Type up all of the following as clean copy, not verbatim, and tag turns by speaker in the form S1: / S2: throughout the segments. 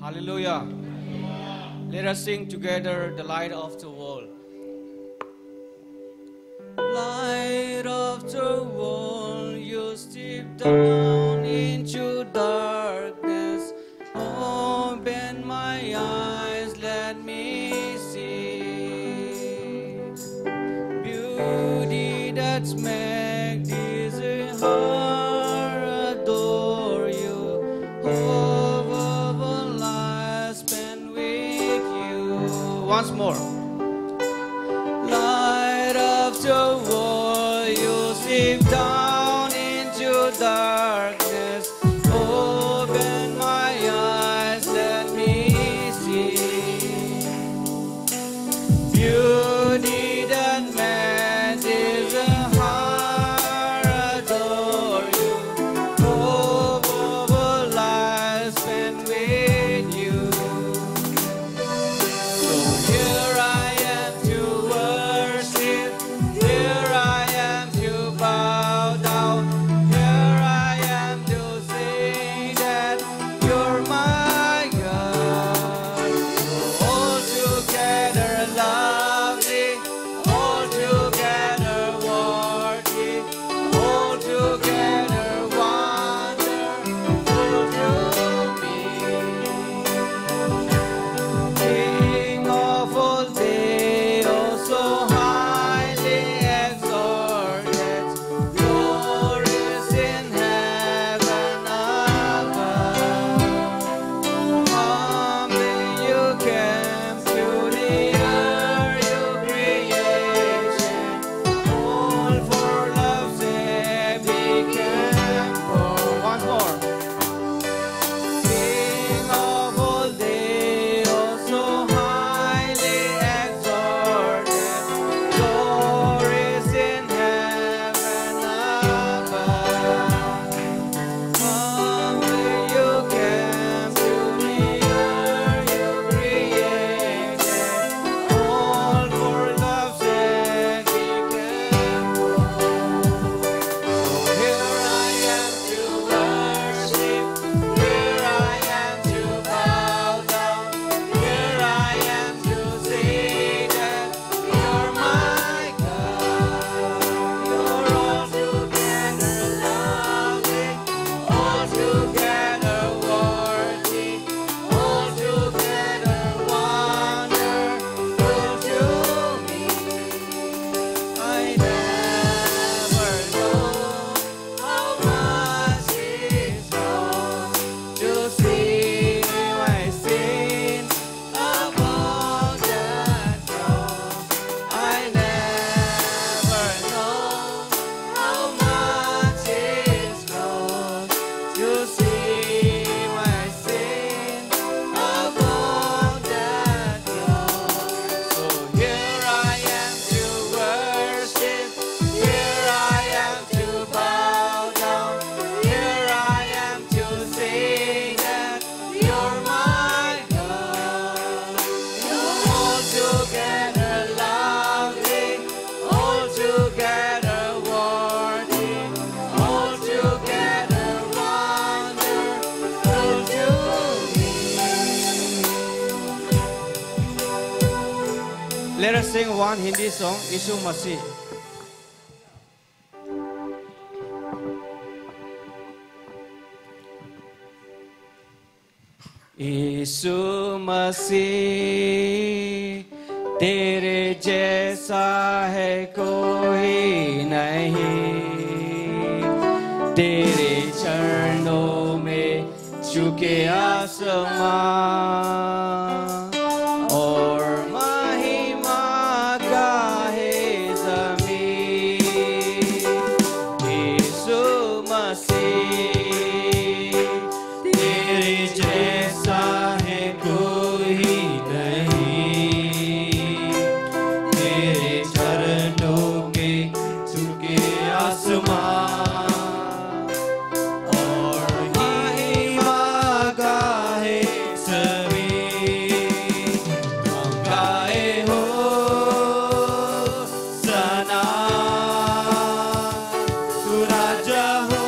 S1: Hallelujah. Let us sing together the light of the world. Light of the world, you step down into darkness. Open my eyes, let me see beauty that's make this heart adore you. Hope of a life spent with you. Once more. Light of the world, you slip down into darkness. Open my eyes, let me see beauty that made this heart adore you. Hope of a life spent with you. So here I am to worship. Here I am to bow down. Here I am to say that you're my God. All together lovely, all together worthy, all together wonderful to me. King of all day, oh so highly exalted, glorious in heaven above. Humbly you came to the earth, your creation, all for love's sake became poor. Once more. King of all day, oh so highly exalted, glorious in heaven above. Humbly you came to the earth, you created, all for love's sake became poor. Here I am to worship, here I am to bow down, here I am to say that you're my God. You're all together lovely, all together worthy, all together wonderful to me. I never know how much it's wrong to see my sin upon that cross. I never know how much it's wrong to see my sin upon that cross. So here I am to worship, here I am to bow down, here I am to say that you're my God. You're all together lovely, all together worthy, all together wonderful to me. Let us sing one Hindi song, Yishu Masih. यीशु मसीह तेरे जैसा है कोई नहीं, तेरे चरणों में झुके आसमां और महिमा गाहे ज़मीन। यीशु मसीह तेरे जैसा है कोई नहीं, तेरे चरणों के झुके आसमां और महिमा गाहे ज़मीन। हम गाए हो सना, तू राजा हो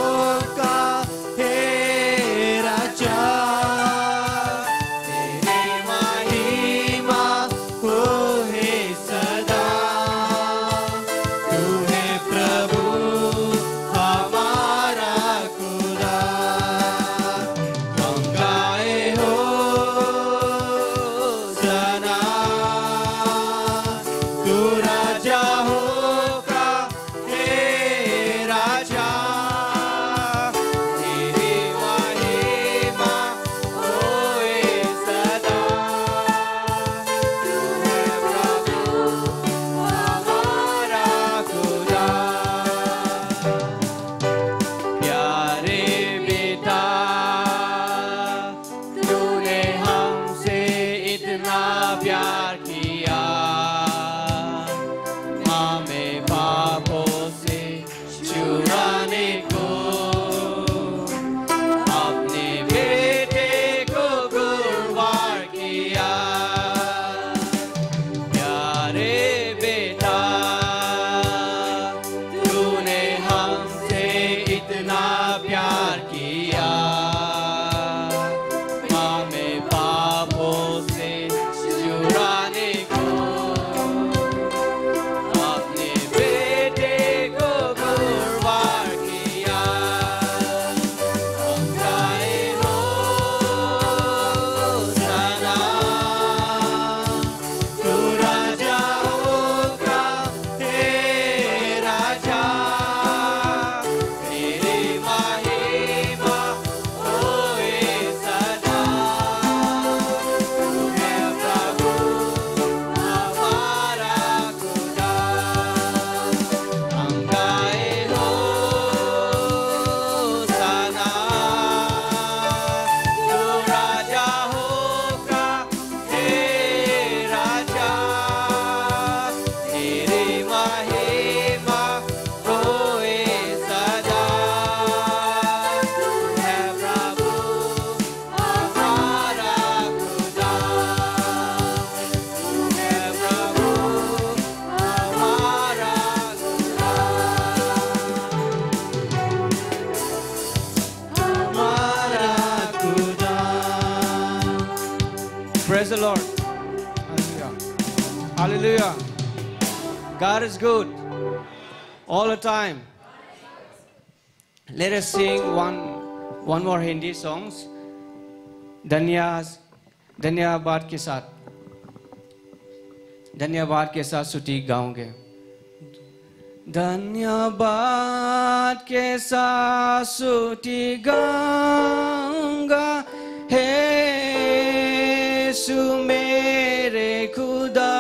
S1: Praise the Lord. Hallelujah. Hallelujah. God is good all the time. Let us sing one more Hindi songs. धन्यवाद के साथ स्तुति गाओगे. धन्यवाद के साथ स्तुति गाऊंगा हे यीशु मेरे खुदा.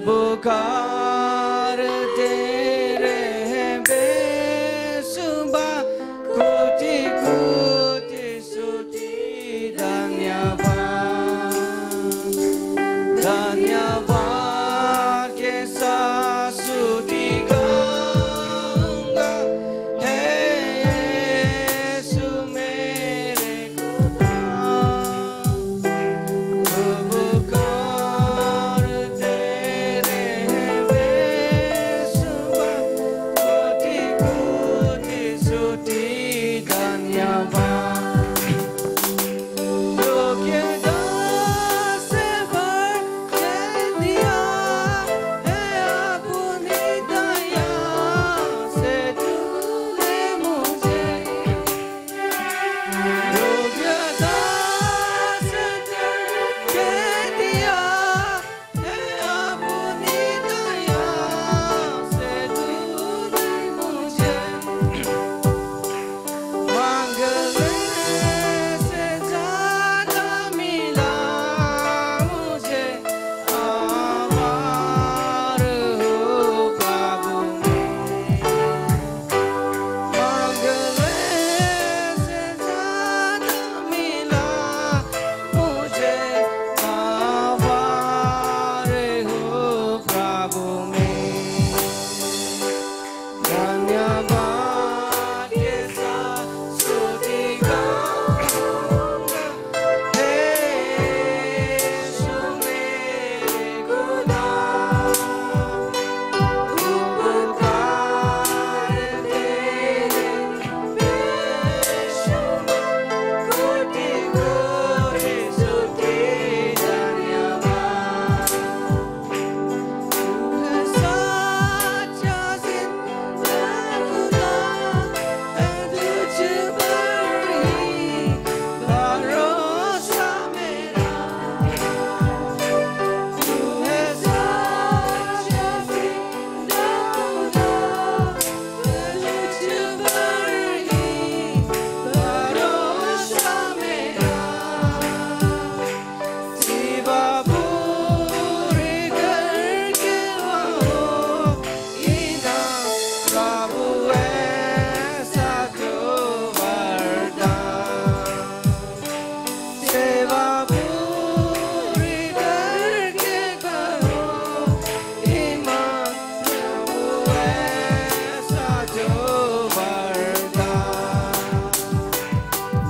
S1: पुकार तेरे हैं बेसुबा कोटि कोटि स्तुति. धन्यवाद के साथ स्तुति गाऊंगा हे यीशु मेरे खुदा. पुकार तेरे हैं बेसुबा कोटि कोटि स्तुति. धन्यवाद योग्यता से भर के दिया है अपनी दया से तूने मुझे. योग्यता से भर के दिया है अपनी दया से तूने मुझे. मांगने से ज्यादा मिला मुझे. आभार हो प्रभु मांगने से ज्यादा मिला मुझे. आभार हो प्रभु में. धन्यवाद के साथ स्तुति गाऊंगा हे यीशु मेरे खुदा. पुकार तेरे बेशुमार कोटि कोटि स्तुति. धन्यवाद तू है सच्चा जिंदा खुदा है. तुझ पर ही भरोसा मेरा. तू है सच्चा जिंदा खुदा है. तुझ पर ही भरोसा मेरा. सेवा पूरी करके वहो इना प्रभु ऐसा जो वरदान. सेवा पूरी करके कहो ईमान प्रभु ऐसा जो वरदान.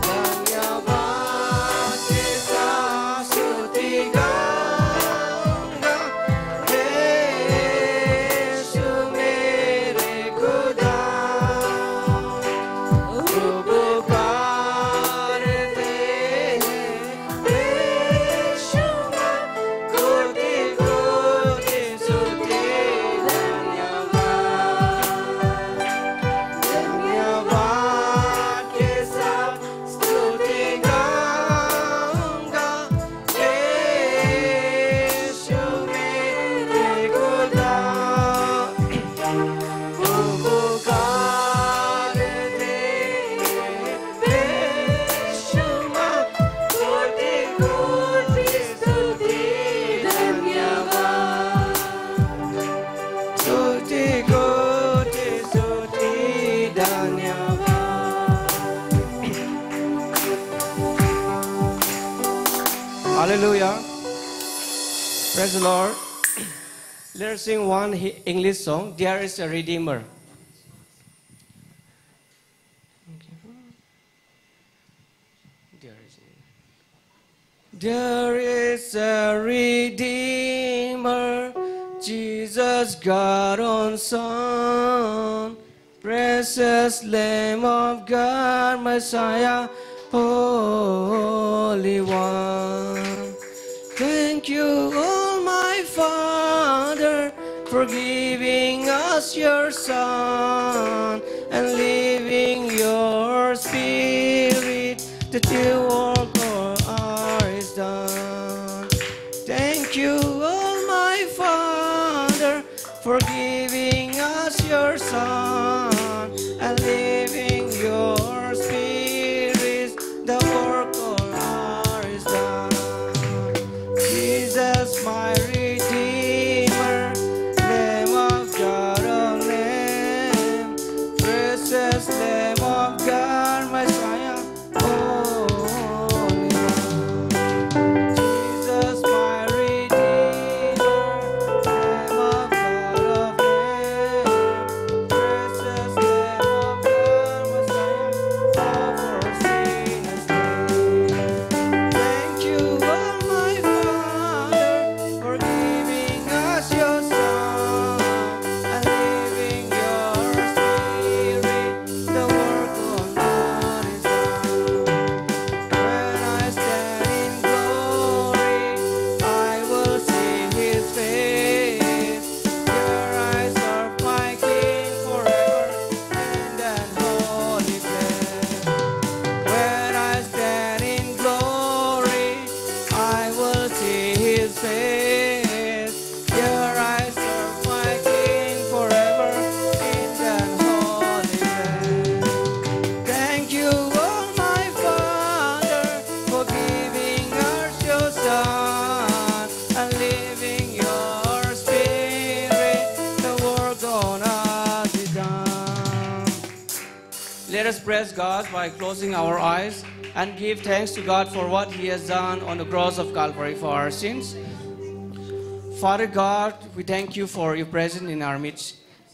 S1: धन्यवाद के साथ स्तुति गाऊंगा हे यीशु मेरे खुदा. पुकार तेरे बेशुमार कोटि कोटि स्तुति. धन्यवाद के साथ स्तुति गाऊंगा हे यीशु मेरे खुदा. पुकार तेरे बेशुमार कोटि कोटि स्तुति. धन्यवाद स्तुति कोटि स्तुति. धन्यवाद. Hallelujah. Praise the Lord. Let us sing one English song. There is a Redeemer. There is a Redeemer, Jesus, God on Son, precious Lamb of God, Messiah, Holy One. Thank you, oh my Father, for giving us your Son and leaving your Spirit that you work for is done. Thank you, oh my Father, for giving us your Son and leaving your Spirit the work of is done. Jesus, my Redeemer, Lamb of God, oh Lamb, precious Lamb of God, Messiah, Holy One. Jesus, my Redeemer, Lamb of God, oh Lamb, precious Lamb of God, Messiah, all for sinners slain. Thank you, oh my Father, for giving us your Son and leaving your Spirit, the work of God is done. When I stand in glory, I will see His face. Your eyes are my King forever in that holy place. When I stand in glory, I will see His face. Your eyes are my King forever in that holy place. Thank you, oh my Father, for giving us your Son and leaving your Spirit. The work on us is done. Let us praise God by closing our eyes and give thanks to God for what He has done on the cross of Calvary for our sins. Father God, we thank you for your presence in our midst.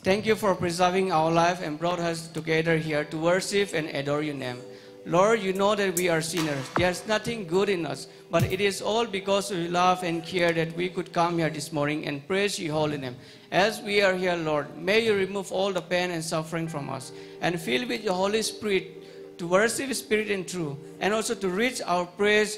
S1: Thank you for preserving our life and brought us together here to worship and adore your name. Lord, you know that we are sinners. There's nothing good in us, but it is all because of your love and care that we could come here this morning and praise your holy name. As we are here, Lord, may you remove all the pain and suffering from us and fill with your Holy Spirit to worship Spirit and truth, and also to reach our praise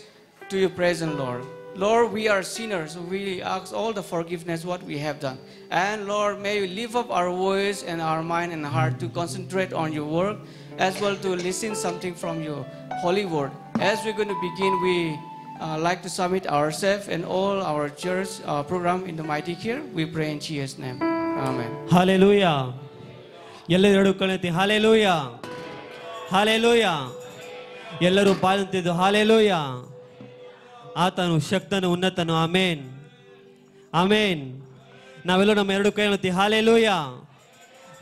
S1: to your presence, Lord. Lord, we are sinners, so we ask all the forgiveness what we have done. And Lord, may you lift up our voice and our mind and heart to concentrate on your work, as well to listen something from your holy word. As we're going to begin, we like to submit ourselves and all our church program in the mighty care. We pray in Jesus' name. Amen.
S2: Hallelujah. ಎಲ್ಲರೂ ಕಣತಿ hallelujah, hallelujah. ಎಲ್ಲರೂ ಬಾಳಂತಿದ್ದು hallelujah. ಆತನು ಶಕ್ತನು, ಉನ್ನತನು. ಆಮೇನ್, ಆಮೇನ್. ನಾವೆಲ್ಲ ನಮ್ಮ ಎರಡು ಕೈ ಎತ್ತಿ hallelujah.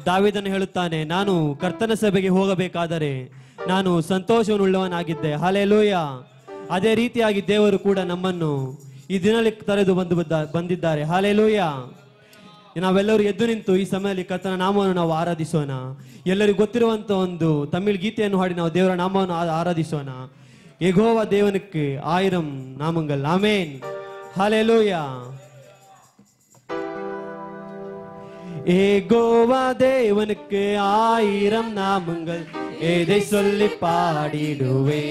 S2: ದಾವೀದನು ಹೇಳುತ್ತಾನೆ, ನಾನು ಕರ್ತನ ಸಭೆಗೆ ಹೋಗಬೇಕಾದರೆ ನಾನು ಸಂತೋಷವನ್ನುಳ್ಳವನಾಗಿದ್ದೆ. ಹಾಲೆಲೂಯ. ಅದೇ ರೀತಿಯಾಗಿ ದೇವರು ಕೂಡ ನಮ್ಮನ್ನು ಈ ದಿನದಲ್ಲಿ ಕರೆದು ಬಂದಿದ್ದಾರೆ. ಹಾಲೆಲೂಯ. ನಾವೆಲ್ಲರೂ ಎದ್ದು ನಿಂತು ಈ ಸಮಯದಲ್ಲಿ ಕರ್ತನ ನಾಮವನ್ನು ನಾವು ಆರಾಧಿಸೋಣ. ಎಲ್ಲರಿಗೂ ಗೊತ್ತಿರುವಂತ ಒಂದು ತಮಿಳ್ ಗೀತೆಯನ್ನು ಹಾಡಿ ನಾವು ದೇವರ ನಾಮವನ್ನು ಆರಾಧಿಸೋಣ. ಯೆಹೋವ தேவனுக்கு 1000 நாமங்கள். ஆமென். ஹalleluya. யெகோவா தேவனுக்கு 1000 நாமங்கள், எதை சொல்லி பாடிடுவே.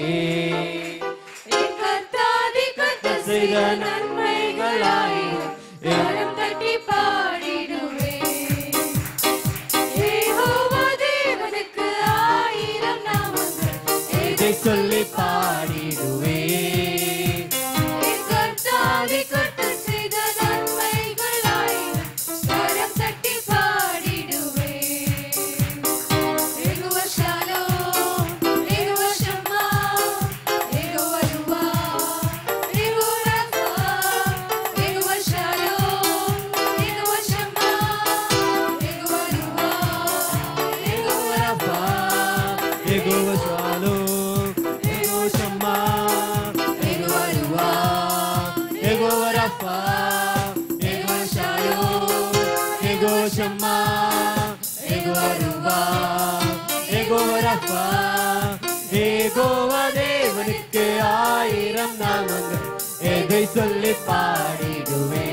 S3: கர்த்தாதி கர்த்தர் செய்த நன்மைகள் 1000 கரம் தட்டி பாடிடுவே. யெகோவா தேவனுக்கு 1000 நாமங்கள்,
S2: எதை சொல்லி பாடிடுவே.
S3: கர்த்தாதி கர்த்தர் செய்த நன்மைகள் 1000 கரம் தட்டி பாடிடுவே. யெகோவா ஷாலோம், யெகோவா ஷம்மா, யெகோவா ருவா, யெகோவா ரஃபா, யெகோவா ஷாலோம், யெகோவா ஷம்மா, யெகோவா ருவா, யெகோவா ரஃபா,
S2: யெகோவா ஷாலோம், யெகோவா ஷம்மா,
S3: யெகோவா ருவா,
S2: யெகோவா ரஃபா, யெகோவா ஷாலோம், யெகோவா ஷம்மா, யெகோவா ருவா, யெகோவா ரஃபா. யெகோவா தேவனுக்கு 1000 நாமங்கள், எதை சொல்லி பாடிடுவே.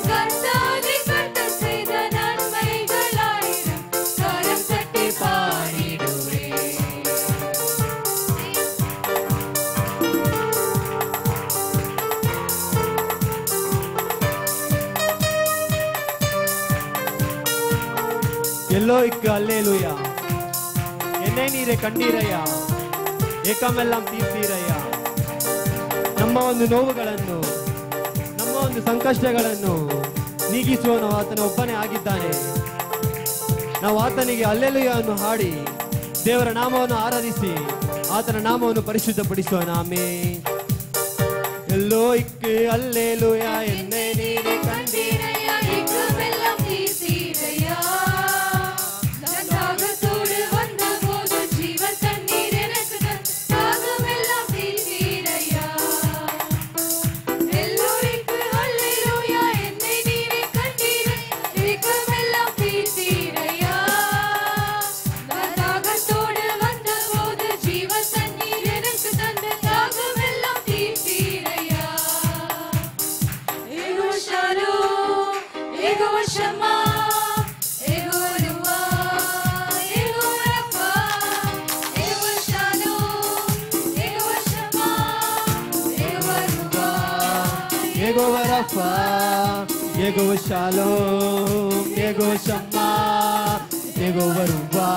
S3: கர்த்தாதி கர்த்தர் செய்த நன்மைகள் 1000 கரம் தட்டி பாடிடுவே.
S2: எல்லோய்க்கு அல்லேலூயா. என்னை நீரே கண்டೀರಯ್ಯ, ಏಕಮೆல்லாம் ತೀರ್ತೀರಯ್ಯ. ನಮ್ಮ ಒಂದು ನೋವುಗಳನ್ನು, ನಮ್ಮ ಒಂದು ಸಂಕಷ್ಟಗಳನ್ನು ನೀಗಿಸುವನು ಆತನ ಒಬ್ಬನೇ ಆಗಿದ್ದಾನೆ. ನಾವು ಆತನಿಗೆ ಅಲ್ಲೆಲೂಯವನ್ನು ಹಾಡಿ ದೇವರ ನಾಮವನ್ನು ಆರಾಧಿಸಿ ಆತನ ನಾಮವನ್ನು ಪರಿಶುದ್ಧಪಡಿಸೋಣ. ಆಮೆನ್. எல்லோய்க்கு அல்லேலூயா. என்னை நீரே
S3: கண்டீரையா, ஏக்கமெல்லாம் தீர்த்தீரையா. தாகத்தோடு வந்தபோது ஜீவ தண்ணீர் எனக்கு தாகமெல்லாம் தீர்த்தீரையா. எல்லோருக்கு அல்லேலூயா. என்னை நீரே கண்டீரை, ஏக்கமெல்லாம் தீர்த்தீரையா. தாகத்தோடு வந்தபோது ஜீவ தண்ணீர் எனக்கு தந்த தாகமெல்லாம் தீர்த்தீரையா. ஏகோ ஷாலோம், ஏகோ ஷம்மா, ஏகோ ருவா, ஏகோ ரஃபா, ஏகோ ஷாலோம், ஏகோ ஷம்மா, ஏகோ ருவா.
S2: ಯೆಹೋವ ರಫಾ, ಯೆಹೋವ ಶಾಲೋಮ್, ಯೆಹೋವ ಶಮ್ಮಾ, ಯೆಹೋವ ರುವಾ,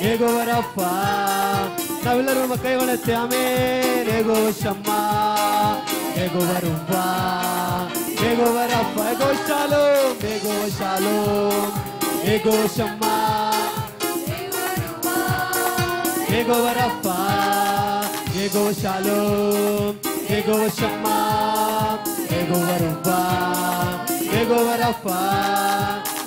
S2: ಯೆಹೋವ ರಫಾ. ನಾವೆಲ್ಲರೂ ನಮ್ಮ ಕೈಗಳನ್ನೆತ್ತಿ ಆಮೆನ್. ಯೆಹೋವ ಶಮ್ಮಾ, ಯೆಹೋವ ರುವಾ, ಯೆಹೋವ ರಫಾ, ಯೆಹೋವ ಶಾಲೋಮ್, ಯೆಹೋವ ಶಾಲೋಮ್, ಯೆಹೋವ ಶಮ್ಮಾ, ಯೆಹೋವ ರಫಾ, ಯೆಹೋವ ಶಾಲೋಮ್, ಯೆಹೋವ ಶಮ್ಮಾ, ಯೆಹೋವ ರುವಾ, ಯೆಹೋವ ரஃபா.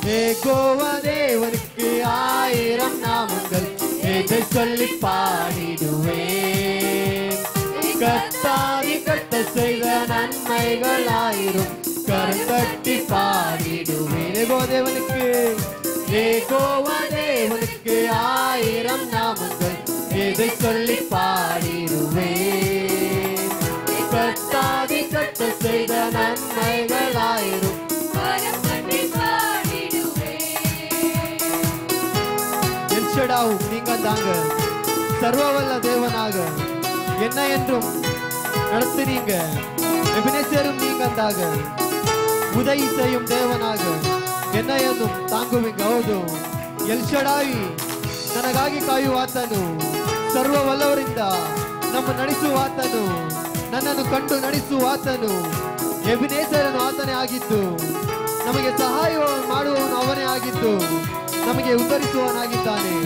S2: யெகோவா தேவனுக்கு 1000 நாமங்கள், எதை சொல்லி பாடிடுவேன். கர்த்தாதி கர்த்த செய்த நன்மைகள் 1000 கரந்தட்டி பாடிடுவேன். யெகோவா தேவனுக்கு 1000 நாமங்கள், எதை சொல்லி பாடிடுவேன். கர்த்தாதி கர்த்த செய்த நன்மைகள் 1000
S3: கரந்தட்டி பாடிடுவேன்.
S2: எல்ஷடாவும் நீங்க தாங்க, சர்வவல்ல தேவனாக என்ன என்றும் நடத்துறீங்க. எபினேசரும் நீங்க தாங்க, உதவி செய்யும் தேವನಾಗ என்ன என்றும் ತಾಂಗುವಿಂಗ. ಹೌದು, ಎಲ್ಶಡಾಯಿ ನನಗಾಗಿ ಕಾಯುವಾತನು, ಸರ್ವವಲ್ಲವರಿಂದ ನಮ್ಮ ನಡೆಸುವಾತನು, ನನ್ನನ್ನು ಕಂಡು ನಡೆಸುವಾತನು. ಎಬಿನೇಸರನು ಆತನೇ ಆಗಿದ್ದು, ನಮಗೆ ಸಹಾಯ ಮಾಡುವವನು ಅವನೇ ಆಗಿದ್ದು, ನಮಗೆ ಉತ್ತರಿಸುವವನಾಗಿದ್ದಾನೆ.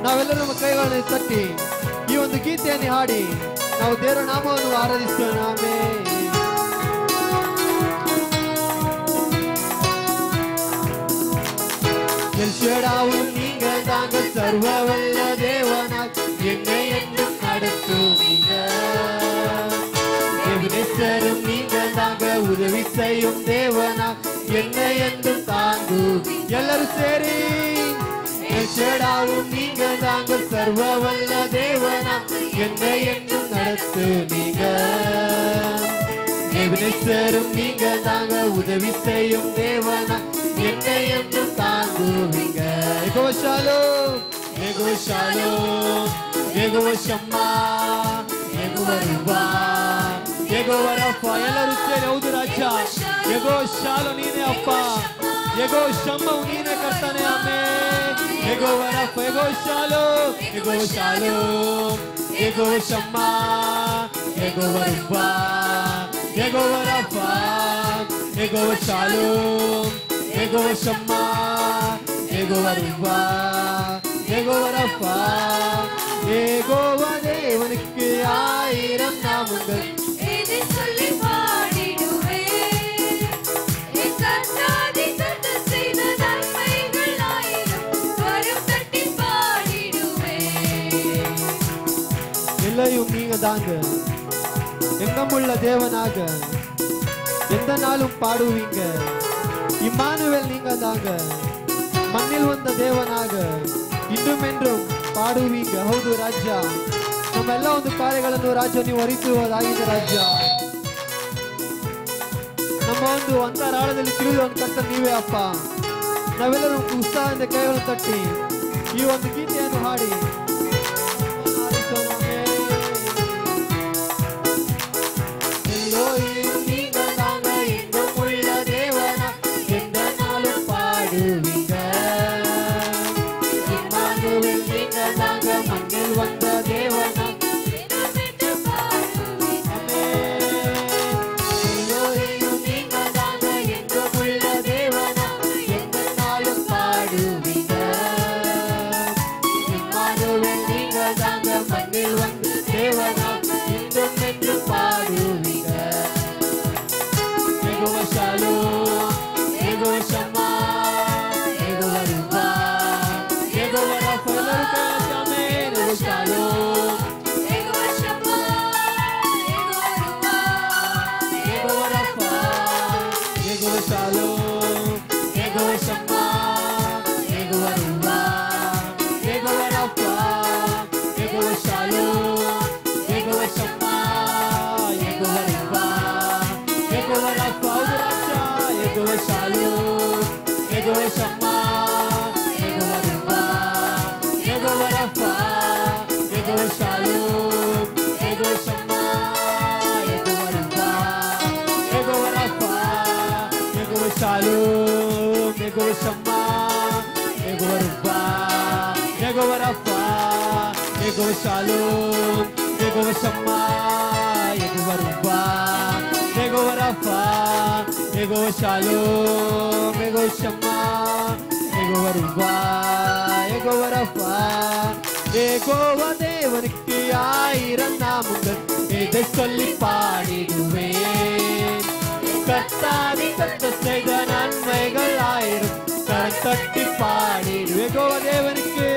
S2: ನಾವೆಲ್ಲರೂ ನಮ್ಮ ಕೈಗಳನ್ನು ತಟ್ಟಿ ಈ ಒಂದು ಗೀತೆಯನ್ನು ಹಾಡಿ ನಾವು ದೇವರ ನಾಮವನ್ನು ಆರಾಧಿಸೋಣ. ಆಮೆನ್. எல்ஷடாவும் நீங்க தாங்க, சர்வவல்ல தேவனாக என்னை என்றும் நடத்துவீங்க. எபினேசரும் நீங்க தாங்க, உதவி செய்யும் தேவனாக என்னை என்றும் தாங்குவீங்க. எல்லாரும் சரி. எல்ஷடாவும் நீங்க தாங்க, சர்வவல்ல தேவனாக என்னை என்றும் நடத்துவீங்க. எபினேசரும் நீங்க தாங்க, உதவி செய்யும் தேவனாக என்னை என்றும் தாங்குவீங்க. யெகோவா ஷாலோம், யெகோவா ஷாலோம், யெகோவா ஷಮ್ಮಾ, யெகோவா ருவா, யெகோவா ரஃபா. ಎಲ್ಲರೂ ಸೇರಿ ಹೌದು ರಾಜ. யெகோவா ஷாலோம் ನೀನೇ ಅಪ್ಪ, யெகோவா ஷಮ್ಮಾ ನೀನೇ ಕರ್ತನೆ. ಆಮೆನ್. யெகோவா ரஃபா, யெகோவா ஷாலோம், யெகோவா ஷாலோம், யெகோவா ஷಮ್ಮಾ, யெகோவா ருவா, யெகோவா ரஃபா, யெகோவா ஷாலோம், யெகோவா ஷಮ್ಮா, யெகோவா ருவா, யெகோவா ரஃபா. யெகோவா தேவனுக்கு 1000 நாமங்கள்,
S3: எதை சொல்லி பாடிடுவேன். கர்த்தாதி கர்த்த செய்த நன்மைகள் 1000 கரம் தட்டி பாடிடுவேன்.
S2: எல்லையும் நீங்க தாங்க, எங்கமுள்ள தேவனாக எந்த நாளும் பாடுவீங்க. இம்மானுவேல் நீங்க தாங்க, மண்ணில் வந்த தேவனாக இன்னும் என்றும் ಪಾಡುವೀಗ. ಹೌದು ರಾಜ್ಯ, ನಮ್ಮೆಲ್ಲ ಒಂದು ಕಾರ್ಯಗಳನ್ನು ರಾಜ್ಯ ನೀವು ಅರಿಸುವುದಾಗಿದೆ. ರಾಜ್ಯ ನಮ್ಮ ಒಂದು ಅಂತರಾಳದಲ್ಲಿ ತಿಳಿಯುವ ಒಂದು ಕರ್ತ ನೀವೇ ಅಪ್ಪ. ನಾವೆಲ್ಲರೂ ಉತ್ಸಾಹದಿಂದ ಕೈಗಳನ್ನು ತಟ್ಟಿ ಈ ಒಂದು ಗೀತೆಯನ್ನು ಹಾಡಿ மண்ணில் வந்து தேவனாம் இன்றும் என்று பாடுவீங்க. யெகோவா ஷாலோம், யெகோவா ஷம்மா, யெகோவா ரூபா, யெகோவா ராஃபா. எல்லாருமே யெகோவா ஷாலோம்,
S3: யெகோவா ஷம்மா, யெகோவா ரூபா,
S2: யெகோவா ராஃபா, யெகோவா ஷாலோம், யெகோவா ஷம்மா, யெகோவா ரூபா, யெகோவா ராஃபா, யெகோவா ஷாலோம், யெகோவா ஷம்மா, யெகோவா ரூபா, யெகோவா ராஃபா. ராஜா யெகோவா ஷாலோம், யெகோவா ஷம்மா, யெகோவா ரூபா, யெகோவா ராஃபா, யெகோவா ஷாலோம், யெகோவா ஷம்மா, யெகோவா ரூபா, யெகோவா ராஃபா, யெகோவா ஷாலோம், யெகோவா ஷம்மா, யெகோவா ரூபா, யெகோவா ராஃபா, யெகோவா ஷாலோம், யெகோவா ஷம்மா, யெகோவா ரூபா, யெகோவா ராஃபா, யெகோவா ஷாலோம், யெகோவா ஷம்மா, யெகோவா ரூபா, யெகோவா ராஃபா. யெகோவா தேவனுக்கு 1000 நாமங்கள், இதை சொல்லி பாடிடுவேன். கர்த்தாதி கர்த்தர் செய்த நன்மைகள் 1000, கரம் தட்டி பாடிடுவேன். யெகோவா தேவனுக்கு,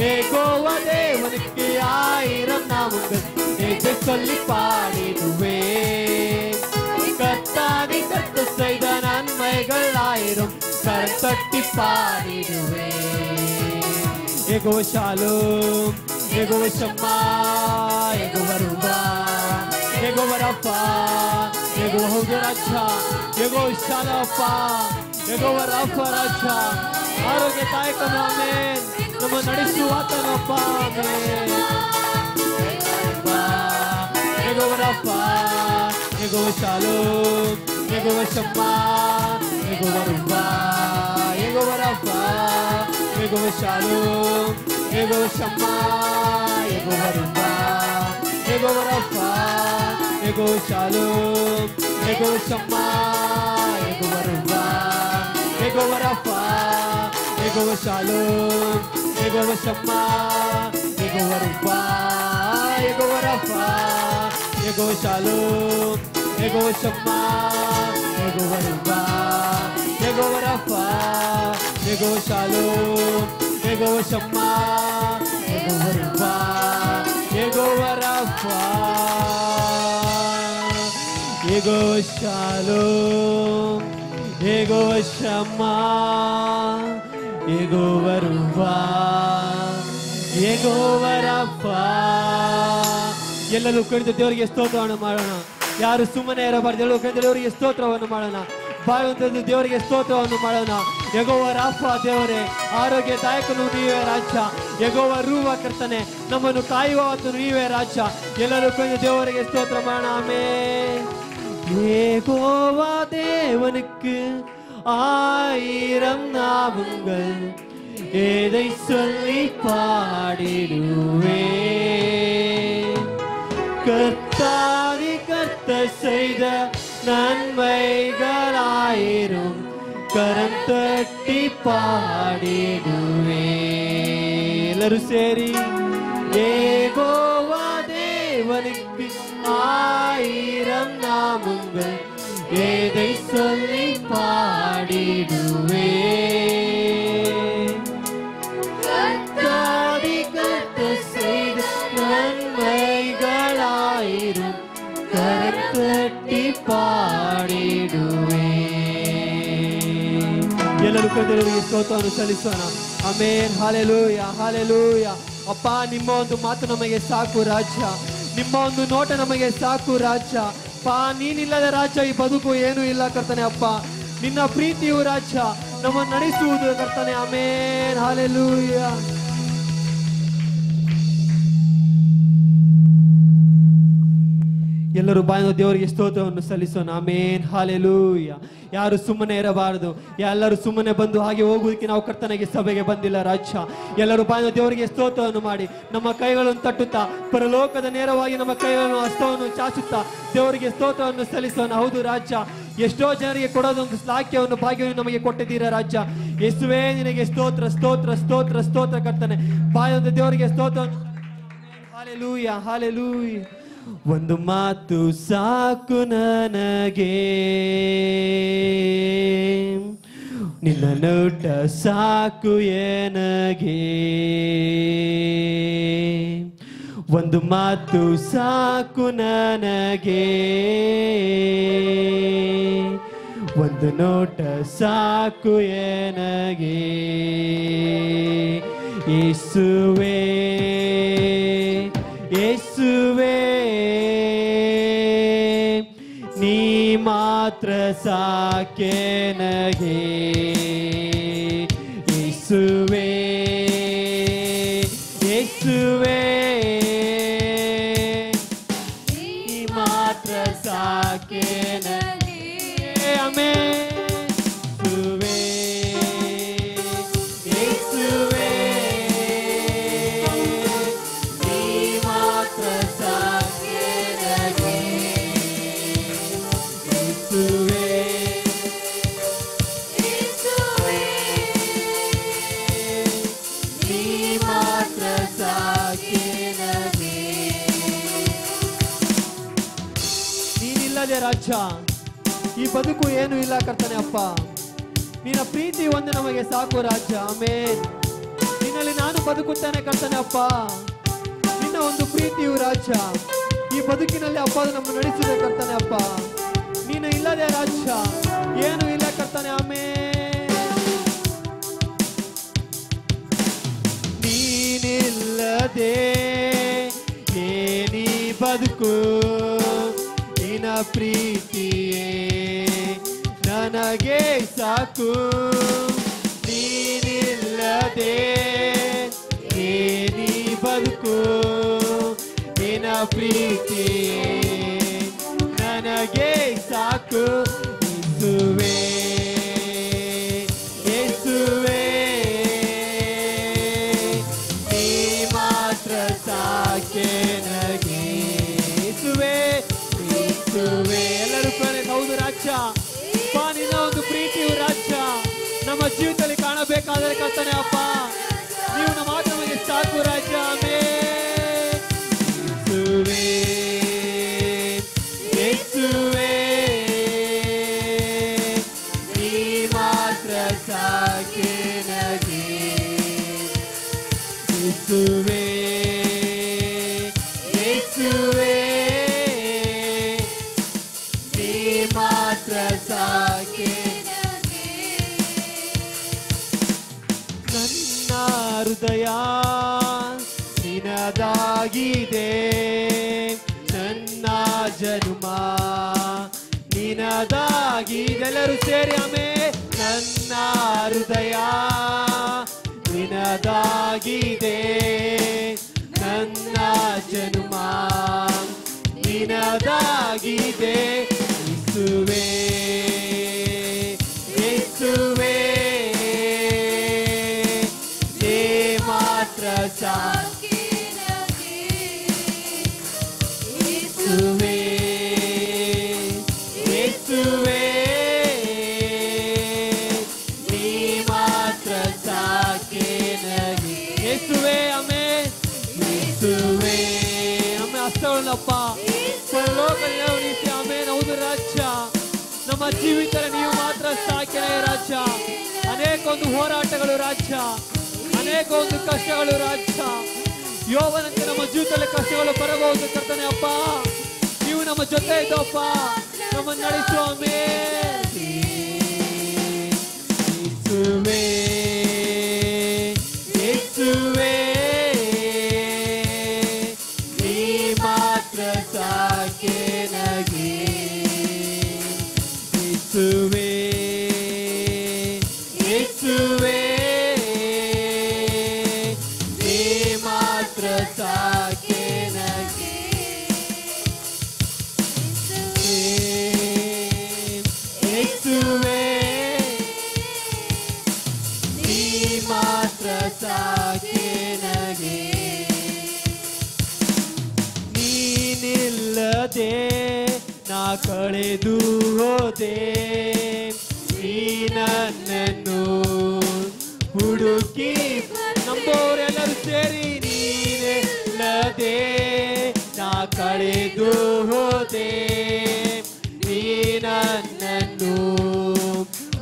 S2: யெகோவா தேவனுக்கு 1000 நாமங்கள், இதை சொல்லி பாடிடுவேன். கர்த்தாதி கர்த்தர் செய்த நன்மைகள் 1000, கரம் தட்டி பாடிடுவேன். யெகோவா ஷாலோம், யெகோவா ஷம்மா, யெகோவா ரூபா, யெகோவா ராஃபா, யெகோவா ஹோது ராஜா, யெகோவா ஷாலோಪಾ, யெகೋವಾ ರಾಫಾ ರಾಜಾ. ಆರೋಗ್ಯ ತಾಯಕನು ಆಮೆನ್. ನಮ್ಮ ನಡೆಸುವಾತನಪ್ಪ ಆಮೆನ್. ಯೆಹೋವಾ ರಾಫಾ, ಯೆಹೋವಾ ಷಾಲೋಮ್, ಯೆಹೋವಾ ಶಮ್ಮಾ, ಯೆಹೋವಾ ರೂಪಾ, ಯೆಹೋವಾ ರಾಫಾ, ಯೆಹೋವಾ ಷಾಲೋಮ್, ಯೆಹೋವಾ ಶಮ್ಮಾ, ಯೆಹೋವಾ ರೂಪಾ, ಯೆಹೋವಾ ರಾಫಾ, ಯೆಹೋವಾ ಷಾಲೋಮ್, ಯೆಹೋವಾ ಶಮ್ಮಾ, ಯೆಹೋವಾ ರೂಪಾ, ಯೆಹೋವಾ ರಾಫಾ, ಯೆಹೋವಾ ಷಾಲೋಮ್, ಯೆಹೋವಾ ಶಮ್ಮಾ, ಯೆಹೋವಾ ರೂಪಾ, ಯೆಹೋವಾ ರಾಫಾ, ಯೆಹೋವಾ ಷಾಲೋಮ್, ಯೆಹೋವಾ ಶಮ್ಮಾ, ಯೆಹೋವಾ ರೂಪಾ, ಯೆಹೋವಾ ರಾಫಾ, ಯೆಹೋವಾ ಷಾಲೋಮ್, ಯೆಹೋವಾ ಶಮ್ಮಾ, ಯೆಹೋವಾ ರೂಪಾ, ಯೆಹೋವಾ ರಾಫಾ, ಯೆಹೋವಾ ಷಾಲೋಮ್, ಯೆಹೋವಾ ಶಮ್ಮಾ, ಯೆಹೋವಾ ರೂಪಾ, ಯೆಹೋವಾ ರಾಫಾ. ಎಲ್ಲರೂ ಕುಣಿದು ದೇವರಿಗೆ ಸ್ತೋತ್ರವನ್ನು ಮಾಡೋಣ. ಯಾರು ಸುಮ್ಮನೆ ಇರಬಾರ್ದು. ಎಲ್ಲರೂ ಕುಣಿದು ದೇವರಿಗೆ ಸ್ತೋತ್ರವನ್ನು ಮಾಡೋಣ. ಬಾಯುವಂತದ್ದು ದೇವರಿಗೆ ಸ್ತೋತ್ರವನ್ನು ಮಾಡೋಣ. ಯೆಹೋವಾ ರಾಫಾ ದೇವರೇ, ಆರೋಗ್ಯದಾಯಕನು ನೀವೇ ರಾಜ. ಯೆಹೋವಾ ರೂವಾ ಕರ್ತನೆ, ನಮ್ಮನ್ನು ಕಾಯುವಾತನು ನೀವೇ ರಾಜ. ಎಲ್ಲರೂ ಕುಣಿದು ದೇವರಿಗೆ ಸ್ತೋತ್ರ ಮಾಡೋಣ. ಆಮೆನ್. யெகோவா தேவனுக்கு 1000 நாமங்கள், எதை சொல்லி பாடிடுவேன். கர்த்தாதி கர்த்தர் செய்த நன்மைகள் 1000, கரம் தட்டி பாடிடுவேன். எல்லாரும் சரி. யெகோவா தேவனுக்கு 1000 நாமங்கள், எதை சொல்லி பாடிடுவேன். கர்த்தாதி கர்த்தர் செய்த நன்மைகள் 1000, கரம் தட்டி பாடிடுவேன். ಎಲ್ಲರೂ ದೇವರಿಗೆ ಸ್ತೋತ್ರವನ್ನು ಸಲ್ಲಿಸೋಣ. ಆಮೆನ್. Hallelujah, hallelujah. ಅಪ್ಪ, ನಿಮ್ಮ ಒಂದು ಮಾತು ನಮಗೆ ಸಾಕು ರಾಜ್ಯ. ನಿಮ್ಮ ಒಂದು ನೋಟ ನಮಗೆ ಸಾಕು ರಾಜ್ಯ. ಅಪ್ಪ, ನೀನಿಲ್ಲದ ರಾಜ್ಯ ಈ ಬದುಕು ಏನೂ ಇಲ್ಲ ಕರ್ತನೆ. ಅಪ್ಪ, ನಿನ್ನ ಪ್ರೀತಿಯು ರಾಜ್ಯ ನಮ್ಮನ್ನು ನಡೆಸುವುದು ಕರ್ತನೆ. ಆಮೆನ್. ಹಲ್ಲೆಲೂಯಾ. ಎಲ್ಲರೂ ಬಾಯಿಂದ ದೇವರಿಗೆ ಸ್ತೋತ್ರವನ್ನು ಸಲ್ಲಿಸೋಣ. ಆಮೆನ್. ಹಲ್ಲೆಲೂಯಾ. ಯಾರು ಸುಮ್ಮನೆ ಇರಬಾರದು. ಎಲ್ಲರೂ ಸುಮ್ಮನೆ ಬಂದು ಹಾಗೆ ಹೋಗುವುದಕ್ಕೆ ನಾವು ಕರ್ತನಿಗೆ ಸಭೆಗೆ ಬಂದಿಲ್ಲ ರಾಜ್ಯ. ಎಲ್ಲರೂ ಬಾಯಿಂದ ದೇವರಿಗೆ ಸ್ತೋತ್ರವನ್ನು ಮಾಡಿ ನಮ್ಮ ಕೈಗಳನ್ನು ತಟ್ಟುತ್ತಾ, ಪರಲೋಕದ ನೇರವಾಗಿ ನಮ್ಮ ಕೈಗಳನ್ನು ಹಸ್ತವನ್ನು ಚಾಚುತ್ತಾ ದೇವರಿಗೆ ಸ್ತೋತ್ರವನ್ನು ಸಲ್ಲಿಸೋಣ. ಹೌದು ರಾಜ್ಯ, ಎಷ್ಟೋ ಜನರಿಗೆ ಕೊಡೋದೊಂದು ಶ್ಲಾಘ್ಯವನ್ನು ಭಾಗ್ಯವನ್ನು ನಮಗೆ ಕೊಟ್ಟಿದ್ದೀರಾ ರಾಜ್ಯ. ಯೇಸುವೇ, ನಿನಗೆ ಸ್ತೋತ್ರ ಸ್ತೋತ್ರ ಸ್ತೋತ್ರ ಸ್ತೋತ್ರ ಕರ್ತನೆ. ಬಾಯಿಂದ ದೇವರಿಗೆ ಸ್ತೋತ್ರವನ್ನು ಹಾಲೆಲೂಯ ಹಾಲೆಲೂಯ. ಒಂದು ಮಾತು ಸಾಕು ನನಗೆ, ನಿನ್ನ ನೋಟ ಸಾಕು ಎನಗೆ. ಒಂದು ಮಾತು ಸಾಕು ನನಗೆ, ಒಂದು ನೋಟ ಸಾಕು ಎನಗೆ. ಯೇಸುವೇ ಯೇಸುವೇ ನೀ ಮಾತ್ರ ಸಾಕೆನಗೆ. ಯೇಸುವೇ ಯೇಸುವೇ ನೀ ಮಾತ್ರ ಸಾಕೆನಗೆ. ಆಮೆನ್. ಯೇಸುವೇ ನೀ ಮಾತ್ರ ಸಾಕೆನಗೆ. ಯೇಸುವೇ ನೀ ಮಾತ್ರ ಸಾಕೆನಗೆ. ನೀನಿಲ್ಲದೆ ರಾಜ್ಯ ಈ ಬದುಕು ಏನು ಇಲ್ಲ ಕರ್ತನೆ ಅಪ್ಪ. ನಿನ್ನ ಪ್ರೀತಿ ಒಂದು ನಮಗೆ ಸಾಕು ರಾಜ್ಯ. ಆಮೆನ್. ನಿನ್ನಲ್ಲಿ ನಾನು ಬದುಕುತ್ತೇನೆ ಕರ್ತನೆ ಅಪ್ಪ. ನಿನ್ನ ಒಂದು ಪ್ರೀತಿಯು ರಾಜ್ಯ ಈ ಬದುಕಿನಲ್ಲಿ ಅಪ್ಪ ನಮ್ಮ ನಡೆಸಿದೆ ಕರ್ತನೆ ಅಪ್ಪ. ನೀನು ಇಲ್ಲದೆ ರಾಜ್ಯ ಏನು ಇಲ್ಲ ಕರ್ತನೆ. ಆಮೆನ್. ನೀನಿಲ್ಲದೆ ಏನಿ ಬದುಕು, ನಿನ್ನ ಪ್ರೀತಿಯೇ ನನಗೆ ಸಾಕು. ನೀನಿಲ್ಲದೆ ಏನಿ ಬದುಕು, ನಿನ್ನ ಪ್ರೀತಿಯೇ ನನಗೆ ಸಾಕು. ಯೇಸುವೇ ಯೇಸುವೇ ನೀ ಮಾತ್ರ ಸಾಕೆನಗೆ. ಯೇಸುವೇ ಯೇಸುವೇ ಎಲ್ಲರೂ ಪ್ರೇರಣೆ. ಹೌದು ರಾಜ್ಯ ಅಪ್ಪ, ನಿನ್ನ ಒಂದು ಪ್ರೀತಿಯು ರಾಜ್ಯ ನಮ್ಮ ಜೀವಿತದಲ್ಲಿ ಕಾಣಬೇಕಾದರೆ ಕರ್ತನೆ ಅಪ್ಪ ನೀವು ನಮ್ಮ ನಮಗೆ ಸಾಕು ರಾಜ್ಯ. ಆಮೆನ್. ಯೇಸುವೇ ನೀ ಮಾತ್ರ ಸಾಕೆನಗೆ. ಯೇಸುವೇ ಯೇಸುವೇ ನೀ ಮಾತ್ರ ಸಾಕೆನಗೆ. ನನ್ನ ಹೃದಯ ನಿನದಾಗಿದೆ, ನನ್ನ ಜನ್ಮ ನಿನದಾಗಿದೆ. ಎಲ್ಲರೂ ಸೇರಿ ಆಮೆನ್. ನನ್ನ ಹೃದಯ ನಿನದಾಗಿದೆ, ನನ್ನ ಜನ್ಮ ನಿನದಾಗಿದೆ. ಯೇಸುವೇ ಯೇಸುವೇ ನೀ ಮಾತ್ರ ಸಾಕೆನಗೆ. ಯೇಸುವೇ ಯೇಸುವೇ ನೀ ಮಾತ್ರ ಸಾಕೆನಗೆ. ಯೇಸುವೇ ಆಮೆನ್. ಯೇಸುವೇ ಆಮೆನ್. ಹಸ್ತಗಳನ್ನಪ್ಪ ಪರಲೋಕದಲ್ಲಿ ಉಳಿಸಿ. ಆಮೆನ್. ಹೌದು ರಾಜ್ಯ ನಮ್ಮ ಜೀವಿತದಲ್ಲಿ ನೀವು ಮಾತ್ರ ಸಾಕೆನಗೆ ರಾಜ್ಯ. ಅನೇಕ ಒಂದು ಹೋರಾಟಗಳು ರಾಜ್ಯ, ಅನೇಕ ಒಂದು ಕಷ್ಟಗಳು ರಾಜ್ಯ. ಯೋವನಂತೆ ನಮ್ಮ ಜೀವಿತದಲ್ಲಿ ಕಷ್ಟಗಳು ಬರಬಹುದು ಕರ್ತನೆ ಅಪ್ಪ. ನೀವು ನಮ್ಮ ಜೊತೆ ಇದ್ದಪ್ಪ, ನಮ್ಮನ್ನು ನಡೆಸುವ. ಆಮೆನ್. ಯೇಸುವೇ ಯೇಸುವೇ ನೀ ಮಾತ್ರ ಸಾಕೆನಗೆ. ಯೇಸುವೇ ಯೇಸುವೇ ನೀ ಮಾತ್ರ ಸಾಕೆನಗೆ. ಯೇಸುವೇ ನೀ ಮಾತ್ರ ಸಾಕೆನಗೆ. ನೀನಿಲ್ಲದೆ ನಾ ಕಳೆದು ಹೋದೆ, ನೀ ನನ್ನನ್ನು ಹುಡುಕಿ. ನಂಬೋರೆಲ್ಲರೂ ಸೇರಿ ನೀನಿಲ್ಲದೆ ಕಳೆದು ಹೋದೆ, ನೀ ನನ್ನನ್ನು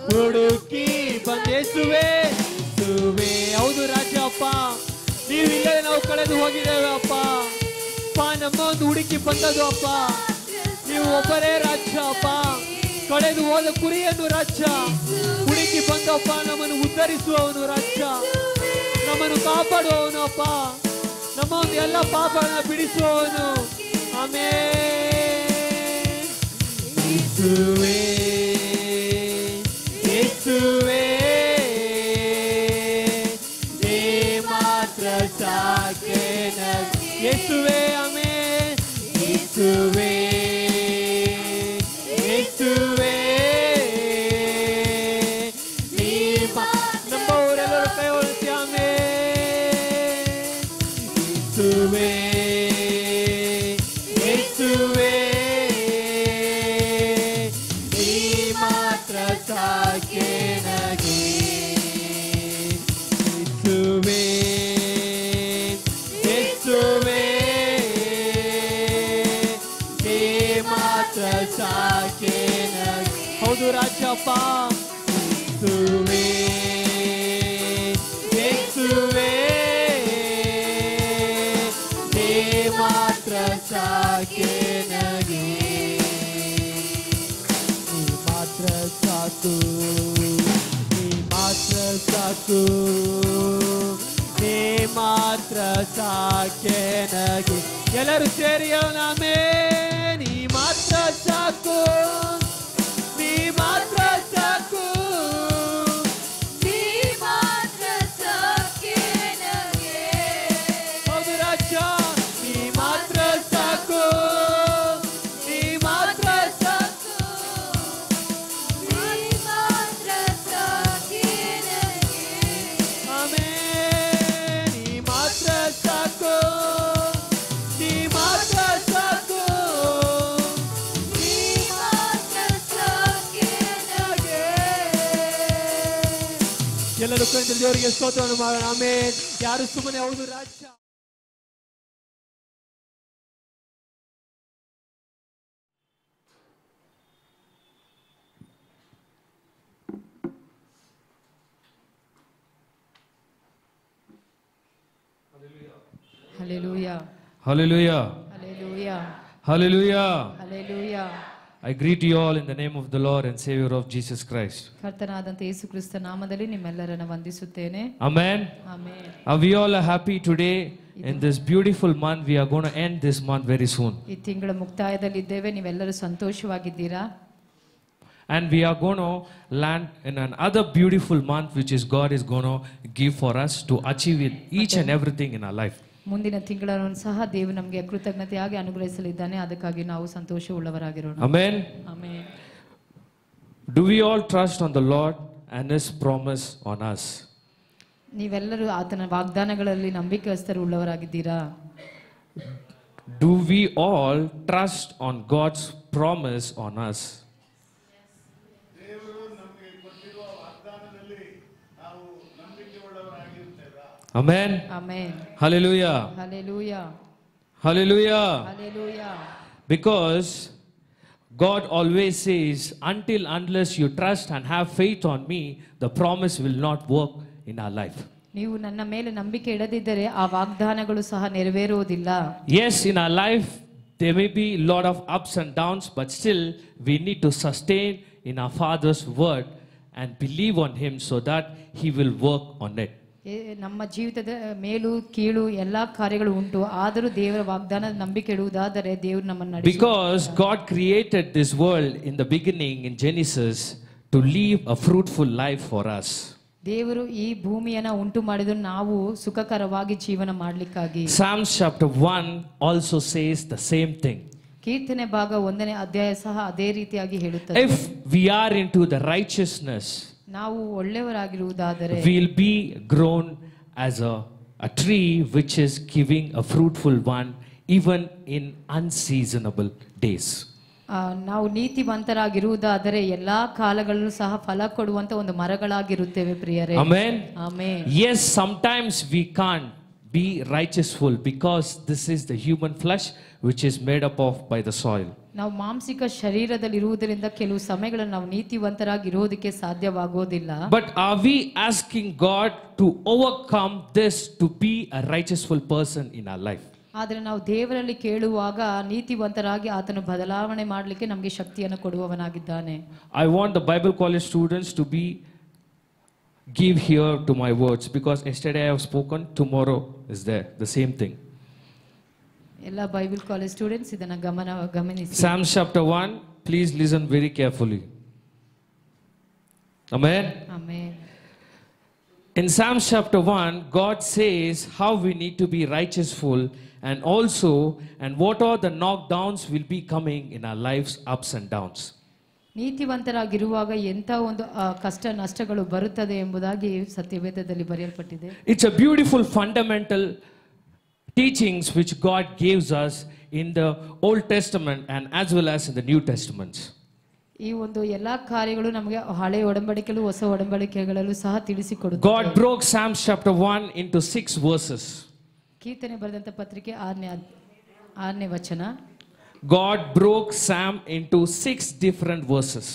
S2: ಹುಡುಕಿ ಬಂದೇಸುವೆ. ಹೌದು ರಾಜ ಅಪ್ಪ, ನೀವಿಲ್ಲದೆ ನಾವು ಕಳೆದು ಹೋಗಿದ್ದೇವೆ ಅಪ್ಪ. ನಮ್ಮ ಒಂದು ಹುಡುಕಿ ಬಂದದು ಅಪ್ಪ, ನೀವು ಒಬ್ಬರೇ ರಾಜ್ಯ ಅಪ್ಪ. ಕಳೆದು ಹೋದ ಕುರಿಯನ್ನು ರಾಜ್ಯ ಹುಡುಕಿ ಬಂದಪ್ಪ, ನಮ್ಮನ್ನು ಉದ್ಧರಿಸುವವನು ರಾಜ್ಯ, ನಮ್ಮನ್ನು ಕಾಪಾಡುವವನು ಅಪ್ಪ, ನಮ್ಮ ಒಂದು ಎಲ್ಲ ಪಾಪಗಳನ್ನು ಬಿಡಿಸುವವನು. ಆಮೆನ್. ಯೇಸುವೇ ಯೇಸುವೇ ನೀ ಮಾತ್ರ ಸಾಕೆ ನನಗೆ. ಯೇಸುವೇ ಆಮೆನ್. ಯೇಸುವೇ ಯೇಸುವೇ ನೀ ನಂಬುವವರೆಲ್ಲರೂ ಕೈ ಹೊರತಿ. ಆಮೆನ್. ಯೇಸುವೇ ಯೇಸುವೇ ನೀ ಮಾತ್ರ ಸಾಕೆ ನನಗೆ. ಯೇಸುವೇ ಯೇಸುವೇ ನೀ ಮಾತ್ರ ಸಾಕೆ ನನಗೆ. ಹೌದು ರಾಜಪ್ಪ. ಯೇಸುವೇ ಯೇಸುವೇ ನೀ ಮಾತ್ರ ಸಾಕೆ ನನಗೆ. ನೀ ಮಾತ್ರ ಸಾಕು, ನೀ ಮಾತ್ರ ಸಾಕು, ನೀ ಮಾತ್ರ ಸಾಕೆ ನನಗೆ. ಎಲ್ಲರೂ ಸೇರಿ ನಾಮೇ. ನೀ ಮಾತ್ರ ಸಾಕು, ನೀ ಮಾತ್ರ ಸಾಕು,
S3: ನೀ ಮಾತ್ರ ಸಾಕೆ ನನಗೆ.
S2: ಹೌದು ರಾಜ. ನೀ ಮಾತ್ರ ಸಾಕು, ನೀ ಮಾತ್ರ ಸಾಕು,
S3: ನೀ ಮಾತ್ರ ಸಾಕೆ ನನಗೆ.
S2: ಆಮೆನ್. ನೀ ಮಾತ್ರ ಸಾಕು, ನೀ ಮಾತ್ರ ಸಾಕು,
S3: ನೀ ಮಾತ್ರ ಸಾಕೆ ನನಗೆ.
S2: ಎಲ್ಲರೂ ಕೈಯಿಂದ ದೇವರಿಗೆ ಸ್ತೋತ್ರವನ್ನು ಮಾಡೋಣ. ಆಮೆನ್. ಯಾರು ಸುಮ್ಮನೆ ಹೌದು ರಾಜ್ಯ.
S4: Hallelujah.
S5: Hallelujah.
S4: Hallelujah.
S5: Hallelujah.
S4: Hallelujah.
S5: I greet you all in the name of the Lord and Savior of Jesus Christ.
S4: ಕರ್ತನಾದಂತ Yesu Krista ನಾಮದಲ್ಲಿ ನಿಮ್ಮೆಲ್ಲರನ್ನ ವಂದಿಸುತ್ತೇನೆ.
S5: Amen.
S4: Amen.
S5: We all are happy today in this beautiful month. We are going to end this month very soon.
S4: ಈ ತಿಂಗಳ ಮುಕ್ತಾಯದಲ್ಲಿದ್ದೇವೆ. ನೀವೆಲ್ಲರೂ ಸಂತೋಷವಾಗಿದ್ದೀರಾ?
S5: And we are going to land in another beautiful month which is God is going to give for us to achieve it, each and everything in our life.
S4: ಮುಂದಿನ ತಿಂಗಳನ್ನು ಸಹ ದೇವರು ನಮಗೆ ಕೃತಜ್ಞತೆಯಾಗಿ ಅನುಗ್ರಹಿಸಲಿದ್ದಾನೆ. ಅದಕ್ಕಾಗಿ ನಾವು ಸಂತೋಷವುಳ್ಳವರಾಗಿರೋಣ.
S5: Amen.
S4: Amen.
S5: Do we all trust on the Lord and His promise on us?
S4: ನೀವೆಲ್ಲರೂ ಆತನ ವಾಗ್ದಾನಗಳಲ್ಲಿ ನಂಬಿಕೆಸ್ತರು ಉಳ್ಳವರಾಗಿದ್ದೀರಾ?
S5: Do we all trust on God's promise on us? Amen.
S4: Amen.
S5: Hallelujah.
S4: Hallelujah.
S5: Hallelujah.
S4: Hallelujah.
S5: Because God always says, unless you trust and have faith on me, the promise will not work in our life.
S4: ನೀವು ನನ್ನ ಮೇಲೆ ನಂಬಿಕೆ ಇಡದಿದ್ದರೆ ಆ ವಾಗ್ದಾನಗಳು ಸಹ ನೆರವೇರುವುದಿಲ್ಲ.
S5: Yes, in our life there may be a lot of ups and downs, but still we need to sustain in our Father's word and believe on Him so that He will work on it.
S4: ನಮ್ಮ ಜೀವಿತದ ಮೇಲು ಕೀಳು ಎಲ್ಲಾ ಕಾರ್ಯಗಳು ಉಂಟು, ಆದರೂ ದೇವರ ವಾಗ್ದಾನದ ನಂಬಿಕೆ ಇಡುವುದಾದರೆ ದೇವರು ನಮ್ಮನ್ನು ನಡೆಸುತ್ತಾನೆ.
S5: Because God created this world in the beginning in Genesis to live a fruitful life for us.
S4: ದೇವರು ಈ ಭೂಮಿಯನ್ನ ಉಂಟು ಮಾಡಿದ್ರು ನಾವು ಸುಖಕರವಾಗಿ ಜೀವನ ಮಾಡಲಿಕ್ಕಾಗಿ.
S5: Psalms chapter 1 also says the same thing.
S4: ಕೀರ್ತನೆ ಭಾಗ 1ನೇ ಅಧ್ಯಾಯ ಸಹ ಅದೇ ರೀತಿಯಾಗಿ ಹೇಳುತ್ತದೆ.
S5: If we are into the righteousness,
S4: ನಾವು ಒಳ್ಳೆಯವರಾಗಿರುವುದಾದರೆ
S5: we'll be grown as a tree which is giving a fruitful one even in unseasonable days.
S4: ನಾವು ನೀತಿವಂತರಾಗಿರುವುದಾದರೆ ಎಲ್ಲಾ ಕಾಲಗಳಲ್ಲೂ ಸಹ ಫಲ ಕೊಡುವಂತ ಒಂದು ಮರಗಳಾಗಿರುತ್ತೇವೆ ಪ್ರಿಯರೇ.
S5: Amen.
S4: Amen.
S5: Yes, sometimes we can't be righteousful, because this is the human flesh which is made up of by the soil.
S4: ನಾವು ಮಾಂಸಿಕ ಶರೀರದಲ್ಲಿ ಇರುವುದರಿಂದ ಕೆಲವು ಸಮಯಗಳಲ್ಲಿ ನಾವು ನೀತಿವಂತರಾಗಿ ಇರೋದಕ್ಕೆ ಸಾಧ್ಯವಾಗೋದಿಲ್ಲ.
S5: But are we asking God to overcome this to be a righteousful person in our life?
S4: ಆದರೆ ನಾವು ದೇವರಲ್ಲಿ ಕೇಳುವಾಗ ನೀತಿವಂತರಾಗಿ ಆತನು ಬದಲಾವಣೆ ಮಾಡಲಿಕ್ಕೆ ನಮಗೆ ಶಕ್ತಿಯನ್ನು ಕೊಡುವವನಾಗಿದ್ದಾನೆ.
S5: I want the Bible college students to give here to my words, because yesterday I have spoken, tomorrow is there, the same thing.
S4: ಎಲ್ಲ ಬೈಬಲ್ ಕಾಲೇಜ್ ಸ್ಟೂಡೆಂಟ್ಸ್ ಇದನ್ನ ಗಮನಿಸಿ.
S5: Psalms chapter 1, please listen very carefully. Amen.
S4: Amen.
S5: In Psalms chapter 1, God says how we need to be righteousful, and also and what are the knockdowns will be coming in our lives, ups and downs.
S4: ನೀತಿವಂತರಾಗಿರುವಾಗ ಎಂಥ ಒಂದು ಕಷ್ಟ ನಷ್ಟಗಳು ಬರುತ್ತದೆ ಎಂಬುದಾಗಿ ಸತ್ಯವೇದದಲ್ಲಿ ಬರೆಯಲ್ಪಟ್ಟಿದೆ.
S5: It's a beautiful fundamental teachings which God gives us in the Old Testament and as well as in the New Testaments.
S4: ಈ ಒಂದು ಎಲ್ಲಾ ಕಾರ್ಯಗಳು ನಮಗೆ ಹಳೆಯ ಒಡಂಬಡಿಕೆಯಲ್ಲೂ ಹೊಸ ಒಡಂಬಡಿಕೆಗಳಲ್ಲೂ ಸಹ ತಿಳಿಸಿಕೊಡುತ್ತದೆ.
S5: God broke Psalms chapter 1 into 6 verses.
S4: ಕೀರ್ತನೆ ಬರೆದಂತ ಪತ್ರಿಕೆ 6ನೇ ವಚನ.
S5: God broke Psalm into 6 different verses.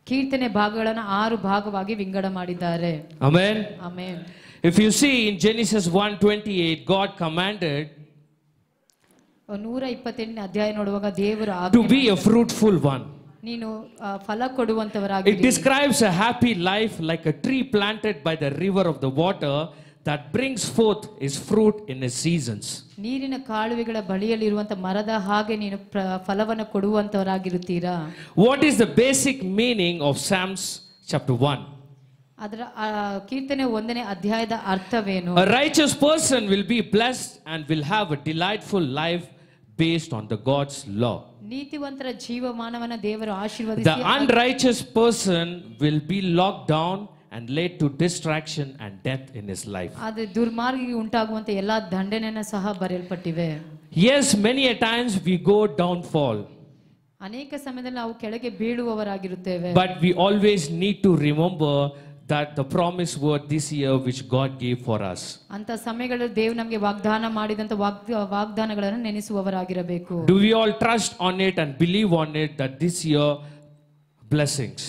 S4: ಕೀರ್ತನೆ ಭಾಗಗಳನ್ನು 6 ಭಾಗವಾಗಿ ವಿಂಗಡ ಮಾಡಿದ್ದಾರೆ.
S5: Amen.
S4: Amen.
S5: If you see in Genesis 1:28, God commanded
S4: 128ನೇ ಅಧ್ಯಾಯ ನೋಡುವಾಗ ದೇವರು
S5: to be a fruitful one.
S4: ನೀನು ಫಲ ಕೊಡುವಂತವರಾಗಿ.
S5: It describes a happy life like a tree planted by the river of the water that brings forth its fruit in its seasons.
S4: ನೀರಿನ ಕಾಲುವೆಗಳ ಬಳಿಯಲ್ಲಿರುವಂತ ಮರದ ಹಾಗೆ ನೀನು ಫಲವನ್ನು ಕೊಡುವಂತವರಾಗಿರುತ್ತೀರಾ.
S5: What is the basic meaning of Psalms chapter 1?
S4: ಅದರ ಕೀರ್ತನೆ 1ನೇ ಅಧ್ಯಾಯದ ಅರ್ಥವೇನು?
S5: A righteous person will be blessed and will have a delightful life based on the God's law.
S4: ನೀತಿವಂತರ ಜೀವಮಾನವನ್ನ ದೇವರು
S5: The
S4: ಆಶೀರ್ವದಿಸಿ,
S5: unrighteous person will be locked down and led to distraction and death in his life.
S4: ಆದರೆ ದುರ್ಮಾರ್ಗಿಗೆ ಉಂಟಾಗುವಂತ ಎಲ್ಲಾ ದಂಡನೆಯನ್ನ ಸಹ ಬರೆಯಲ್ಪಟ್ಟಿವೆ.
S5: Yes, many a times we go downfall,
S4: ಅನೇಕ ಸಮಯದಲ್ಲಿ ನಾವು ಕೆಳಗೆ ಬೀಳುವವರಾಗಿರುತ್ತೇವೆ.
S5: but we always need to remember that the promised word this year which God gave for us.
S4: ಅಂತ ಸಮಯಗಳಲ್ಲಿ ದೇವರು ನಮಗೆ ವಾಗ್ದಾನ ಮಾಡಿದಂತ ವಾಗ್ದಾನಗಳನ್ನು ನೆನೆಸುವವರಾಗಿರಬೇಕು.
S5: Do we all trust on it and believe on it that this year blessings?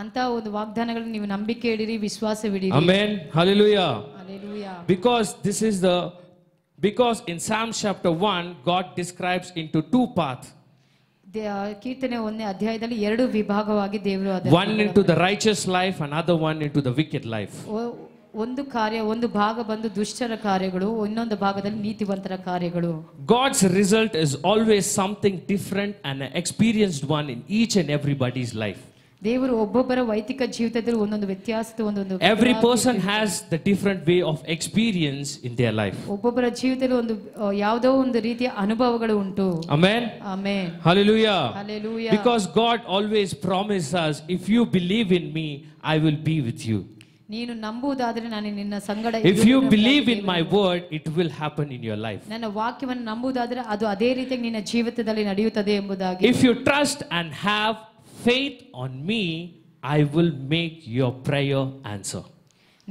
S4: ಅಂತ ಒಂದು ವಾಗ್ದಾನಗಳನ್ನು ನೀವು ನಂಬಿಕೆ ಇಡಿರಿ, ವಿಶ್ವಾಸವಿಡಿರಿ.
S5: Amen. Hallelujah.
S4: Hallelujah.
S5: Because in Psalm chapter 1, God describes into 2 paths.
S4: ಕೀರ್ತನೆ 1ನೇ ಅಧ್ಯಾಯದಲ್ಲಿ 2 ವಿಭಾಗವಾಗಿ ದೇವರು
S5: One into the righteous life, another one into the wicked life.
S4: ಒಂದು ಭಾಗ ಬಂದು ದುಷ್ಟರ ಕಾರ್ಯಗಳು, ಇನ್ನೊಂದು ಭಾಗದಲ್ಲಿ ನೀತಿವಂತರ ಕಾರ್ಯಗಳು.
S5: God's result is always something different and an experienced one in each and everybody's life.
S4: ದೇವರು ಒಬ್ಬೊಬ್ಬರ ವೈಯಕ್ತಿಕ ಜೀವಿತದಲ್ಲಿ ಒಂದೊಂದು ವ್ಯತ್ಯಾಸದ ಒಂದೊಂದು.
S5: Every person has the different way of experience in their life.
S4: ಒಬ್ಬೊಬ್ಬರ ಜೀವಿತದಲ್ಲಿ ಒಂದು ಯಾವುದೋ ಒಂದು ರೀತಿಯ ಅನುಭವಗಳು ಉಂಟು.
S5: Amen.
S4: Amen.
S5: Hallelujah.
S4: Hallelujah.
S5: Because God always promises us, if you believe in me, I will be with you.
S4: ನೀನು ನಂಬುವುದಾದರೆ ನಾನು ನಿನ್ನ ಸಂಗಡ
S5: If you believe in my word, it will happen in your life.
S4: ನನ್ನ ವಾಕ್ಯವನ್ನು ನಂಬುವುದಾದರೆ ಅದು ಅದೇ ರೀತಿಯಾಗಿ ನಿನ್ನ ಜೀವಿತದಲ್ಲಿ ನಡೆಯುತ್ತದೆ ಎಂಬುದಾಗಿ.
S5: If you trust and have faith on me, I will make your prayer answer.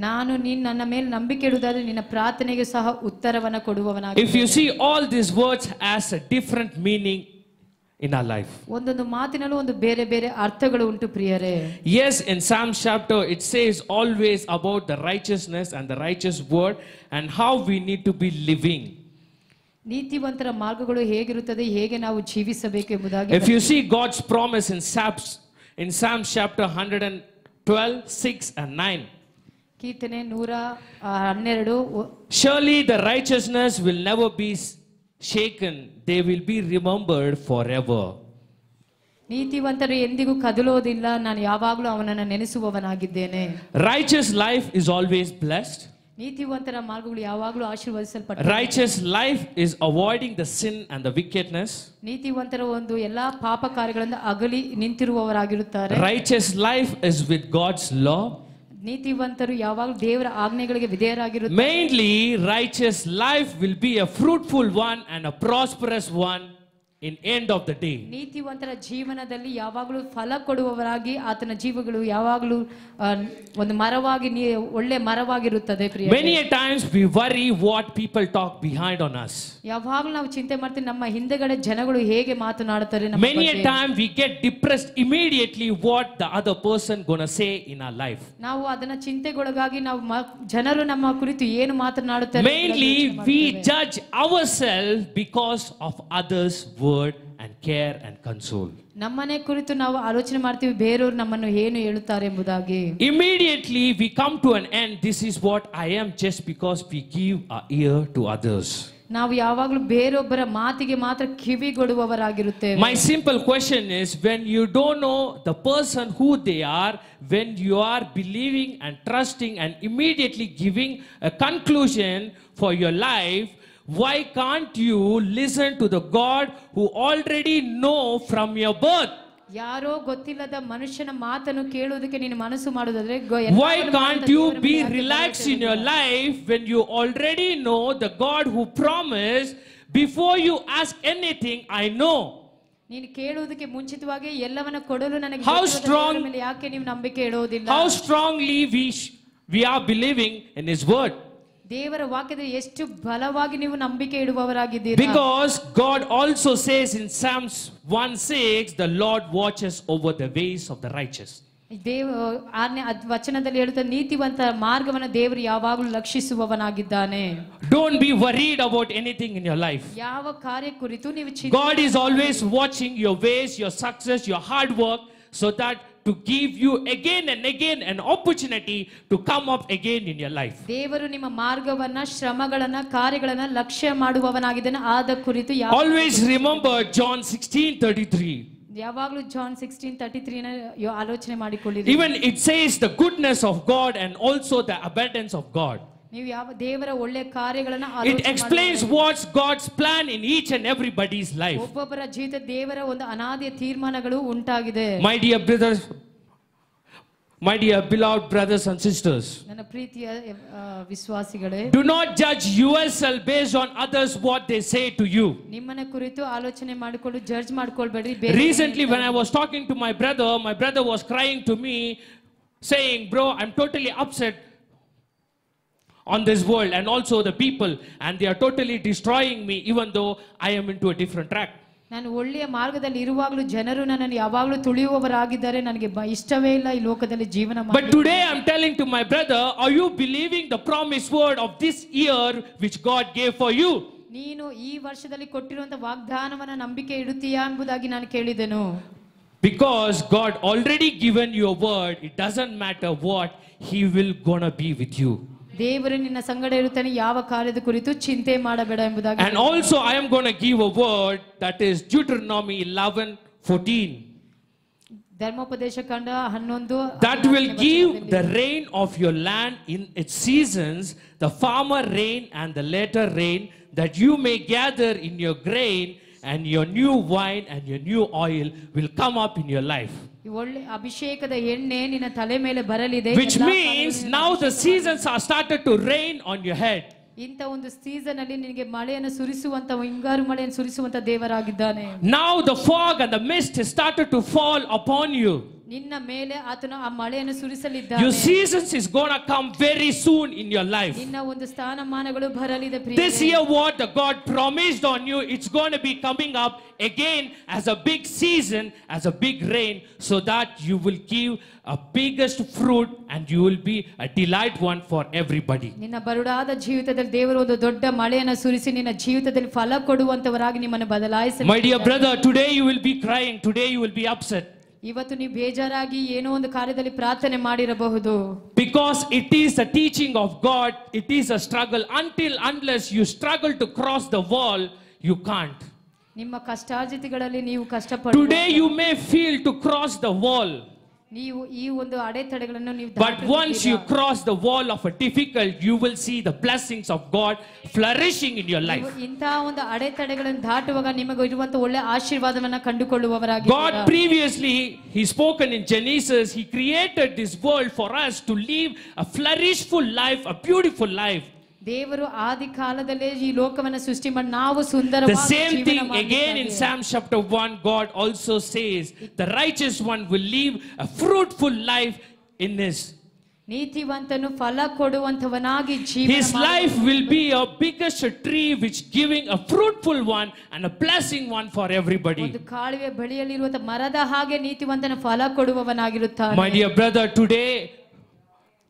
S4: ನಾನು ನನ್ನ ಮೇಲೆ ನಂಬಿಕೆ ಇಡುವುದಾದರೆ ನಿನ್ನ ಪ್ರಾರ್ಥನೆಗೆ ಸಹ ಉತ್ತರವನ್ನು ಕೊಡುವವನಾಗಿ.
S5: If you see, all these words has a different meaning in our life.
S4: ಒಂದೊಂದು ಮಾತಿನಲ್ಲೂ ಒಂದು ಬೇರೆ ಬೇರೆ ಅರ್ಥಗಳು ಉಂಟು ಪ್ರಿಯರೇ.
S5: Yes, in Psalm chapter it says always about the righteousness and the righteous word and how we need to be living.
S4: ನೀತಿವಂತರ ಮಾರ್ಗಗಳು ಹೇಗಿರುತ್ತದೆ, ಹೇಗೆ ನಾವು ಜೀವಿಸಬೇಕು ಎಂಬುದಾಗಿ.
S5: If you see God's promise in Psalm chapter 112, 6 and 9.
S4: ಕೀರ್ತನೆ 112.
S5: Surely the righteousness will never be shaken, they will be remembered forever.
S4: ನೀತಿವಂತರು ಎಂದಿಗೂ ಕದಲೋದಿಲ್ಲ, ನಾನು ಯಾವಾಗಲೂ ಅವನನ್ನು ನೆನೆಸುವವನಾಗಿದ್ದೇನೆ.
S5: Righteous life is always blessed.
S4: ನೀತಿವಂತರ ಮಾರ್ಗಗಳು ಯಾವಾಗಲೂ ಆಶೀರ್ವದಿಸಲ್ಪಟ್ಟಿವೆ.
S5: Righteous life is avoiding the sin and the wickedness.
S4: ನೀತಿವಂತರ ಒಂದು ಎಲ್ಲಾ ಪಾಪ ಕಾರ್ಯಗಳಿಂದ ಅಗಲಿ ನಿಂತಿರುವವರಾಗಿರುತ್ತಾರೆ.
S5: Righteous life is with God's law.
S4: ನೀತಿವಂತರು ಯಾವಾಗಲೂ ದೇವರ ಆಜ್ಞೆಗಳಿಗೆ ವಿಧೇಯರಾಗಿರುತ್ತಾರೆ.
S5: Mainly righteous life will be a fruitful one and a prosperous one in end of the day.
S4: ನೀತಿವಂತರ ಜೀವನದಲ್ಲಿ ಯಾವಾಗಲೂ ಫಲ ಕೊಡುವವರಾಗಿ ಆತನ ಜೀವಗಳು ಯಾವಾಗಲೂ ಒಂದು ಮರವಾಗಿ ಒಳ್ಳೆ ಮರವಾಗಿರುತ್ತದೆ ಪ್ರಿಯ.
S5: Many a times we worry what people talk behind on us.
S4: ಯಾವಾಗಲೂ ನಾವು ಚಿಂತೆ ಮಾಡ್ತೀವಿ ನಮ್ಮ ಹಿಂದೆಗಡೆ ಜನಗಳು ಹೇಗೆ ಮಾತನಾಡುತ್ತಾರೆ ನಮ್ಮ
S5: Many a
S4: ಬಗ್ಗೆ.
S5: time we get depressed immediately what the other person gonna say in our life.
S4: ನಾವು ಅದನ್ನ ಚಿಂತೆಗೊಳಗಾಗಿ ನಾವು ಜನರು ನಮ್ಮ ಕುರಿತು ಏನು ಮಾತನಾಡುತ್ತಾರೆ
S5: Mainly we judge ourselves because of others' word and care and console.
S4: ನಮ್ಮನೆ ಕುರಿತು ನಾವು ಆಲೋಚನೆ ಮಾಡ್ತೀವಿ ಬೇರೆಯವರು ನಮ್ಮನ್ನು ಏನು ಹೇಳುತ್ತಾರೆ ಎಂಬುದಾಗಿ.
S5: Immediately we come to an end. This is what I am just because we give our ear to others.
S4: ನಾವು ಯಾವಾಗಲೂ ಬೇರೊಬ್ಬರ ಮಾತಿಗೆ ಮಾತ್ರ ಕಿವಿಗೊಡುವವರಾಗಿರುತ್ತೇವೆ.
S5: My simple question is, when you don't know the person who they are, when you are believing and trusting and immediately giving a conclusion for your life, why can't you listen to the God who already know from your birth?
S4: ಯಾರೋ ಗೊತ್ತಿಲ್ಲದ ಮನುಷ್ಯನ ಮಾತನ್ನು ಕೇಳುವುದಕ್ಕೆ ನೀನು ಮನಸ್ಸು ಮಾಡುವುದಾದ್ರೆ
S5: Why can't you be relaxed in your life when you already know the God who promised, before you ask anything, I know?
S4: ನೀನು ಕೇಳುವುದಕ್ಕೆ ಮುಂಚಿತವಾಗಿ ಎಲ್ಲವನ್ನ ಕೊಡಲು ನನಗೆ
S5: How
S4: ಗೊತ್ತಿರುವುದರ
S5: strong-
S4: ಮೇಲೆ ಯಾಕೆ ನೀವು ನಂಬಿಕೆ ಇಡುವುದಿಲ್ಲ?
S5: How strongly we are believing in His word.
S4: ದೇವರ ವಾಕ್ಯದ ಎಷ್ಟು ಬಲವಾಗಿ ನೀವು ನಂಬಿಕೆ ಇಡುವವರಾಗಿದ್ದೀರಾ?
S5: Because God also says in Psalms 1:6, the Lord watches over the ways of the righteous.
S4: ಆರನೇ ವಚನದಲ್ಲಿ ಹೇಳುತ್ತಾ ನೀತಿವಂತರ ಮಾರ್ಗವನ್ನು ದೇವರು ಯಾವಾಗಲೂ ಲಕ್ಷಿಸುವವನಾಗಿದ್ದಾನೆ.
S5: Don't be worried about anything in your life.
S4: ಯಾವ ಕಾರ್ಯ ಕುರಿತು ನೀವು
S5: God is always watching your ways, your success, your hard work, so that to give you again and again an opportunity to come up again in your life.
S4: ದೇವರು ನಿಮ್ಮ ಮಾರ್ಗವನ್ನ ಶ್ರಮಗಳನ್ನ ಕಾರ್ಯಗಳನ್ನ ಲಕ್ಷ್ಯ ಮಾಡುವವನಾಗಿದ್ದಾನೆ. ಆದ ಕುರಿತು
S5: Always remember John 16:33.
S4: ಯಾವಾಗಲೂ John 16:33 ನ ಆಲೋಚನೆ ಮಾಡಿಕೊಳ್ಳಿರಿ.
S5: Even it says the goodness of God and also the abundance of God.
S4: ನೀವು ಯಾವ ದೇವರ ಒಳ್ಳೆ ಕಾರ್ಯಗಳನ್ನ
S5: It explains what's God's plan in each and everybody's life.
S4: ಒಬ್ಬೊಬ್ಬರ ಜೀವಿತ ದೇವರ ಒಂದು ಅನಾದಿಯ ತೀರ್ಮಾನಗಳು ಉಂಟಾಗಿದೆ.
S5: My dear brothers, my dear beloved brothers and sisters,
S4: ನನ್ನ ಪ್ರೀತಿಯ ವಿಶ್ವಾಸಿಗಳೇ,
S5: do not judge yourself based on others what they say to you.
S4: ನಿಮ್ಮನ್ನ ಕುರಿತು ಆಲೋಚನೆ ಮಾಡಿಕೊಂಡು judge ಮಾಡ್ಕೊಳ್ಬೇಡ್ರಿ.
S5: Recently when I was talking to my brother was crying to me saying, bro, I'm totally upset on this world and also the people, and they are totally destroying me even though I am into a different track.
S4: ನಾನು ಒಳ್ಳೆಯ ಮಾರ್ಗದಲ್ಲಿ ಇರುವಾಗಲೂ ಜನರು ನನ್ನನ್ನು ಯಾವಾಗಲೂ ತುಳಿಯುವವರಾಗಿದ್ದಾರೆ. ನನಗೆ ಇಷ್ಟವೇ ಇಲ್ಲ ಈ ಲೋಕದಲ್ಲಿ ಜೀವನ
S5: But
S4: ಮಾಡಲಿಕ್ಕೆ.
S5: today I'm telling to my brother, are you believing the promised word of this year which God gave for you?
S4: ನೀನು ಈ ವರ್ಷದಲ್ಲಿ ಕೊಟ್ಟಿರುವಂತ ವಾಗ್ದಾನವನ್ನ ನಂಬಿಕೆ ಇಡುತ್ತೀಯಾ ಎಂಬುದಾಗಿ ನಾನು ಕೇಳಿದೆನು.
S5: Because God already given you a word, it doesn't matter what, He will gonna be with you.
S4: ದೇವರು ನಿನ್ನ ಸಂಗಡ ಇರುತ್ತಾನೆ, ಯಾವ ಕಾರ್ಯದ ಕುರಿತು ಚಿಂತೆ ಮಾಡಬೇಡ ಎಂಬುದಾಗಿ.
S5: And also I am going to give a word that is Deuteronomy 11:14.
S4: ಧರ್ಮೋಪದೇಶ ಕಂಡ 11
S5: That will give the rain of your land in its seasons, the farmer rain and the latter rain, that you may gather in your grain, and your new wine and your new oil will come up in your life.
S4: ಒಳ್ಳೆ ಅಭಿಷೇಕದ ಎಣ್ಣೆ ನಿನ್ನ ತಲೆ ಮೇಲೆ ಬರಲಿದೆ.
S5: Which means now the seasons are started to rain on your head.
S4: ಇಂಥ ಒಂದು season ಅಲ್ಲಿ ನಿನಗೆ ಮಳೆಯನ್ನು ಸುರಿಸುವಂತ ಹಿಂಗಾರು ಮಳೆಯನ್ನು ಸುರಿಸುವಂತ ದೇವರಾಗಿದ್ದಾನೆ.
S5: Now the fog and the mist has started to fall upon you.
S4: ನಿನ್ನ ಮೇಲೆ ಆತನು ಆ ಮಳೆಯನ್ನು ಸುರಿಸಲಿದ್ದಾನೆ.
S5: Your seasons is going to come very soon in your life.
S4: ನಿನ್ನ ಒಂದು ಸ್ಥಾನಮಾನಗಳು ಬರಲಿದೆ ಪ್ರಿಯರೇ.
S5: This year what the God promised on you, it's going to be coming up again as a big season, as a big rain, so that you will give a biggest fruit and you will be a delight one for everybody.
S4: ನಿನ್ನ ಬರುಡಾದ ಜೀವಿತದಲ್ಲಿ ದೇವರು ಒಂದು ದೊಡ್ಡ ಮಳೆಯನ್ನು ಸುರಿಸಿ ನಿನ್ನ ಜೀವಿತದಲ್ಲಿ ಫಲ ಕೊಡುವಂತವರಾಗಿ ನಿಮ್ಮನ್ನು ಬದಲಾಯಿಸಲಿ.
S5: My dear brother, today you will be crying, today you will be upset.
S4: ಇವತ್ತು ನೀವು ಬೇಜಾರಾಗಿ ಏನೋ ಒಂದು ಕಾರ್ಯದಲ್ಲಿ ಪ್ರಾರ್ಥನೆ ಮಾಡಿರಬಹುದು.
S5: Because it is the teaching of God, it is a struggle. Unless you struggle to cross the wall, you can't.
S4: ನಿಮ್ಮ ಕಷ್ಟಾರ್ಜಿತಗಳಲ್ಲಿ ನೀವು ಕಷ್ಟಪಟ್ಟು
S5: Today you may feel to cross the wall.
S4: ನೀವು ಈ ಒಂದು ಅಡೆತಡೆಗಳನ್ನು ನೀವು
S5: But once you cross the wall of a difficult, you will see the blessings of God flourishing in your life.
S4: ಇಂಥ ಒಂದು ಅಡೆತಡೆಗಳನ್ನು ದಾಟುವಾಗ ನಿಮಗೆ ಇರುವಂತ ಒಳ್ಳೆ ಆಶೀರ್ವಾದವನ್ನ ಕಂಡುಕೊಳ್ಳುವವರಾಗಿ.
S5: God previously, He spoken in Genesis, He created this world for us to live a flourishful life, a beautiful life.
S4: ದೇವರು ಆದಿ ಕಾಲದಲ್ಲೇ ಈ ಲೋಕವನ್ನು ಸೃಷ್ಟಿ ಮಾಡಿ ನಾವು
S5: The
S4: ಸುಂದರವಾಗಿ
S5: same
S4: ಜೀವನ
S5: thing again in
S4: ಮಾಡಲಿಕ್ಕಾಗಿ.
S5: Psalm chapter 1, God also says, the righteous one will live a fruitful life in his.
S4: ನೀತಿವಂತನು ಫಲ ಕೊಡುವಂತವನಾಗಿ ಜೀವನ
S5: His life will be a biggest tree which giving a fruitful one and a blessing one for everybody.
S4: ಒಂದು ಕಾಳುವೆ ಬಳಿಯಲ್ಲಿರುವಂತ ಮರದ ಹಾಗೆ ನೀತಿವಂತನ ಫಲ ಕೊಡುವವನಾಗಿರುತ್ತಾನೆ.
S5: My dear brother,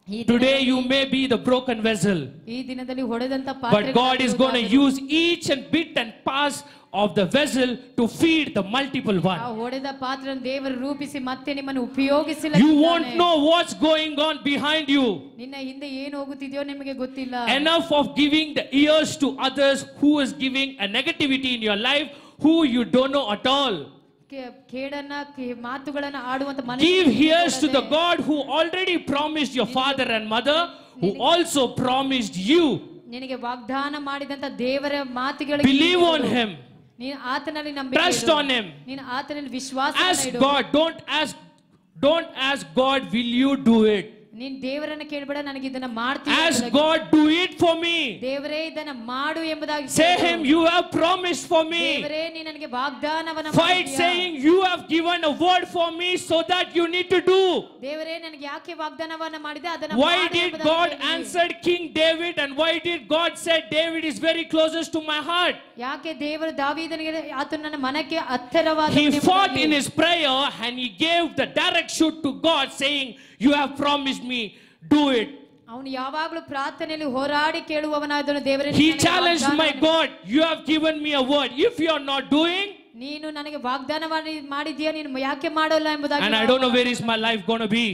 S4: ಈ
S5: today you may be the broken vessel,
S4: ಈ ದಿನದಲ್ಲಿ ಹೊಡೆದಂತ
S5: but God is going to use each and bit and parts of the vessel to feed the multiple
S4: ಆ
S5: one.
S4: ಹೊಡೆದ ಪಾತ್ರವನ್ನು ದೇವರು ರೂಪಿಸಿ ಮತ್ತೆ ನಿಮ್ಮನ್ನು ಉಪಯೋಗಿಸಲಿಲ್ಲ.
S5: You won't know what's going on behind you.
S4: ನಿನ್ನ ಹಿಂದೆ ಏನು ಹೋಗುತ್ತಿದೆಯೋ ನಿಮಗೆ ಗೊತ್ತಿಲ್ಲ.
S5: Enough of giving the ears to others who is giving a negativity in your life, who you don't know at all.
S4: ಕೇಡನ್ನ ಮಾತುಗಳನ್ನ ಆಡುವಂತ
S5: Give ears to the God who already promised your father and mother, who also promised you.
S4: ನಿನಗೆ ವಾಗ್ದಾನ ಮಾಡಿದಂತ ದೇವರ ಮಾತುಗಳಿಗೆ
S5: Believe on him.
S4: ನೀನು ಆತನಲ್ಲಿ ನಂಬಿಕೆ
S5: Trust
S4: ಇಡು.
S5: on him.
S4: ನೀನು ಆತನಲ್ಲಿ ವಿಶ್ವಾಸ
S5: Ask
S4: ಇಡು.
S5: God. Don't ask God, will you do it?
S4: ನೀನು ದೇವರನ್ನ ಕೇಳಬೇಡ, ನನಗೆ ಇದನ್ನ ಮಾಡ್ತೀನಿ
S5: Ask
S4: ಎಂಬುದಾಗಿ.
S5: God, do it for me.
S4: ದೇವರೇ ಇದನ್ನ ಮಾಡು ಎಂಬುದಾಗಿ
S5: Say
S4: ಕೇಳು.
S5: him, you have promised for me.
S4: ದೇವರೇ ನೀ ನನಗೆ ವಾಗ್ದಾನವನ್ನ
S5: Fight
S4: ಮಾಡಿದ್ದೀಯಾ?
S5: saying, you have given a word for me so that you need to do.
S4: ದೇವರೇ ನನಗೆ ಯಾಕೆ ವಾಗ್ದಾನವನ್ನ ಮಾಡಿದೆ ಅದನ್ನ
S5: Why
S4: ಮಾಡು
S5: did
S4: ಎಂಬುದಾಗಿ
S5: God
S4: ಹೇಳಿ.
S5: answered King David, and why did God said David is very closest to my heart?
S4: ಯಾಕೆ ದೇವರು ದಾವೀದನಿಗೆ ಆತ ನನ್ನ ಮನಕ್ಕೆ ಹತ್ತಿರವಾದ
S5: He fought in his prayer and he gave the direct shoot to God saying, you have promised me, do it.
S4: ಅವನು ಯಾವಾಗಲೂ ಪ್ರಾರ್ಥನೆಯಲ್ಲಿ ಹೋರಾಡಿ ಕೇಳುವವನಾದನು. ದೇವರೇ
S5: He
S4: ನನಗೆ
S5: challenged my
S4: ವಾಗ್ದಾನವನ್ನು-
S5: God, you have given me a word. If you are not doing,
S4: ನೀನು ನನಗೆ ವಾಗ್ದಾನ ಮಾಡಿದ್ಯಾ, ನೀನು ಯಾಕೆ ಮಾಡೋಲ್ಲ ಎಂಬುದಾಗಿ
S5: and I don't know where is my life going to be.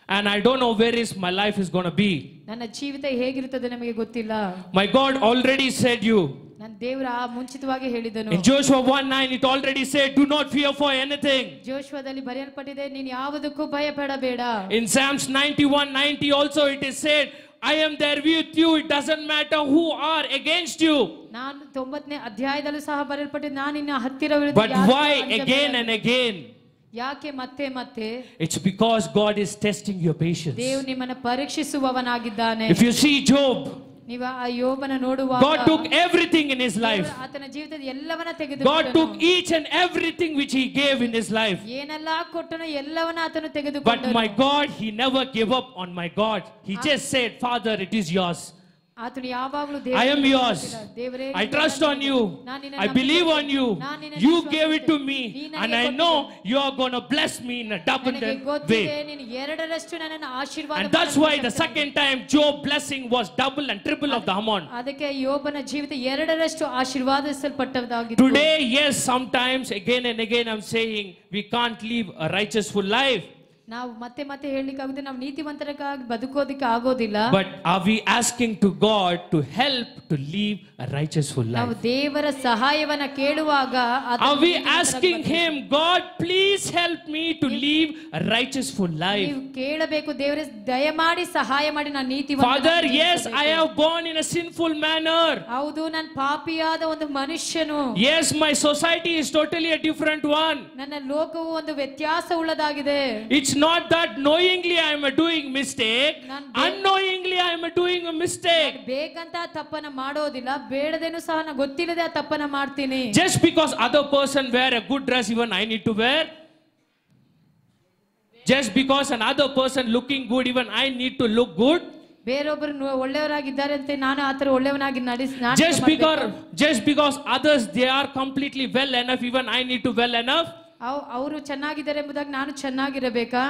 S5: And I don't know where is my life is going to be.
S4: ನನ್ನ ಜೀವಿತ ಹೇಗಿರುತ್ತದೆ ನಮಗೆ ಗೊತ್ತಿಲ್ಲ.
S5: My God already said you.
S4: ನನ್ನ ದೇವರ ಮುಂಚಿತವಾಗಿ ಹೇಳಿದನು.
S5: In Joshua 1:9 it already said, do not fear for anything.
S4: ಜೋಶುವದಲ್ಲಿ ಬರೆಯಲ್ಪಟ್ಟಿದೆ, ನೀನು ಯಾವುದಕ್ಕೂ ಭಯಪಡಬೇಡ.
S5: In Psalms 91:90 also it is said, I am there with you, it doesn't matter who are against you.
S4: ನಾನು 90ನೇ ಅಧ್ಯಾಯದಲ್ಲೂ ಸಹ ಬರೆಯಲ್ಪಟ್ಟಿದೆ, ನಾನು ನಿನ್ನ ಹತ್ತಿರವಿರುವುದು
S5: But
S4: ಯಾರಿಗೂ
S5: why
S4: ಅಂಜಬೇಡ.
S5: again and again?
S4: ಯಾಕೆ ಮತ್ತೆ ಮತ್ತೆ?
S5: It's because God is testing your patience.
S4: ದೇವರು ನಿಮ್ಮನ್ನು ಪರೀಕ್ಷಿಸುವವನಾಗಿದ್ದಾನೆ.
S5: If you see Job,
S4: ನೀವು ಆ ಯೋಬನ ನೋಡುವಾಗ
S5: God took everything in his life.
S4: ದೇವರು ಆತನ ಜೀವಿತದ ಎಲ್ಲವನ್ನ
S5: God
S4: ತೆಗೆದುಕೊಂಡನು.
S5: took each and everything which he gave in his life.
S4: ಏನೆಲ್ಲ ಕೊಟ್ಟನೋ ಎಲ್ಲವನ್ನ ಆತನು
S5: But
S4: ತೆಗೆದುಕೊಂಡನು.
S5: my God, he never gave up on my God. He just said, Father, it is yours.
S4: ಆತನು ಯಾವಾಗಲೂ
S5: I am yours.
S4: ದೇವರೇ
S5: I trust on you.
S4: ನಾನು ನಿನ್ನ
S5: I believe on you.
S4: ನಾನು ನಿನ್ನ
S5: You
S4: ವಿಶ್ವಾಸ
S5: gave it to me.
S4: ನೀನು
S5: And
S4: ನನಗೆ
S5: I know
S4: ಕೊಟ್ಟಿದೆ.
S5: you are going to bless me in a double
S4: ನನಗೆ ಗೊತ್ತಿದೆ
S5: way.
S4: ನೀನು ಎರಡರಷ್ಟು ನನ್ನನ್ನು ಆಶೀರ್ವಾದ
S5: And that's why the second time Job blessing was double and triple of the amount.
S4: ಅದಕ್ಕೆ ಯೋಬನ ಜೀವಿತ ಎರಡರಷ್ಟು ಆಶೀರ್ವಾದಿಸಲ್ಪಟ್ಟದಾಗಿತ್ತು.
S5: Today, yes, sometimes again and again I'm saying we can't live a righteous full life.
S4: ನಾವು ಮತ್ತೆ ಮತ್ತೆ ಹೇಳಲಿಕ್ಕಾಗುತ್ತೆ, ನಾವು ನೀತಿವಂತರಾಗಿ ಬದುಕೋದಕ್ಕೆ ಆಗೋದಿಲ್ಲ.
S5: But are we asking to God to help to live a righteous full
S4: ನಾವು
S5: life?
S4: ದೇವರ ಸಹಾಯವನ್ನ ಕೇಳುವಾಗ ಆತನು
S5: Are we
S4: ನೀತಿವಂತರಾಗಿ
S5: asking Him, God, please help me to live a righteous full life?
S4: ನೀವು ಕೇಳಬೇಕು, ದೇವರೇ ದಯಮಾಡಿ ಸಹಾಯ ಮಾಡಿ ನಾನು ನೀತಿವಂತ.
S5: Father, yes, I have born in a sinful manner.
S4: ಹೌದು, ನಾನು ಪಾಪಿಯಾದ ಒಂದು ಮನುಷ್ಯನು.
S5: Yes, my society is totally a different one.
S4: ನನ್ನ ಲೋಕವು ಒಂದು ವ್ಯತ್ಯಾಸ ಉಳ್ಳದಾಗಿದೆ.
S5: It's not that knowingly I am doing mistake. Unknowingly I am doing a mistake.
S4: ಬೇಕಂತ ತಪ್ಪನ್ನ ಮಾಡೋದಿಲ್ಲ, ಬೇಡದೇನು ಸಹ ನಾನು ಗೊತ್ತಿಲ್ಲದೆ ಆ ತಪ್ಪನ್ನ ಮಾಡ್ತೀನಿ.
S5: Just because other person wear a good dress, even I need to wear. Just because another person looking good, even I need to look good.
S4: ಬೇರೊಬ್ಬರು ಒಳ್ಳೆಯವರಾಗಿದ್ದಾರೆ ಅಂತ ನಾನು ಆತರ ಒಳ್ಳೆಯವನಾಗಿ
S5: Just because others they are completely well enough, even I need to well enough.
S4: ಅವರು ಚೆನ್ನಾಗಿದ್ದಾರೆ ಎಂಬುದಾಗಿ ನಾನು ಚೆನ್ನಾಗಿರಬೇಕಾ?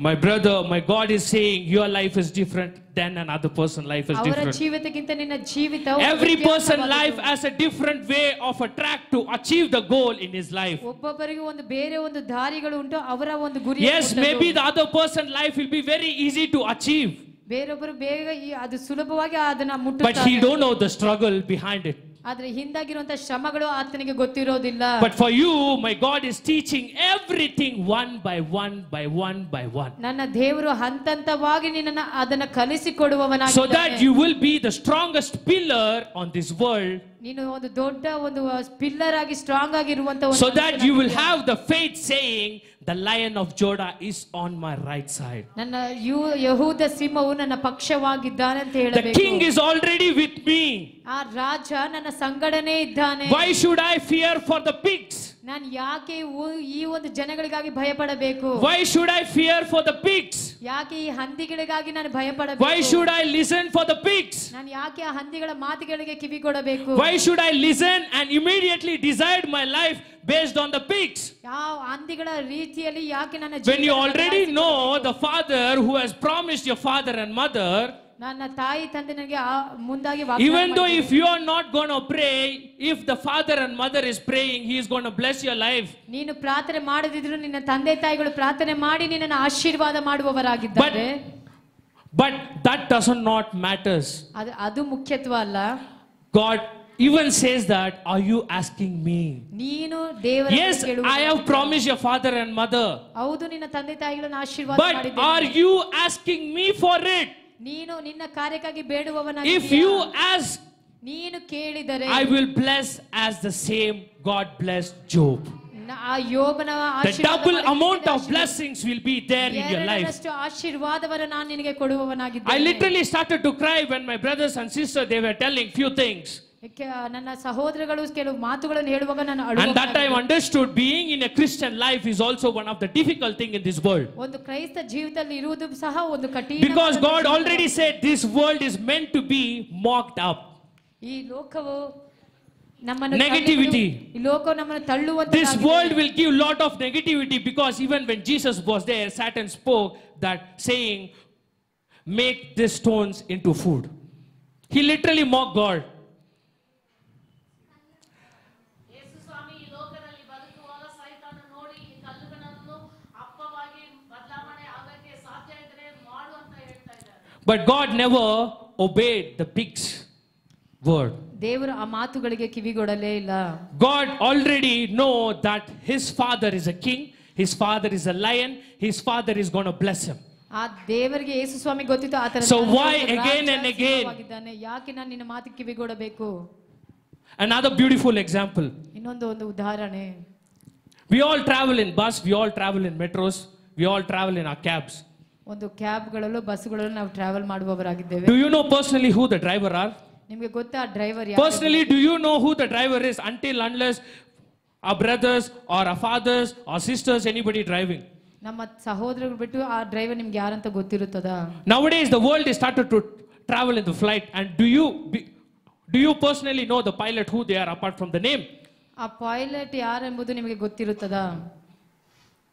S5: My brother, my God is saying your life is different than another person's life is
S4: ಅವರ
S5: different.
S4: ಜೀವಿತಕ್ಕಿಂತ ನಿನ್ನ ಜೀವಿತ
S5: Every person's life has a different way of a track to achieve the goal in his life.
S4: ಒಬ್ಬೊಬ್ಬರಿಗೂ ಒಂದು ಬೇರೆ ಒಂದು ದಾರಿಗಳು ಉಂಟು, ಅವರ ಒಂದು ಗುರಿ.
S5: Yes, maybe the other person's life will be very easy to achieve,
S4: ಬೇರೊಬ್ಬರು ಬೇಗ ಅದು ಸುಲಭವಾಗಿ ಅದನ್ನ
S5: but
S4: ಮುಟ್ಟುತ್ತಾರೆ.
S5: he don't know the struggle behind it.
S4: ಆದ್ರೆ ಹಿಂದಾಗಿರುವಂತ ಶ್ರಮಗಳು ಆತನಿಗೆ ಗೊತ್ತಿರೋದಿಲ್ಲ.
S5: But for you, my God is teaching everything one by one by one by one,
S4: ನನ್ನ ದೇವರು ಹಂತಂತವಾಗಿ ನಿನ್ನನ್ನು ಅದನ್ನ ಕಲಿಸಿಕೊಡುವವನಾಗಿದ್ದಾನೆ.
S5: so that you will be the strongest pillar on this world
S4: ನೀನು ಒಂದು ದೊಡ್ಡ ಒಂದು ಪಿಲ್ಲರ್ ಆಗಿ ಸ್ಟ್ರಾಂಗ್ ಆಗಿರುವಂತ ಒಂದು
S5: So that you will
S4: ಮನುಷ್ಯನಾಗಿದ್ದೀಯ.
S5: have the faith saying, the lion of Judah is on my right side.
S4: ನನ್ನ ಯಹೂದ ಸಿಂಹವು ನನ್ನ ಪಕ್ಷವಾಗಿದ್ದಾನೆ ಅಂತ
S5: The
S4: ಹೇಳಬೇಕು.
S5: king is already with me.
S4: ಆ ರಾಜ ನನ್ನ ಸಂಗಡನೇ ಇದ್ದಾನೆ.
S5: Why should I fear for the pigs?
S4: ನಾನು ಯಾಕೆ ಈ ಒಂದು ಜನಗಳಿಗಾಗಿ ಭಯ ಪಡಬೇಕು?
S5: Why should I fear for the pigs?
S4: ಯಾಕೆ ಈ ಹಂದಿಗಳಿಗಾಗಿ ನಾನು ಭಯ ಪಡಬೇಕು?
S5: Why should I listen for the pigs?
S4: ನಾನು ಯಾಕೆ ಆ ಹಂದಿಗಳ ಮಾತುಗಳಿಗೆ ಕಿವಿ ಕೊಡಬೇಕು?
S5: Why should I listen and immediately decide my life based on the pigs?
S4: ಯಾವ ಹಂದಿಗಳ ರೀತಿಯಲ್ಲಿ ಯಾಕೆ ನನ್ನ
S5: When you
S4: ಜೀವಿತವನ್ನು
S5: already
S4: ಬದಲಾಯಿಸಿಕೊಳ್ಳಬೇಕು?
S5: know the father who has promised your father and mother,
S4: ನನ್ನ ತಾಯಿ ತಂದೆ ನನಗೆ ಮುಂದಾಗಿ ವಾಗ್ದಾನ
S5: even though
S4: ಮಾಡಿದ್ದಾರೆ.
S5: if you are not going to pray, if the father and mother is praying, he is going to bless your life.
S4: ನೀನು ಪ್ರಾರ್ಥನೆ ಮಾಡದಿದ್ರು ನಿನ್ನ ತಂದೆ ತಾಯಿಗಳು ಪ್ರಾರ್ಥನೆ ಮಾಡಿ ನಿನ್ನನ್ನು ಆಶೀರ್ವಾದ ಮಾಡುವವರಾಗಿದ್ದಾರೆ.
S5: But that doesn't not matters.
S4: ಅದು ಮುಖ್ಯತ್ವ ಅಲ್ಲ.
S5: God even says that, are you asking me?
S4: ನೀನು ದೇವರ
S5: Yes, I have promised your father and mother.
S4: ಹೌದು ನಿನ್ನ ತಂದೆ ತಾಯಿಗಳನ್ನು ಆಶೀರ್ವಾದ
S5: But are
S4: ಮಾಡಿದ್ದೇನೆ.
S5: you asking me for it?
S4: ನೀನು ನಿನ್ನ ಕಾರ್ಯಕ್ಕಾಗಿ
S5: If
S4: ಬೇಡುವವನಾಗಿದ್ದೀಯಾ?
S5: you ask,
S4: ನೀನು ಕೇಳಿದರೆ
S5: I will bless as the same God blessed Job.
S4: ಆ ಯೋಬನ
S5: The
S4: ಆಶೀರ್ವಾದ
S5: double
S4: ಮಾಡಿ
S5: amount of
S4: ಆಶೀರ್ವಾದ-
S5: blessings will be there in your life.
S4: ಎರಡರಷ್ಟು ಆಶೀರ್ವಾದವನ್ನು ನಾನು ನಿನಗೆ
S5: I
S4: ಕೊಡುವವನಾಗಿದ್ದೇನೆ.
S5: literally started to cry when my brothers and sisters, they were telling few things.
S4: ನನ್ನ ಸಹೋದರಗಳು ಕೆಲವು ಮಾತುಗಳನ್ನು ಹೇಳುವಾಗ ನಾನು
S5: And that time understood being in a Christian life is also one of the difficult thing in this world.
S4: ಒಂದು ಕ್ರೈಸ್ತ ಜೀವಿತದಲ್ಲಿ ಇರುವುದು ಸಹ ಒಂದು ಕಠಿಣ.
S5: Because God already said this world is meant to be mocked up.
S4: ಈ ಲೋಕವು ನಮ್ಮನ್ನು
S5: Negativity.
S4: ಈ ಲೋಕವು ನಮ್ಮನ್ನು ತಳ್ಳುವಂತ.
S5: This world will give lot of negativity, because even when Jesus was there, Satan spoke that saying, make these stones into food. He literally mocked God.
S6: ಯೇಸು ಸ್ವಾಮಿ ಈ ಲೋಕದಲ್ಲಿ ಬದುಕುವಾಗ ಸೈತಾನ ನೋಡಿ ಈ ಕಲ್ಲುಗಳನ್ನು ಅಪ್ಪವಾಗಿ ಬದಲಾವಣೆ ಆಗಕ್ಕೆ ಸಾಧ್ಯ ಇದ್ರೆ ಮಾಡು ಅಂತ ಹೇಳ್ತಾ ಇದ್ದಾರೆ.
S5: But God never obeyed the pig's word.
S4: ದೇವರು ಆ ಮಾತುಗಳಿಗೆ ಕಿವಿಗೊಡಲೇ ಇಲ್ಲ.
S5: God already know that his father is a king, his father is a lion, his father is going to bless him.
S4: ಆ ದೇವರಿಗೆ ಯೇಸು ಸ್ವಾಮಿ ಗೊತ್ತಿತ್ತು ಆತರ.
S5: So why again and again?
S4: ಯಾಕೆ ನಾನು ನಿನ್ನ ಮಾತು ಕಿವಿಗೊಡಬೇಕು?
S5: Another beautiful example.
S4: ಇನ್ನೊಂದು ಉದಾಹರಣೆ.
S5: We all travel in bus, we all travel in metros, we all travel in our cabs.
S4: ಒಂದು ಕ್ಯಾಬ್ಗಳಲ್ಲೂ ಬಸ್ಗಳಲ್ಲೂ ನಾವು travel ಮಾಡುವವರಾಗಿದ್ದೇವೆ.
S5: Do you know personally who the driver are?
S4: ನಿಮಗೆ ಗೊತ್ತಾ ಡ್ರೈವರ್ ಯಾರು?
S5: Personally, do you know who the driver is unless our brothers or our fathers or sisters, anybody driving?
S4: ನಮ್ಮ ಸಹೋದರರು ಬಿಟ್ಟು ಆ driver ನಿಮ್ಗೆ ಯಾರಂತ ಗೊತ್ತಿರುತ್ತದಾ?
S5: Nowadays, the world is started to travel in the flight, and do you personally know the pilot who they are apart from the name?
S4: ಆ pilot ಯಾರೆಂಬುದು ನಿಮಗೆ ಗೊತ್ತಿರುತ್ತದಾ?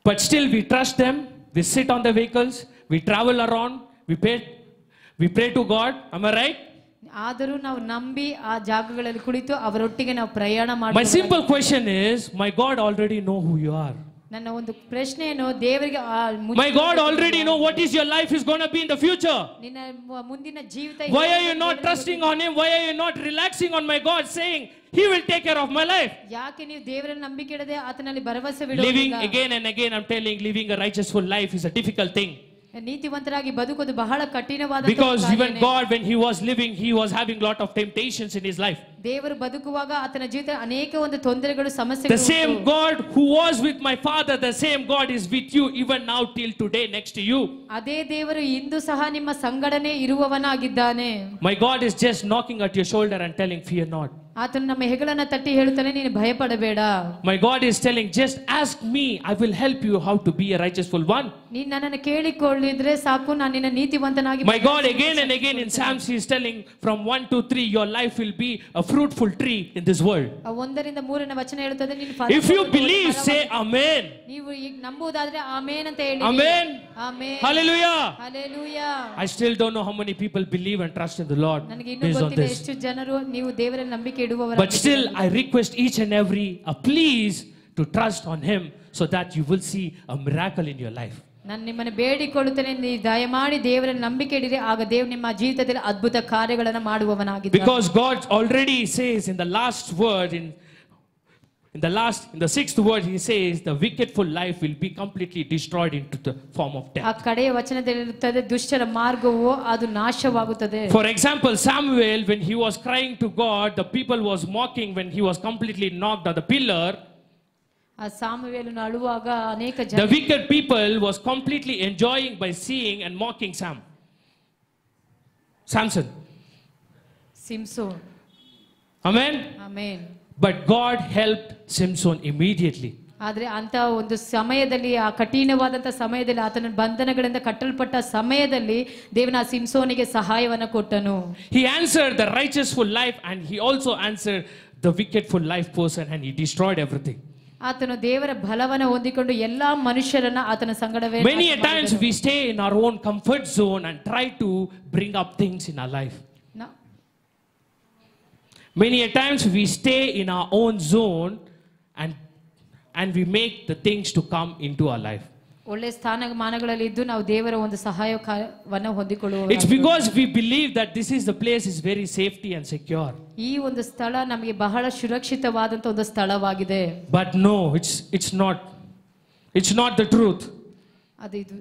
S5: But still, we trust them. We sit on the vehicles. We travel around. We pray to God. Am I right?
S4: ಆದರೂ ನಾವು ನಂಬಿ ಆ ಜಾಗಗಳಲ್ಲಿ ಕುಳಿತು ಅವರೊಟ್ಟಿಗೆ ನಾವು ಪ್ರಯಾಣ
S5: My
S4: ಮಾಡಿ.
S5: simple question is, my God already know who you are.
S4: ನನ್ನ ಒಂದು ಪ್ರಶ್ನೆ ಏನು, ದೇವರಿಗೆ
S5: My God already know what is your life is going to be in the future.
S4: ನಿನ್ನ ಮುಂದಿನ ಜೀವಿತ.
S5: Why are you not trusting on him? Why are you not relaxing on my God, saying he will take care of my life?
S4: ಯಾಕೆ ನೀವು ದೇವರಲ್ಲಿ ನಂಬಿಕೆ ಇಡದೆ ಆತನಲ್ಲಿ ಭರವಸೆ
S5: Living
S4: ಬಿಡುವುದಿಲ್ಲ?
S5: again and again, I'm telling, living a righteous full life is a difficult thing.
S4: ನೀತಿವಂತರಾಗಿ ಬದುಕೋದು ಬಹಳ ಕಠಿಣವಾದ.
S5: Because even God, when he was living, he was having lot of temptations in his life.
S4: ದೇವರು ಬದುಕುವಾಗ ಆತನ ಜೀವಿತ ಅನೇಕ ಒಂದು ತೊಂದರೆಗಳು,
S5: The
S4: ಸಮಸ್ಯೆಗಳು.
S5: same God who was with my father, the same God is with you even now till today next to you.
S4: ಅದೇ ದೇವರು ಇಂದು ಸಹ ನಿಮ್ಮ ಸಂಗಡನೆ ಇರುವವನಾಗಿದ್ದಾನೆ.
S5: My God is just knocking at your shoulder and telling, fear not.
S4: ಆತನು ನಮ್ಮ ಹೆಗಲನ್ನ ತಟ್ಟಿ ಹೇಳುತ್ತಾನೆ, ನೀನು ಭಯಪಡಬೇಡ.
S5: My God is telling, just ask me, I will help you how to be a righteousful one.
S4: ನೀನು ನನ್ನನ್ನು ಕೇಳಿಕೊಳ್ಳಿದ್ರೆ ಸಾಕು, ನಾನು ನಿನ್ನ ನೀತಿವಂತನಾಗಿ.
S5: My God again and again in Psalms he is telling, from 1 to 3 your life will be a fruitful tree in this world.
S4: 1-3 ವಚನ ಹೇಳುತ್ತದೆ, ನೀನು
S5: If you believe, say amen.
S4: ನೀವು ಈಗ ನಂಬುವುದಾದ್ರೆ ಆಮೇನ್ ಅಂತ ಹೇಳಿ.
S5: Amen.
S4: Amen.
S5: Hallelujah.
S4: Hallelujah.
S5: I still don't know how many people believe and trust in the Lord
S4: ನನಗೆ ಇನ್ನೂ
S5: based on
S4: ಗೊತ್ತಿಲ್ಲ
S5: this.
S4: ಎಷ್ಟು ಜನರು ನೀವು ದೇವರಲ್ಲಿ ನಂಬಿಕೆ ಇಡುವವರು.
S5: But still I request each and every please to trust on him so that you will see a miracle in your life.
S4: ನಾನು ನಿಮ್ಮನ್ನು ಬೇಡಿಕೊಳ್ಳುತ್ತೇನೆ, ನೀವು ದಯಮಾಡಿ ದೇವರಲ್ಲಿ ನಂಬಿಕೆ ಇಡಿರಿ, ಆಗ ದೇವರು ನಿಮ್ಮ ಜೀವಿತದಲ್ಲಿ ಅದ್ಭುತ ಕಾರ್ಯಗಳನ್ನು ಮಾಡುವವನಾಗಿದ್ದಾನೆ.
S5: Because God already says in the last word in in the sixth word, he says, the wickedful life will be completely destroyed into the form of
S4: ಆ
S5: death.
S4: ಕಡೆಯ ವಚನದಲ್ಲಿರುತ್ತದೆ, ದುಷ್ಟರ ಮಾರ್ಗವು ಅದು ನಾಶವಾಗುತ್ತದೆ.
S5: For example, Samuel, when he was crying to God, the people was mocking when he was completely knocked on the pillar.
S4: ಆ ಸಾಮುವೇಲನು ಅಳುವಾಗ ಅನೇಕ
S5: The
S4: ಜನ
S5: wicked people was completely enjoying by seeing and mocking Samson.
S4: ಸಿಂಸೋನ್.
S5: Amen.
S4: Amen.
S5: But God helped Samson immediately.
S4: ಆದ್ರೆ ಅಂತ ಒಂದು ಸಮಯದಲ್ಲಿ, ಆ ಕಠಿಣವಾದಂತ ಸಮಯದಲ್ಲಿ, ಆತನ ಬಂಧನಗಳಿಂದ ಕಟ್ಟಲ್ಪಟ್ಟ ಸಮಯದಲ್ಲಿ ದೇವನ ಸಿಂಸೋನಿಗೆ ಸಹಾಯವನ್ನ ಕೊಟ್ಟನು.
S5: He answered the righteousful life and he also answered the wickedful life person, and he destroyed everything.
S4: ಆತನು ದೇವರ ಬಲವನ್ನ ಹೊಂದಿಕೊಂಡು ಎಲ್ಲಾ ಮನುಷ್ಯರನ್ನ ಆತನ ಸಂಗಡವೇ
S5: Many a times we stay in our own comfort zone and try to bring up things in our life. Many a times we stay in our own zone and we make the things to come into our life.
S4: ಒಳ್ಳೆ ಸ್ಥಾನಮಾನಗಳಲ್ಲಿ ಇದ್ದು ನಾವು ದೇವರ ಒಂದು ಸಹಾಯವನ್ನ ಹೊಂದಿಕೊಳ್ಳುವ.
S5: It's because we believe that this is the place is very safety and secure.
S4: ಈ ಒಂದು ಸ್ಥಳ ನಮಗೆ ಬಹಳ ಸುರಕ್ಷಿತವಾದಂತ ಒಂದು ಸ್ಥಳವಾಗಿದೆ.
S5: But no, it's not. It's not the truth.
S4: ಅದು ಇದು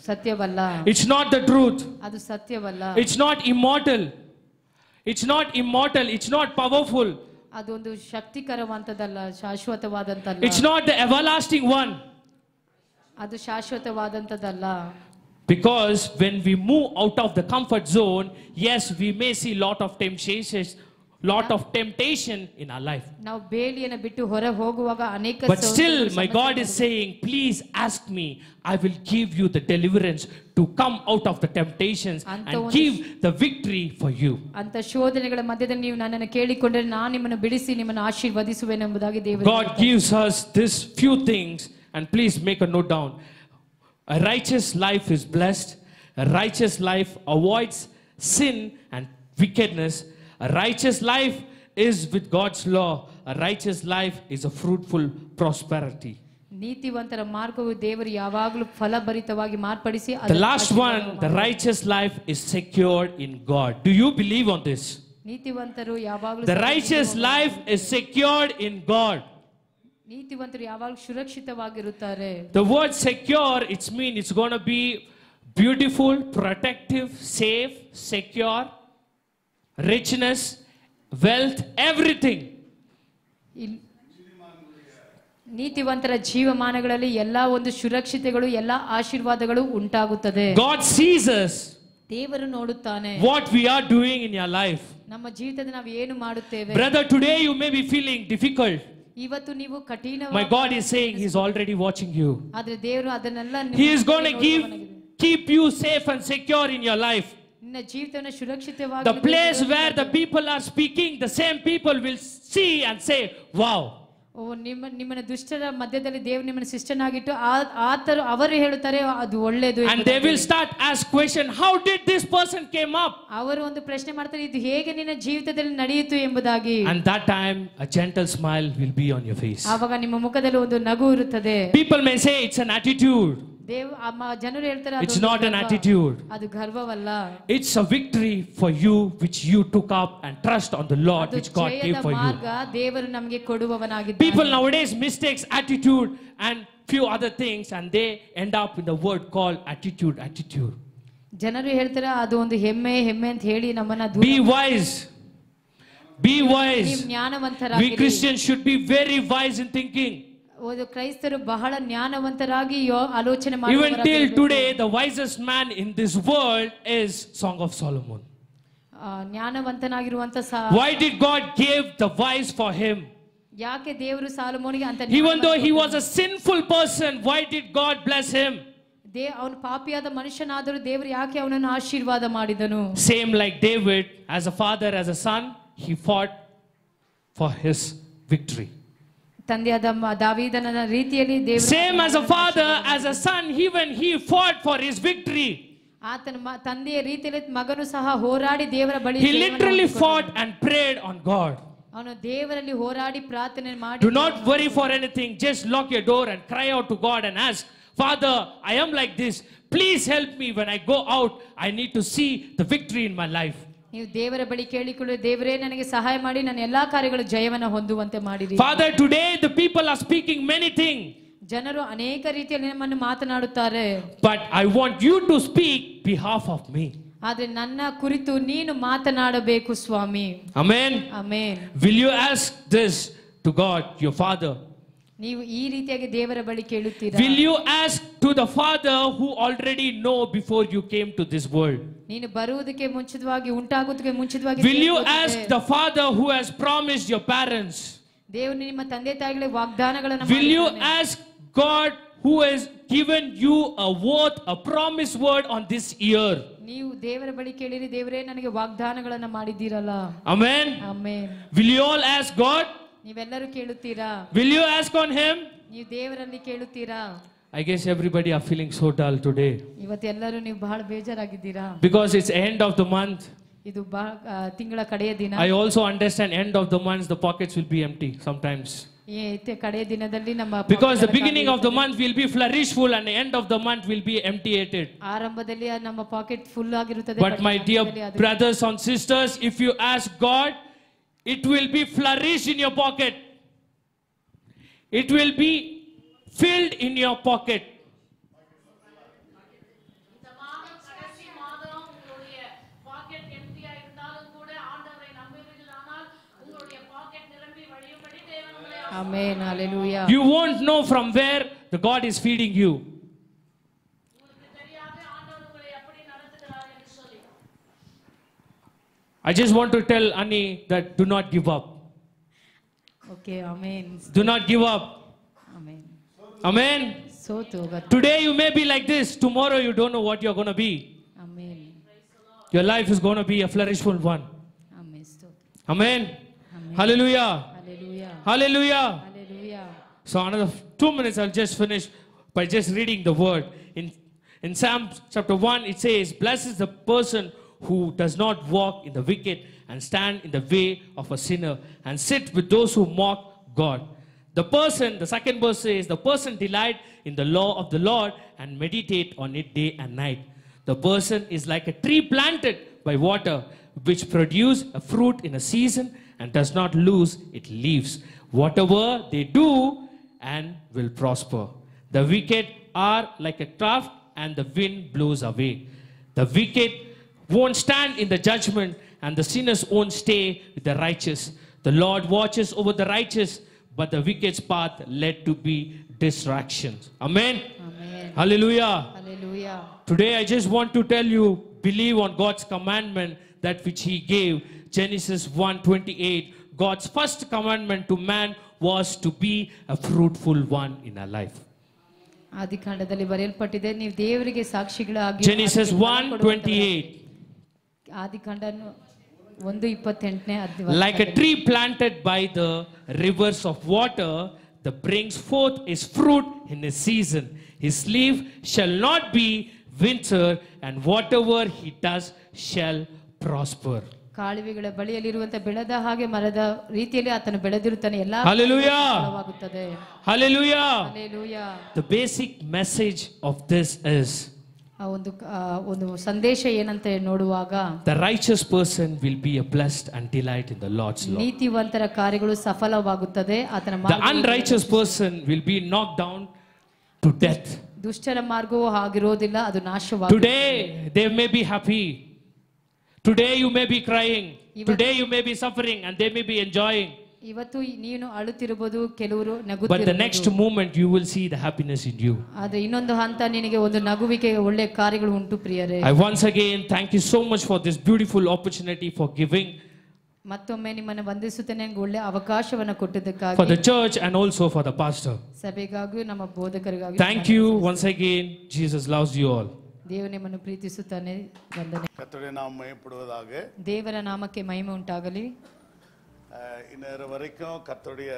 S4: ಸತ್ಯವಲ್ಲ.
S5: It's not the truth.
S4: ಅದು ಸತ್ಯವಲ್ಲ.
S5: It's not immortal. It's not immortal. It's not powerful.
S4: ಅದೊಂದು ಶಕ್ತಿಕರವಂತದಲ್ಲ, ಶಾಶ್ವತವಾದಂತಲ್ಲ.
S5: It's not the everlasting one.
S4: ಅದು ಶಾಶ್ವತವಾದಂತದಲ್ಲ.
S5: Because when we move out of the comfort zone, yes, we may see lot of temptation in our life.
S4: ನಾವು ಬೇಲಿಯನ್ನು ಬಿಟ್ಟು ಹೊರ ಹೋಗುವಾಗ ಅನೇಕ
S5: But still, my God is saying, please ask me. I will give you the deliverance to come out of the temptations and give the victory for you.
S4: ಅಂತ ಶೋಧನೆಗಳ ಮಧ್ಯದಲ್ಲಿ ನೀವು ನನ್ನನ್ನು ಕೇಳಿಕೊಂಡರೆ ನಾನು ನಿಮ್ಮನ್ನು ಬಿಡಿಸಿ ನಿಮ್ಮನ್ನು ಆಶೀರ್ವದಿಸುವೆನೆಂಬುದಾಗಿ ದೇವರು
S5: God gives us this few things, and please make a note down. A righteous life is blessed. A righteous life avoids sin and wickedness. A righteous life is with God's law. A righteous life is a fruitful prosperity.
S4: ನೀತಿವಂತರ ಮಾರ್ಗವು ದೇವರು ಯಾವಾಗಲೂ ಫಲಭರಿತವಾಗಿ ಮಾರ್ಪಡಿಸಿ.
S5: The last one, the righteous life is secured in God. Do you believe on this?
S4: ನೀತಿವಂತರು ಯಾವಾಗಲೂ
S5: The righteous life is secured in God.
S4: ನೀತಿವಂತರು ಯಾವಾಗಲೂ ಸುರಕ್ಷಿತವಾಗಿರುತ್ತಾರೆ.
S5: The word secure, it's mean it's going to be beautiful, protective, safe, secure, richness, wealth, everything.
S4: ನೀತಿವಂತರ ಜೀವಮಾನಗಳಲ್ಲಿ ಎಲ್ಲಾ ಒಂದು ಸುರಕ್ಷತೆಗಳು, ಎಲ್ಲಾ ಆಶೀರ್ವಾದಗಳು ಉಂಟಾಗುತ್ತದೆ.
S5: God sees us.
S4: ದೇವರು ನೋಡುತ್ತಾನೆ
S5: What we are doing in your life.
S4: ನಮ್ಮ ಜೀವಿತದಲ್ಲಿ ನಾವು ಏನು ಮಾಡುತ್ತೇವೆ.
S5: Brother, today you may be feeling difficult.
S4: ಇವತ್ತು ನೀವು ಕಠಿಣವಾಗಿ,
S5: My God is saying He's already watching you.
S4: ಆದ್ರೆ ದೇವರು ಅದನ್ನೆಲ್ಲ
S5: He is going to keep you safe and secure in your life.
S4: ನಿನ್ನ ಜೀವಿತವನ್ನು ಸುರಕ್ಷಿತವಾಗಿ,
S5: The place where the people are speaking, the same people will see and say, wow.
S4: ನಿಮ್ಮನ್ನ ದುಷ್ಟರ ಮಧ್ಯದಲ್ಲಿ ದೇವರು ನಿಮ್ಮನ್ನು ಶಿಷ್ಟನಾಗಿಟ್ಟು ಅವರು ಹೇಳುತ್ತಾರೆ ಅದು ಒಳ್ಳೆಯದು.
S5: And they will start ask question, how did this person came up?
S4: ಅವರು ಒಂದು ಪ್ರಶ್ನೆ ಮಾಡ್ತಾರೆ, ಇದು ಹೇಗೆ ನಿನ್ನ ಜೀವಿತದಲ್ಲಿ ನಡೆಯಿತು ಎಂಬುದಾಗಿ.
S5: And that time a gentle smile will be on your face.
S4: ಆವಾಗ ನಿಮ್ಮ ಮುಖದಲ್ಲಿ ಒಂದು ನಗು ಇರುತ್ತದೆ.
S5: People may say it's an attitude.
S4: ಜನರು ಹೇಳ್ತಾರೆ
S5: It's not an attitude.
S4: ಅದು ಗರ್ವವಲ್ಲ.
S5: It's a victory for you which you took up and trust on the Lord which God gave for you.
S4: ದೇವರು ನಮಗೆ ಕೊಡುವವನಾಗಿದ್ದಾನೆ.
S5: People nowadays mistakes attitude and few other things, and they end up in the word called attitude.
S4: ಜನರು ಹೇಳ್ತಾರೆ ಅದು ಒಂದು ಹೆಮ್ಮೆ ಅಂತ ಹೇಳಿ ನಮ್ಮನ್ನ
S5: Be wise. Be wise. We Christians should be very wise in thinking.
S4: ಕ್ರೈಸ್ತರು ಬಹಳ ಜ್ಞಾನವಂತರಾಗಿ ಆಲೋಚನೆ
S5: Even till today, the wisest man in this world is Song of Solomon.
S4: ಜ್ಞಾನವಂತನಾಗಿರುವಂತ.
S5: Why did God give the wise for him?
S4: ಯಾಕೆ ದೇವರು ಸಾಲಮೋನಿಗೆ ಅಂತ?
S5: Even though he was a sinful person, why did God bless him?
S4: ಅವನು ಪಾಪಿಯಾದ ಮನುಷ್ಯನಾದರೂ ದೇವರು ಯಾಕೆ ಅವನನ್ನು ಆಶೀರ್ವಾದ ಮಾಡಿದನು?
S5: Same like David, as a father, as a son, he fought for his victory.
S4: ತಂದೆಯಾದ ದಾವೀದನ ರೀತಿಯಲ್ಲಿ ದೇವರು,
S5: same as a father, as a son, even he fought for his victory.
S4: ಆತನ ತಂದೆಯ ರೀತಿಯಲ್ಲಿ ಮಗನು ಸಹ ಹೋರಾಡಿ ದೇವರ ಬಳಿ,
S5: he literally fought and prayed on God.
S4: ಅವನು ದೇವರಲ್ಲಿ ಹೋರಾಡಿ ಪ್ರಾರ್ಥನೆ ಮಾಡಿ,
S5: do not worry for anything, just lock your door and cry out to God and ask, Father, I am like this, please help me when I go out, I need to see the victory in my life.
S4: ನೀವು ದೇವರ ಬಳಿ ಕೇಳಿಕೊಳ್ಳಿ, ದೇವರೇ ನನಗೆ ಸಹಾಯ ಮಾಡಿ ನನ್ನ ಎಲ್ಲಾ ಕಾರ್ಯಗಳು ಜಯವನ್ನು ಹೊಂದುವಂತೆ ಮಾಡಿರಿ.
S5: Father, today the people are speaking many things.
S4: ಜನರು ಅನೇಕ ರೀತಿಯಲ್ಲಿ ನಮ್ಮನ್ನು ಮಾತನಾಡುತ್ತಾರೆ.
S5: But I want you to speak behalf of me.
S4: ಆದ್ರೆ ನನ್ನ ಕುರಿತು ನೀನು ಮಾತನಾಡಬೇಕು ಸ್ವಾಮಿ.
S5: Amen.
S4: Amen.
S5: Will you ask this to God, your Father?
S4: ನೀವು ಈ ರೀತಿಯಾಗಿ ದೇವರ ಬಳಿ ಕೇಳುತ್ತೀರಾ?
S5: Will you ask to the Father who already know before you came to this world?
S4: ನೀನು ಬರುವುದಕ್ಕೆ ಮುಂಚಿತವಾಗಿ ಉಂಟಾಗುವುದಕ್ಕೆ ಮುಂಚಿತವಾಗಿ
S5: Will you
S4: ದೇವರು
S5: ask
S4: ಗೊತ್ತಿದೆ.
S5: the Father who has promised your parents?
S4: ದೇವರು ನಿಮ್ಮ ತಂದೆ ತಾಯಿಗಳಿಗೆ ವಾಗ್ದಾನಗಳನ್ನು
S5: Will you
S4: ಮಾಡಿದ್ದಾನೆ.
S5: ask God who has given you a word, a promise word on this year?
S4: ನೀವು ದೇವರ ಬಳಿ ಕೇಳಿರಿ, ದೇವರೇ ನನಗೆ ವಾಗ್ದಾನಗಳನ್ನು ಮಾಡಿದ್ದೀರಲ್ಲ.
S5: Amen.
S4: Amen.
S5: Will you all ask God?
S4: ನೀವೆಲ್ಲರೂ ಕೇಳುತ್ತೀರಾ?
S5: Will you ask on Him?
S4: ನೀವು ದೇವರಲ್ಲಿ ಕೇಳುತ್ತೀರಾ?
S5: I guess everybody are feeling so dull today
S4: ಇವತ್ತೆಲ್ಲರೂ ನೀವು ಬಹಳ ಬೇಜಾರಾಗಿದ್ದೀರಾ.
S5: because it's end of the month.
S4: ಇದು ತಿಂಗಳ ಕಡೆಯ ದಿನ.
S5: I also understand end of the month the pockets will be empty sometimes.
S4: ಕಡೆಯ ದಿನದಲ್ಲಿ ನಮ್ಮ
S5: Because the beginning of the month will be flourishful and the end of the month will be empty-headed.
S4: ಆರಂಭದಲ್ಲಿ ನಮ್ಮ packet full ಆಗಿರುತ್ತದೆ.
S5: But my dear brothers and sisters, if you ask God, it will be flourished in your pocket. It will be filled in your pocket.
S6: இந்த மாதம் கடைசி மாதம் உங்களுடைய packet எம்டியா இருந்தாலும் கூட ஆண்டவரை நம்புவீர்களானால் உங்களுடைய பாக்கெட் நிரம்பி வழியும்படி தேவன் உங்களை
S4: amen. Hallelujah.
S5: You won't know from where the God is feeding you.
S6: உங்களுக்கு தெரியாது ஆண்டவர் உங்களை எப்படி நடத்துகிறார் என்று சொல்லி.
S5: I just want to tell Annie that do not give up.
S4: Okay. Amen.
S5: Do not give up.
S4: Amen.
S5: Amen.
S4: ಸೋತು ಹೋಗತ್ತೆ.
S5: Today you may be like this. Tomorrow you don't know what you're going to be.
S4: Amen.
S5: Your life is going to be a flourishful one.
S4: Amen. ಸ್ತೋತ್ರ.
S5: Amen.
S4: Amen.
S5: Hallelujah.
S4: Hallelujah.
S5: Hallelujah.
S4: Hallelujah.
S5: So another 2 minutes I'll just finish by just reading the word. In Psalm chapter 1 it says, blessed is the person who does not walk in the wicked and stand in the way of a sinner and sit with those who mock God. The second verse says, the person delight in the law of the Lord and meditate on it day and night. The person is like a tree planted by water, which produce a fruit in a season and does not lose its leaves. Whatever they do and will prosper. The wicked are like a chaff and the wind blows away. The wicked won't stand in the judgment and the sinners won't stay with the righteous. The Lord watches over the righteous, but the wicked's path led to be distractions. Amen.
S4: Amen.
S5: Hallelujah.
S4: Hallelujah.
S5: Today I just want to tell you, believe on God's commandment, that which He gave. Genesis 1:28. God's first commandment to man was to be a fruitful one in our life.
S4: ಆದಿಕಾಂಡದಲ್ಲಿ ಬರೆಯಲ್ಪಟ್ಟಿದೆ, ನೀವು ದೇವರಿಗೆ ಸಾಕ್ಷಿಗಳಾಗಿ.
S5: Genesis 1:28.
S4: ಆದಿಕಾಂಡ 1:28ನೇ
S5: Like a tree planted by the rivers of water, that brings forth his fruit in his season. His leaf shall not be winter, and whatever he does shall prosper.
S4: ಕಾಳುವೆಗಳ ಬಳಿಯಲ್ಲಿರುವಂತ ಬೆಳೆದ ಹಾಗೆ ಮರದ ರೀತಿಯಲ್ಲಿ ಆತನು ಬೆಳೆದಿರುತ್ತಾನೆ. ಎಲ್ಲಾ
S5: Hallelujah.
S4: ಫಲವಾಗುತ್ತದೆ.
S5: Hallelujah.
S4: Hallelujah.
S5: The basic message of this is
S4: ಒಂದು ಸಂದೇಶ ಏನಂತ ನೋಡುವಾಗ,
S5: the righteous person will be a blessed and delight in the Lord's law.
S4: ನೀತಿವಂತರ ಕಾರ್ಯಗಳು ಸಫಲವಾಗುತ್ತದೆ, ಆತನ
S5: The unrighteous person will be knocked down to death.
S4: ದುಷ್ಟರ ಮಾರ್ಗವೂ ಆಗಿರೋದಿಲ್ಲ, ಅದು ನಾಶವಾಗುತ್ತದೆ.
S5: Today they may be happy. Today you may be crying. Today you may be suffering and they may be enjoying.
S4: ಇವತ್ತು ನೀನು ಅಳುತ್ತಿರಬಹುದು, ಕೆಲವರು
S5: But the
S4: ನಗುತ್ತಿರಬಹುದು.
S5: next moment you will see the happiness in you.
S4: ಆದ್ರೆ ಇನ್ನೊಂದು ಹಂತ ನಿನಗೆ ಒಂದು ನಗುವಿಕೆ, ಒಳ್ಳೆ ಕಾರ್ಯಗಳು ಉಂಟು ಪ್ರಿಯರೇ.
S5: I once again thank you so much for this beautiful opportunity for giving
S4: ಮತ್ತೊಮ್ಮೆ ನಿಮ್ಮನ್ನು ವಂದಿಸುತ್ತೇನೆ, ನನಗೆ ಒಳ್ಳೆ ಅವಕಾಶವನ್ನು
S5: for
S4: ಕೊಟ್ಟಿದ್ದಕ್ಕಾಗಿ.
S5: the church and also for the pastor.
S4: ಸಭೆಗಾಗಿಯೂ ನಮ್ಮ ಬೋಧಕರಿಗಾಗಿ
S5: Thank you once again. Jesus loves you all.
S4: ದೇವರು ನಿಮ್ಮನ್ನು ಪ್ರೀತಿಸುತ್ತಾನೆ. ವಂದನೆ.
S7: கர்த்தருடைய நாம் மகிமைப்படுவதாக.
S4: ದೇವರ ನಾಮಕ್ಕೆ ಮಹಿಮೆ ಉಂಟಾಗಲಿ.
S7: இந்நேரம் வரைக்கும் கர்த்தருடைய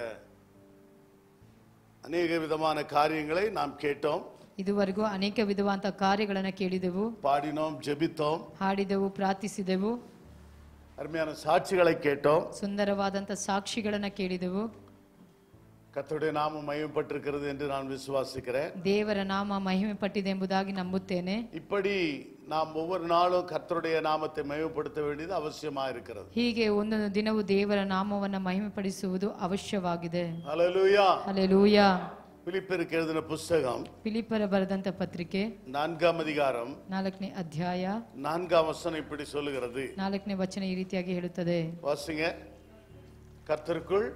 S7: அநேக விதமான காரியங்களை நாம் கேட்டோம்,
S4: ಇದುವರೆಗೂ ಅನೇಕ ವಿಧವಾದ ಕಾರ್ಯಗಳನ್ನು ಕೇಳಿದೆವು,
S7: பாடினோம், ஜெபித்தோம்,
S4: ಹಾಡಿದೆವು, ಪ್ರಾರ್ಥಿಸಿದೆವು,
S7: அருமையான சாட்சிகளை கேட்டோம்.
S4: ಸುಂದರವಾದಂತ ಸಾಕ್ಷಿಗಳನ್ನು ಕೇಳಿದೆವು.
S7: கர்த்தருடைய நாமம் மகிமைப்பட்டிருக்கிறது என்று நான் விசுவாசிக்கிறேன்.
S4: ದೇವರ ನಾಮ ಮಹಿಮೆ ಪಟ್ಟಿದೆ ಎಂಬುದಾಗಿ ನಂಬುತ್ತೇನೆ.
S7: இப்படி நாம் ஒவ்வொரு நாளும் கர்த்தருடைய நாமத்தை மகிமைப்படுத்த வேண்டியது அவசியமா இருக்கிறது.
S4: ಹೀಗೆ ಒಂದೊಂದು ದಿನವೂ ದೇವರ ನಾಮವನ್ನು ಮಹಿಮೆಪಡಿಸುವುದು ಅವಶ್ಯವಾಗಿದೆ.
S7: ஹல்லேலூயா.
S4: ಹಲ್ಲೆಲೂಯಾ.
S7: பிலிப்பியருக்கு எழுதின புத்தகம்
S4: ಫಿಲಿಪ್ಪರ ಬರೆದಂತ ಪತ್ರಿಕೆ
S7: 4ஆம் அதிகாரம்
S4: 4ನೇ ಅಧ್ಯಾಯ
S7: 4ஆம் வசனம் இப்படி சொல்லுகிறது.
S4: 4ನೇ ವಚನ ಈ ರೀತಿಯಾಗಿ ಹೇಳುತ್ತದೆ.
S7: வாசிங்க. கர்த்தருக்குள்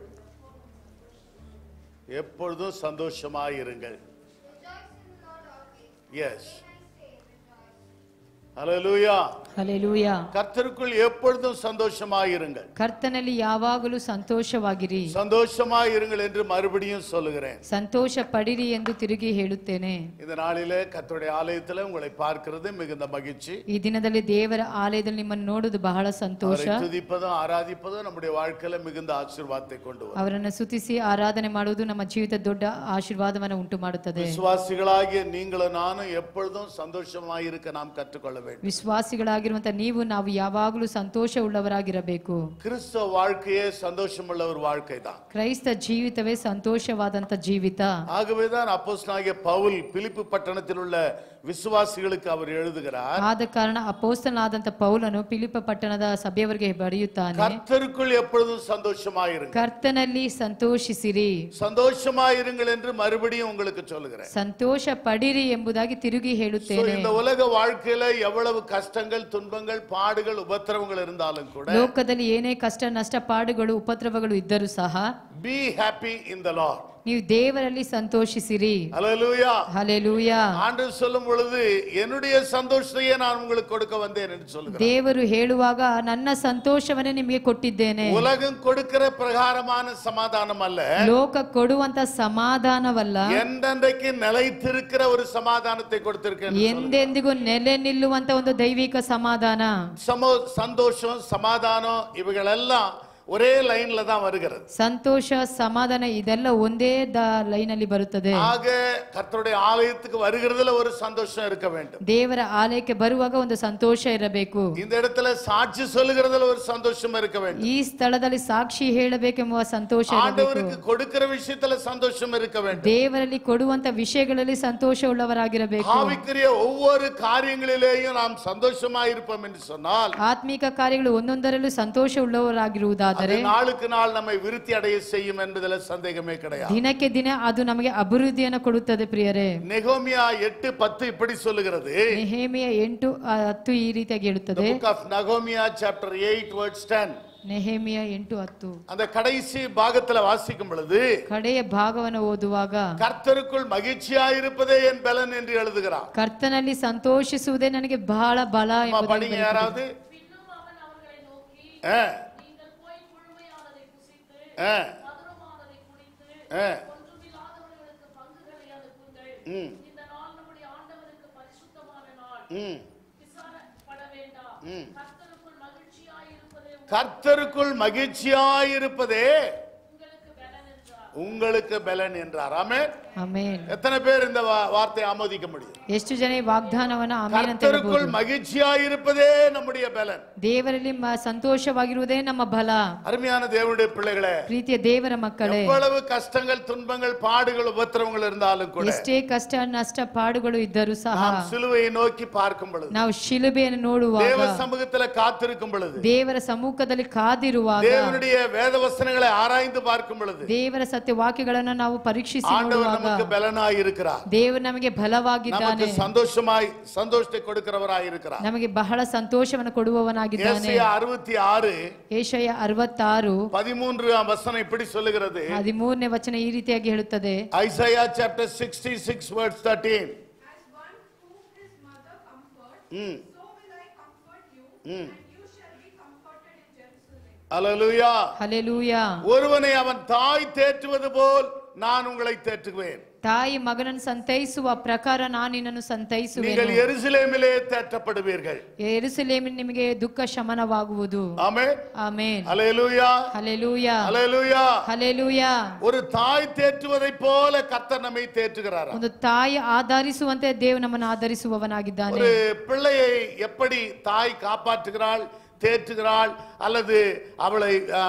S7: எப்பொழுதும் சந்தோஷமாயிருங்கள். எஸ். ஹல்லேலூயா.
S4: ಹಲ್ಲೆಲೂಯಾ.
S7: கர்த்தருக்குள் எப்பொழுதும் சந்தோஷமாயிருங்கள்.
S4: ಕರ್ತನಲ್ಲಿ ಯಾವಾಗಲೂ ಸಂತೋಷವಾಗಿರಿ.
S7: சந்தோஷமாயிருங்கள் என்று மறுபடியும் சொல்லுகிறேன்.
S4: ಸಂತೋಷ ಪಡಿರಿ ಎಂದು ತಿರುಗಿ ಹೇಳುತ್ತೇನೆ.
S7: இந்த நாளிலே கர்த்தருடைய ஆலயத்தில் உங்களை பார்க்கிறது மிகுந்த மகிழ்ச்சி.
S4: ಈ ದಿನದಲ್ಲಿ ದೇವರ ಆಲಯದಲ್ಲಿ ನಿಮ್ಮನ್ನು ನೋಡುವುದು ಬಹಳ ಸಂತೋಷ.
S7: அவரை துதிப்பதும் ஆராதிப்பதும் நம்முடைய வாழ்க்கையில மிகுந்த ஆசீர்வாதத்தை கொண்டு வரும்.
S4: ಅವರನ್ನು ಸ್ತುತಿಸಿ ಆರಾಧನೆ ಮಾಡುವುದು ನಮ್ಮ ಜೀವಿತ ದೊಡ್ಡ ಆಶೀರ್ವಾದವನ್ನು ಉಂಟು ಮಾಡುತ್ತದೆ.
S7: விசுவாசிகளாகிய நீங்களும் நானும் எப்பொழுதும் சந்தோஷமாயிருக்க நாம் கற்றுக்கொள்ள வேண்டும்.
S4: ವಿಶ್ವಾಸಿಗಳಾಗಿರುವಂತ ನೀವು ನಾವು ಯಾವಾಗಲೂ ಸಂತೋಷ ಉಳ್ಳವರಾಗಿರಬೇಕು.
S7: கிறிஸ்தவ வாழ்க்கையே சந்தோஷமுள்ள ஒரு வாழ்க்கை தான்.
S4: ಕ್ರೈಸ್ತ ಜೀವಿತವೇ ಸಂತೋಷವಾದಂತ ಜೀವಿತ.
S7: ஆகவேதான் அப்போஸ்தலனாகிய பவுல் பிலிப்பு பட்டணத்தில் உள்ள விசுவாசிகளுக்கு அவர் எழுதுகிறார்.
S4: ಆದ ಕಾರಣ ಅಪೊಸ್ತಲನಾದಂತ ಪೌಲನು ಫಿಲಿಪ್ಪ ಪಟ್ಟಣದ ಸಭೆಯವರಿಗೆ ಬರೆಯುತ್ತಾನೆ,
S7: கர்த்தருக்குள் எப்பொழுதும் சந்தோஷமாயிருங்கள்.
S4: ಕರ್ತನಲ್ಲಿ ಸಂತೋಷಿಸಿರಿ.
S7: சந்தோஷமாயிருங்கள் என்று மறுபடியும் உங்களுக்கு சொல்லுகிறேன்.
S4: ಸಂತೋಷ ಪಡಿರಿ ಎಂಬುದಾಗಿ ತಿರುಗಿ ಹೇಳುತ್ತೇನೆ.
S7: இந்த உலக வாழ்க்கையில எவ்வளவு கஷ்டங்கள், துன்பங்கள், பாடுகள், உபத்திரவங்கள் இருந்தாலும் கூட
S4: ಲೋಕದಲ್ಲಿ ಏನೇ ಕಷ್ಟ, ನಷ್ಟ, ಪಾಡುಗಳು, ಉಪದ್ರವಗಳು ಇದ್ದರೂ ಸಹ
S7: be happy in the Lord.
S4: ನೀವು ದೇವರಲ್ಲಿ ಸಂತೋಷಿಸಿರಿ.
S7: ஹல்லேலூயா.
S4: ಹಲ್ಲೆಲೂಯಾ.
S7: ஆண்டவர் சொல்லும் பொழுது என்னுடைய சந்தோஷத்தையே நான் உங்களுக்கு கொடுக்க வந்தேன் என்று சொல்கிறார்.
S4: ದೇವರು ಹೇಳುವಾಗ ನನ್ನ ಸಂತೋಷವನ್ನೇ ನಿಮಗೆ ಕೊಟ್ಟಿದ್ದೇನೆ.
S7: உலகம் கொடுக்கிற பிரகாரமான சமாதானம் அல்ல,
S4: ಲೋಕ ಕೊಡುವಂತ ಸಮಾಧಾನವಲ್ಲ,
S7: ಎಂದೆಂದಕ್ಕೆ நிலைத்திருக்கிற ஒரு சமாதானத்தை கொடுத்திருக்கேன்.
S4: ಎಂದೆಂದಿಗೂ ನೆಲೆ ನಿಲ್ಲುವಂತ ಒಂದು ದೈವಿಕ ಸಮಾಧಾನ.
S7: சந்தோஷம், சமாதானம் இவைகளெல்லாம் ஒரே லைன்ல தான் வருகிறது.
S4: ಸಂತೋಷ, ಸಮಾಧಾನ ಇದೆಲ್ಲ ಒಂದೇ ಲೈನ್ ಅಲ್ಲಿ ಬರುತ್ತದೆ.
S7: ஆக கர்த்தருடைய ஆலயத்துக்கு வருகிறதுல ஒரு சந்தோஷம் இருக்க வேண்டும்.
S4: ದೇವರ ಆಲಯಕ್ಕೆ ಬರುವಾಗ ಒಂದು ಸಂತೋಷ ಇರಬೇಕು.
S7: இந்த இடத்துல சாட்சி சொல்லுகிறதுல ஒரு சந்தோஷம் இருக்க வேண்டும்.
S4: ಈ ಸ್ಥಳದಲ್ಲಿ ಸಾಕ್ಷಿ ಹೇಳಬೇಕೆಂಬ ಸಂತೋಷ ಇರಬೇಕು.
S7: ஆண்டவருக்கு கொடுக்கிற விஷயத்துல சந்தோஷம் இருக்க வேண்டும்.
S4: ದೇವರಲ್ಲಿ ಕೊಡುವಂತ ವಿಷಯಗಳಲ್ಲಿ ಸಂತೋಷ ಉಳ್ಳವರಾಗಿರಬೇಕು.
S7: ஆவிக்குரிய ஒவ்வொரு காரியங்களிலேயும் நாம் சந்தோஷமா இருப்போம் என்று சொன்னால்
S4: ಆತ್ಮಿಕ ಕಾರ್ಯಗಳು ಒಂದೊಂದರಲ್ಲೂ ಸಂತೋಷ ಉಳ್ಳವರಾಗಿರುವುದಾದರೆ
S7: நாளுக்கு நாள் நம்மை விருத்தி அடைய செய்யும் என்பதில் சந்தேகமே கிடையாது.
S4: ದಿನಕ್ಕೆ ದಿನ ಅದು ನಮಗೆ ಅಭಿವೃದ್ಧಿಯನ್ನು ಕೊಡುತ್ತದೆ ಪ್ರಿಯರೇ.
S7: நெகோமியா 8:10 இப்படி சொல்லுகிறது.
S4: ನೆಹೆಮಿಯ 8:10 ಈ ರೀತಿಯಾಗಿ ಹೇಳುತ್ತದೆ.
S7: The book of Nehemiah chapter 8 verse 10.
S4: Nehemiah 8:10
S7: அந்த கடைசி பாகத்துல வாசிக்கும் பொழுது
S4: ಕಡೆಯ ಭಾಗವನ್ನು ಓದುವಾಗ
S7: கர்த்தருக்குள் மகிழ்ச்சியா இருப்பதே என் பலன் என்று எழுதுகிறார்.
S4: ಕರ್ತನಲ್ಲಿ ಸಂತೋಷಿಸುವುದೇ ನನಗೆ ಬಹಳ ಬಲ ಎಂಬುದಾಗಿ
S7: படிங்க யாராவது.
S6: பின்னும் அவன் அவர்களை நோக்கி,
S7: ஆ,
S6: நீங்கள் போய் முழுமையானதை புசித்து
S7: ஆ,
S6: மதுரமானதை குடித்து
S7: ஆ.
S6: ஒன்றுமில்லாதவர்களுக்கு பங்குகளை அனுப்புங்கள்.
S7: ம்.
S6: இந்த நாள் நம்முடைய ஆண்டவருக்கு பரிசுத்தமான நாள்.
S7: ம்.
S6: விசாரப்பட வேண்டாம். கர்த்தருக்குள் மகிழ்ச்சியாயிருப்பதே
S7: கர்த்தருக்குள் மகிழ்ச்சியாயிருப்பதே
S6: உங்களுக்கு பலன் என்றார்.
S7: உங்களுக்கு பலன் என்றார். ஆமென்.
S4: ಆಮೆನ್.
S7: எத்தனை பேர் இந்த வார்த்தையை ஆமோதிக்க முடியும்?
S4: ಎಷ್ಟು ಜನ ಈ ವಾಗ್ದಾನವನ್ನ ಆಮೆನ್ ಅಂತ
S7: கர்த்தருக்குள்
S4: ಹೇಳಬಹುದು?
S7: மகிழ்ச்சியாயிருப்பதே நம்முடைய பலன்.
S4: ದೇವರಲ್ಲಿ ಸಂತೋಷವಾಗಿರುವುದೇ ನಮ್ಮ ಬಲ.
S7: அருமையான தேவனுடைய பிள்ளைகளே,
S4: ಪ್ರೀತಿಯ ದೇವರ ಮಕ್ಕಳೇ,
S7: எவ்வளவு கஷ்டங்கள், துன்பங்கள், பாடுகள், உபத்திரவங்கள் இருந்தாலும் கூட
S4: ಎಷ್ಟೇ ಕಷ್ಟ, ನಷ್ಟ, ಪಾಡುಗಳು ಇದ್ದರೂ ಸಹ
S7: நாம் சிலுவையை நோக்கி பார்க்கும் பொழுது,
S4: ನಾವು ಶಿಲುಬೆಯನ್ನು ನೋಡುವಾಗ,
S7: தேவ சமூகத்துல காத்திருக்கும் பொழுது,
S4: ದೇವರ ಸಮ್ಮುಖದಲ್ಲಿ ಕಾದಿರುವಾಗ,
S7: தேவனுடைய வேத வசனங்களை ஆராய்ந்து பார்க்கும் பொழுது
S4: ದೇವರ ಸತ್ಯ ವಾಕ್ಯಗಳನ್ನು ನಾವು ಪರೀಕ್ಷಿಸಿ
S7: ஆண்டவர்
S4: ನೋಡುವಾಗ
S7: நமக்கு பலனாய் இருக்கிறார்.
S4: ದೇವರು ನಮಗೆ ಬಲವಾಗಿದ್ದಾನೆ,
S7: நமக்கு சந்தோஷத்தை கொடுக்கிறவராய் இருக்கிறார்.
S4: ನಮಗೆ ಬಹಳ ಸಂತೋಷವನ್ನು ಕೊಡುವವನಾಗಿದ್ದಾನೆ.
S7: ஏசாயா 66
S4: ಏಷಯ 66
S7: 13ஆம் வசனம் இப்படி சொல்லுகிறது.
S4: 13ನೇ ವಚನ ಈ ರೀತಿಯಾಗಿ ಹೇಳುತ್ತದೆ.
S7: Isaiah chapter 66 verse 13.
S3: As one who his mother comforts,
S7: ம்.
S3: so will I comfort you,
S7: ம்.
S3: and you shall be comforted in Jerusalem.
S7: Hallelujah.
S4: Hallelujah.
S7: ஒருவனை அவன் தாய் தேற்றுவது போல் நான் உங்களை தேற்றுவேன்.
S4: ತಾಯಿ ಮಗನನ್ನು ಸಂತೈಸುವ ಪ್ರಕಾರ ನಾನು ನಿನ್ನನ್ನು
S7: நீங்கள்
S4: ಸಂತೈಸುವೆನು.
S7: எருசலேமிலே தேற்றப்படுவீர்கள்.
S4: ಯೆರೂಸಲೇಮಿನಲ್ಲಿ ನಿಮಗೆ ದುಃಖ ಶಮನವಾಗುವುದು.
S7: ஆமென்.
S4: ಆಮೆನ್.
S7: அல்லேலூயா.
S4: ಹಲ್ಲೆಲೂಯಾ.
S7: அல்லேலூயா.
S4: ಹಲ್ಲೆಲೂಯಾ.
S7: ஒரு தாய் தேற்றுவதை போல கர்த்தர் நம்மை தேற்றுகிறார்.
S4: ಒಂದು ತಾಯಿ ಆಧರಿಸುವಂತೆ ದೇವರು ನಮ್ಮನ್ನು ಆಧರಿಸುವವನಾಗಿದ್ದಾನೆ.
S7: ஒரு பிள்ளையை எப்படி தாய் காப்பாற்றுகிறாள், தேற்றுகிறாள் அல்லது அவளை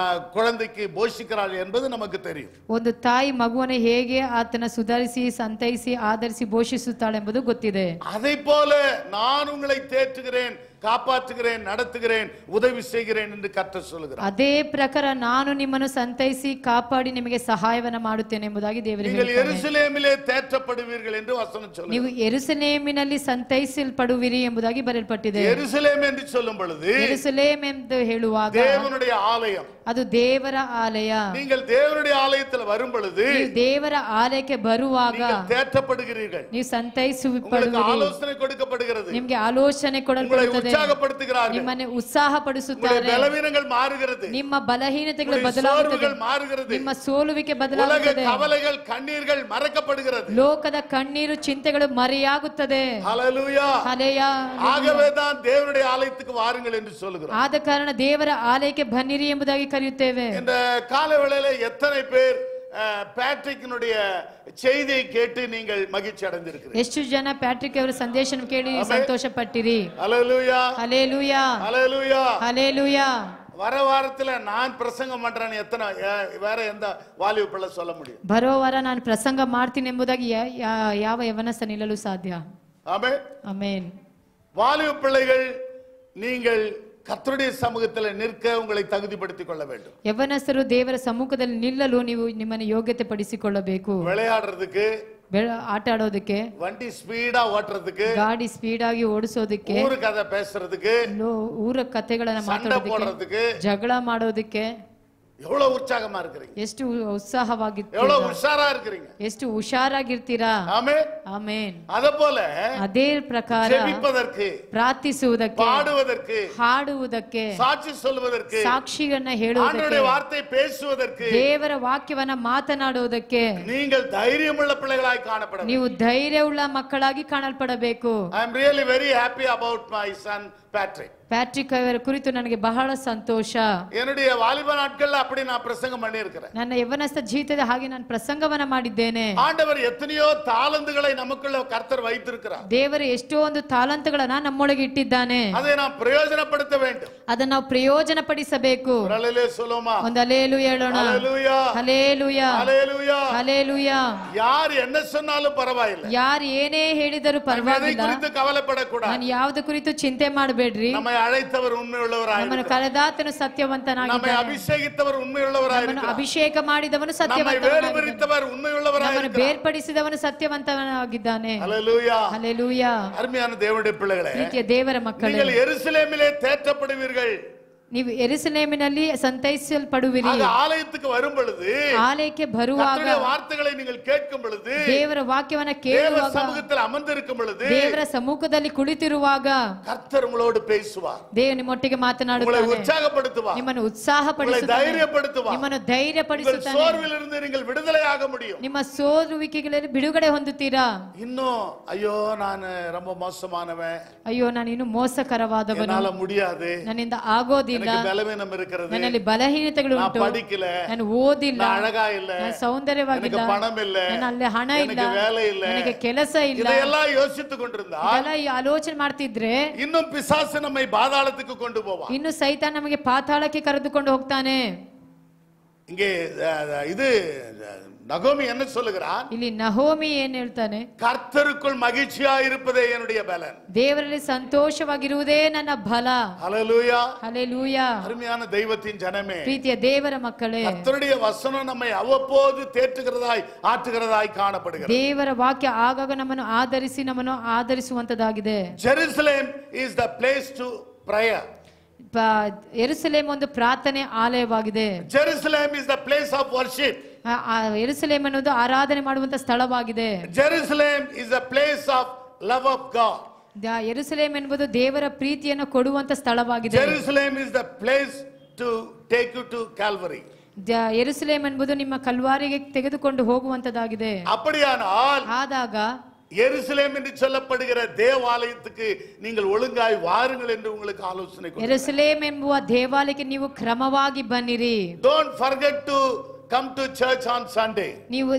S7: குழந்தைக்கு போஷிக்கிறாள் என்பது நமக்கு தெரியும்.
S4: ಒಂದು ತಾಯಿ ಮಗುವನ್ನು ಹೇಗೆ ಆತನ ಸುಧಾರಿಸಿ ಸಂತೈಸಿ ಆಧರಿಸಿ ಪೋಷಿಸುತ್ತಾಳೆ ಎಂಬುದು ಗೊತ್ತಿದೆ.
S7: அதை போல நான் உங்களை தேற்றுகிறேன், காப்பாற்றுகிறேன், நடத்துகிறேன், உதவி செய்கிறேன் என்று கர்த்தர் சொல்கிறார்.
S4: ಅದೇ ಪ್ರಕಾರ ನಾನು ನಿಮ್ಮನ್ನು ಸಂತೈಸಿ ಕಾಪಾಡಿ ನಿಮಗೆ ಸಹಾಯವನ್ನ ಮಾಡುತ್ತೇನೆ ಎಂಬುದಾಗಿ ದೇವರು
S7: நீங்கள்
S4: ಹೇಳಿದ್ದಾನೆ.
S7: ಯೆರೂಸಲೇಮಿலே தேற்றப்படுவீர்கள் என்று வசனம் சொல்லுகிறது.
S4: ನೀವು ಯೆರೂಸಲೇಮಿನಲ್ಲಿ ಸಂತೈಸಲ್ಪಡುವಿರಿ ಎಂಬುದಾಗಿ ಬರೆಯಲ್ಪಟ್ಟಿದೆ.
S7: ಯೆರೂಸಲೇಮ್ ಎಂದು சொல்லும் பொழுது
S4: ಯೆರೂಸಲೇಮ್ ಎಂದು ಹೇಳುವಾಗ
S7: தேவனுடைய ஆலயம்,
S4: ಅದು ದೇವರ ಆಲಯ.
S7: நீங்கள் தேவனுடைய ஆலயத்தில் வரும் பொழுது
S4: ನೀವು ದೇವರ ಆಲಯಕ್ಕೆ ಬರುವಾಗ
S7: நீங்கள் தேற்றப்படுகிறீர்கள்,
S4: ನೀವು
S7: உங்களுக்கு
S4: ಸಂತೈಸಲ್ಪಡುವಿರಿ,
S7: ஆலோசனை கொடுக்கப்படுகிறது,
S4: ನಿಮಗೆ ಆಲೋಚನೆ
S7: உங்களை
S4: ಕೊಡಲ್ಪಡುತ್ತದೆ,
S7: உற்சாகப்படுத்துகிறார்கள்,
S4: ನಿಮ್ಮನ್ನು
S7: உங்களுடைய
S4: ಉತ್ಸಾಹಪಡಿಸುತ್ತಾರೆ,
S7: பலவீனங்கள் மாறுகிறது,
S4: ನಿಮ್ಮ ಬಲಹೀನತೆಗಳು
S7: உங்களுடைய
S4: ಬದಲಾಗುತ್ತದೆ,
S7: சோர்வுகள் மாறுகிறது,
S4: ನಿಮ್ಮ ಸೋಲುವಿಕೆ
S7: உலக
S4: ಬದಲಾಗುತ್ತದೆ,
S7: கவலைகள் கண்ணீர்கள் மறக்கப்படுகிறது.
S4: ಲೋಕದ ಕಣ್ಣೀರು ಚಿಂತೆಗಳು ಮರೆಯಾಗುತ್ತದೆ.
S7: ஹல்லேலூயா.
S4: ಹಲೆಯ
S7: ஆகவே தான் தேவனுடைய ஆலயத்துக்கு வாருங்கள் என்று சொல்கிறோம்.
S4: ಆದ ಕಾರಣ ದೇವರ ಆಲಯಕ್ಕೆ ಬನ್ನಿರಿ ಎಂಬುದಾಗಿ ಕರೆಯುತ್ತೇವೆ.
S7: இந்த காலை வேளையில எத்தனை பேர் பேட்ரிக்கினுடைய செய்தியை கேட்டு நீங்கள் மகிழ்ச்சி அடைந்திருக்கிறீர்கள்?
S4: ಎಷ್ಟು ಜನ ಪ್ಯಾಟ್ರಿಕ್ ಅವರ ಸಂದೇಶವನ್ನು ಕೇಳಿ ಸಂತೋಷ ಪಟ್ಟಿರಿ?
S7: ஹல்லேலூயா,
S4: ಹಲ್ಲೆಲೂಯಾ,
S7: ஹல்லேலூயா.
S4: ಹಲ್ಲೆಲೂಯಾ.
S7: வர வாரத்துல நான் பிரசங்கம் பண்றேன்னு எத்தனை வேற எந்த வாலிப பிள்ளை சொல்ல முடியும்?
S4: ಬರೋ ವಾರ ನಾನು ಪ್ರಸಂಗ ಮಾಡ್ತೀನಿ ಎಂಬುದಾಗಿ ಯಾವ ಯವನಸ್ಥ ನಿಲ್ಲಲು ಸಾಧ್ಯ?
S7: ஆமென்.
S4: ಆಮೇನ್.
S7: வாலிப பிள்ளைகள், நீங்கள் கர்த்தருடைய சமூகத்தில் நிற்க உங்களை தகுதிப்படுத்திக் கொள்ள வேண்டும்.
S4: ಯವನಸ್ಥರು ದೇವರ ಸಮ್ಮುಖದಲ್ಲಿ ನಿಲ್ಲಲು ನೀವು ನಿಮ್ಮನ್ನು ಯೋಗ್ಯತೆ ಪಡಿಸಿಕೊಳ್ಳಬೇಕು.
S7: விளையாடுறதுக்கு,
S4: ಆಟ ಆಡೋದಕ್ಕೆ,
S7: வண்டி ஸ்பீடா ஓட்டுறதுக்கு,
S4: ಗಾಡಿ ಸ್ಪೀಡ್ ಆಗಿ ಓಡಿಸೋದಕ್ಕೆ,
S7: ஊரு கதை பேசுறதுக்கு,
S4: ಊರ ಕಥೆಗಳನ್ನ
S7: சண்டை
S4: ಮಾತಾಡೋದಕ್ಕೆ,
S7: போடுறதுக்கு
S4: ಜಗಳ ಮಾಡೋದಕ್ಕೆ
S7: எவ்வளவு உற்சாகமா இருக்கிறீங்க,
S4: ಎಷ್ಟು ಉತ್ಸಾಹವಾಗಿರ್ತೀರಾ,
S7: எவ்வளவு உஷாரா இருக்கிறீங்க.
S4: ಎಷ್ಟು ಹುಷಾರಾಗಿರ್ತೀರಾ?
S7: ஆமென்.
S4: ಆಮೇನ್.
S7: அத போல
S4: ಅದೇ ಪ್ರಕಾರ
S7: ஜெபிப்பதற்கு,
S4: ಪ್ರಾರ್ಥಿಸುವುದಕ್ಕೆ,
S7: பாடுவதற்கு,
S4: ಹಾಡುವುದಕ್ಕೆ,
S7: சாட்சி சொல்வதற்கு,
S4: ಸಾಕ್ಷಿಗಳನ್ನ ಹೇಳುವುದಕ್ಕೆ,
S7: ஆண்டவருடைய வார்த்தை பேசுவதற்கு
S4: ದೇವರ ವಾಕ್ಯವನ್ನ ಮಾತನಾಡುವುದಕ್ಕೆ
S7: நீங்கள் தைரியமுள்ள பிள்ளைகளாய் காணப்பட வேண்டும்.
S4: ನೀವು ಧೈರ್ಯವುಳ್ಳ ಮಕ್ಕಳಾಗಿ ಕಾಣಲ್ಪಡಬೇಕು.
S7: I am really very happy about my son Patrick.
S4: Patrick ಅವರ ಕುರಿತು ನನಗೆ ಬಹಳ ಸಂತೋಷ.
S7: என்னுடைய வாலிப நாட்கள்ல அப்படி நான் பிரசங்கம் பண்ணி இருக்கிறேன்.
S4: ನನ್ನ ಯವನಸ್ಥ ಜೀವಿತದ ಹಾಗೆ ನಾನು ಪ್ರಸಂಗವನ್ನ ಮಾಡಿದ್ದೇನೆ.
S7: ஆண்டவர் எத்தனையோ தாளந்துகளை நமக்குள்ள கர்த்தர் வைத்திருக்கிறார்.
S4: ದೇವರು ಎಷ್ಟೋ ಒಂದು ತಾಲಂತುಗಳನ್ನ ನಮ್ಮೊಳಗೆ ಇಟ್ಟಿದ್ದಾನೆ.
S7: அதை நாம் பிரயோஜனப்படுத்த வேண்டும்.
S4: ಅದನ್ನ ನಾವು ಪ್ರಯೋಜನ ಪಡಿಸಬೇಕು.
S7: ஹல்லேலூயா சொல்லுமா?
S4: ಒಂದು ಹಲ್ಲೆಲೂಯಾ ಹೇಳೋಣ.
S7: ஹல்லேலூயா,
S4: ಹಲ್ಲೆಲೂಯಾ,
S7: ஹல்லேலூயா.
S4: ಹಲ್ಲೆಲೂಯಾ.
S7: யார் என்ன சொன்னாலும் பரவாயில்லை,
S4: ಯಾರು ಏನೇ ಹೇಳಿದರೂ
S7: எதை
S4: ಪರವಾಗಿಲ್ಲ.
S7: குறித்து கவலைப்படக்கூடாது.
S4: ನಾನು ಯಾವ್ದ ಕುರಿತು ಚಿಂತೆ ಮಾಡಬೇಡ್ರಿ.
S7: நம்மை அழைத்தவர் உண்மையுள்ளவராய்
S4: ನಮ್ಮನ್ನು
S7: இருக்கிறார்.
S4: ಕರೆದಾತನು
S7: நம்மை
S4: ಸತ್ಯವಂತನಾಗಿದ್ದಾನೆ.
S7: அபிஷேகித்தவர் உண்மையுள்ளவராய்
S4: ನಮ್ಮನ್ನು
S7: இருக்கிறார்.
S4: ಅಭಿಷೇಕ ಮಾಡಿದವನು
S7: நம்மை
S4: ಸತ್ಯವಂತನಾಗಿದ್ದಾನೆ.
S7: வேறுபிரித்தவர் உண்மையுள்ளவராய்
S4: ನಮ್ಮನ್ನು
S7: இருக்கிறார்.
S4: ಬೇರ್ಪಡಿಸಿದವನು ಸತ್ಯವಂತನಾಗಿದ್ದಾನೆ.
S7: ஹல்லேலூயா.
S4: ಹಲ್ಲೆಲೂಯಾ.
S7: அருமையான தேவனுடைய பிள்ளைகளே,
S4: ಪ್ರೀತಿಯ ದೇವರ ಮಕ್ಕಳೇ,
S7: நீங்கள் எருசலேமிலே தேற்றப்படுவீர்கள்.
S4: ನೀವು ಯೆರೂಸಲೇಮಿನಲ್ಲಿ ಸಂತೈಸಲ್ಪಡುವಿರಿ.
S7: ஆக ஆலயத்துக்கு வரும் பொழுது,
S4: ಆಲಯಕ್ಕೆ ಬರುವಾಗ,
S7: கர்த்தருடைய வார்த்தைகளை நீங்கள் கேட்கும் பொழுது,
S4: ದೇವರ ವಾಕ್ಯವನ್ನ
S7: தேவ
S4: ಕೇಳುವಾಗ,
S7: சமூகத்தில் அமர்ந்திருக்கும் பொழுது,
S4: ದೇವರ ಸಮ್ಮುಖದಲ್ಲಿ ಕುಳಿತಿರುವಾಗ
S7: கர்த்தர் உங்களோடு பேசுவார்,
S4: ದೇವರು ನಿಮ್ಮೊಟ್ಟಿಗೆ
S7: உங்களை
S4: ಮಾತನಾಡುತ್ತಾನೆ,
S7: உற்சாகப்படுத்துவார்,
S4: ನಿಮ್ಮನ್ನು
S7: உங்களை
S4: ಉತ್ಸಾಹಪಡಿಸುತ್ತಾನೆ,
S7: தைரியப்படுத்துவார்.
S4: ನಿಮ್ಮನ್ನು
S7: உங்கள்
S4: ಧೈರ್ಯಪಡಿಸುತ್ತಾನೆ.
S7: சோர்விலிருந்து நீங்கள் விடுதலையாக முடியும்.
S4: ನಿಮ್ಮ ಸೋರುವಿಕೆಗಳಲ್ಲಿ ಬಿಡುಗಡೆ ಹೊಂದುತ್ತೀರಾ?
S7: இன்னும் ஐயோ நான் ரொம்ப மோசமானவன்,
S4: ಅಯ್ಯೋ ನಾನು ಇನ್ನು ಮೋಸಕರವಾದವನು,
S7: என்னால முடியாது,
S4: ನನ್ನಿಂದ ಆಗೋದಿಲ್ಲ,
S7: எனக்கு பலவீனம் இருக்கிறது,
S4: ನನ್ನಲ್ಲಿ ಬಲಹೀನತೆಗಳು
S7: நான்
S4: ಉಂಟು,
S7: படிக்கல,
S4: ನಾನು ಓದಿಲ್ಲ,
S7: நான் அழகா இல்ல,
S4: ನಾನು ಸೌಂದರ್ಯವಾಗಿಲ್ಲ,
S7: எனக்கு பணம் இல்ல,
S4: ನನ್ನಲ್ಲಿ ಹಣ ಇಲ್ಲ,
S7: எனக்கு வேலை இல்ல,
S4: ನನಗೆ ಕೆಲಸ ಇಲ್ಲ,
S7: இதையெல்லாம் யோசித்துக் கொண்டிருந்தா
S4: ಇದೆಲ್ಲ ಈ ಆಲೋಚನೆ ಮಾಡ್ತಿದ್ರೆ
S7: இன்னும் பிசாசு நம்மை பாதாளத்துக்கு கொண்டு போவான்.
S4: ಇನ್ನು ಸೈತಾನ ನಮಗೆ ಪಾತಾಳಕ್ಕೆ ಕರೆದುಕೊಂಡು ಹೋಗ್ತಾನೆ.
S7: இங்கே இது நகோமி என்ன சொல்லுகிறான்?
S4: ಇಲ್ಲಿ ನಹೋಮಿ ಏನ್ ಹೇಳ್ತಾನೆ?
S7: கர்த்தருக்குள் மகிழ்ச்சியா இருப்பதே என்னுடைய பலன்,
S4: ದೇವರಲ್ಲಿ ಸಂತೋಷವಾಗಿರುವುದೇ ನನ್ನ ಬಲ.
S7: ஹல்லேலூயா.
S4: ಹಲ್ಲೆಲೂಯಾ.
S7: அருமையான தெய்வத்தின் ஜனமே,
S4: ಪ್ರೀತಿಯ ದೇವರ ಮಕ್ಕಳೇ,
S7: கர்த்தருடைய வசனம் நம்மை அவ்வப்போது தேற்றுகிறதாய் ஆற்றுகிறதாய் காணப்படுகிறது.
S4: ದೇವರ ವಾಕ್ಯ ಆಗಾಗ ನಮ್ಮನ್ನು ಆಧರಿಸುವಂತದಾಗಿದೆ.
S7: Jerusalem is the place to prayer.
S4: ಯೆರೂಸಲೇಮ್ ಒಂದು ಪ್ರಾರ್ಥನೆ ಆಲಯವಾಗಿದೆ.
S7: Jerusalem is the place of worship.
S4: ಯೆರೂಸಲೇಮ್ ಅನ್ನೋದು ಆರಾಧನೆ ಮಾಡುವಂತ ಸ್ಥಳವಾಗಿದೆ.
S7: Jerusalem is the place of love of God.
S4: ಯೆರೂಸಲೇಮ್ ಎಂಬುದು ದೇವರ ಪ್ರೀತಿಯನ್ನು ಕೊಡುವಂತ ಸ್ಥಳವಾಗಿದೆ.
S7: Jerusalem is the place to take you to Calvary.
S4: ಯೆರೂಸಲೇಮ್ ಎಂಬುದು ನಿಮ್ಮ ಕಲ್ವಾರಿಗೆ ತೆಗೆದುಕೊಂಡು ಹೋಗುವಂತದಾಗಿದೆ.
S7: அப்படியானால்
S4: ಆದಾಗ
S7: எருசலேம் என்று சொல்லப்படுகிற தேவாலயத்துக்கு நீங்கள் ஒழுங்காய் வாருங்கள் என்று உங்களுக்கு ஆலோசனை கொடுக்கிறேன்.
S4: ಯೆರೂಸಲೇಮ್ ಎಂಬುವ ದೇವಾಲಯಕ್ಕೆ ನೀವು ಕ್ರಮವಾಗಿ ಬನ್ನಿರಿ.
S7: Don't forget to come to church on Sunday.
S4: ನೀವು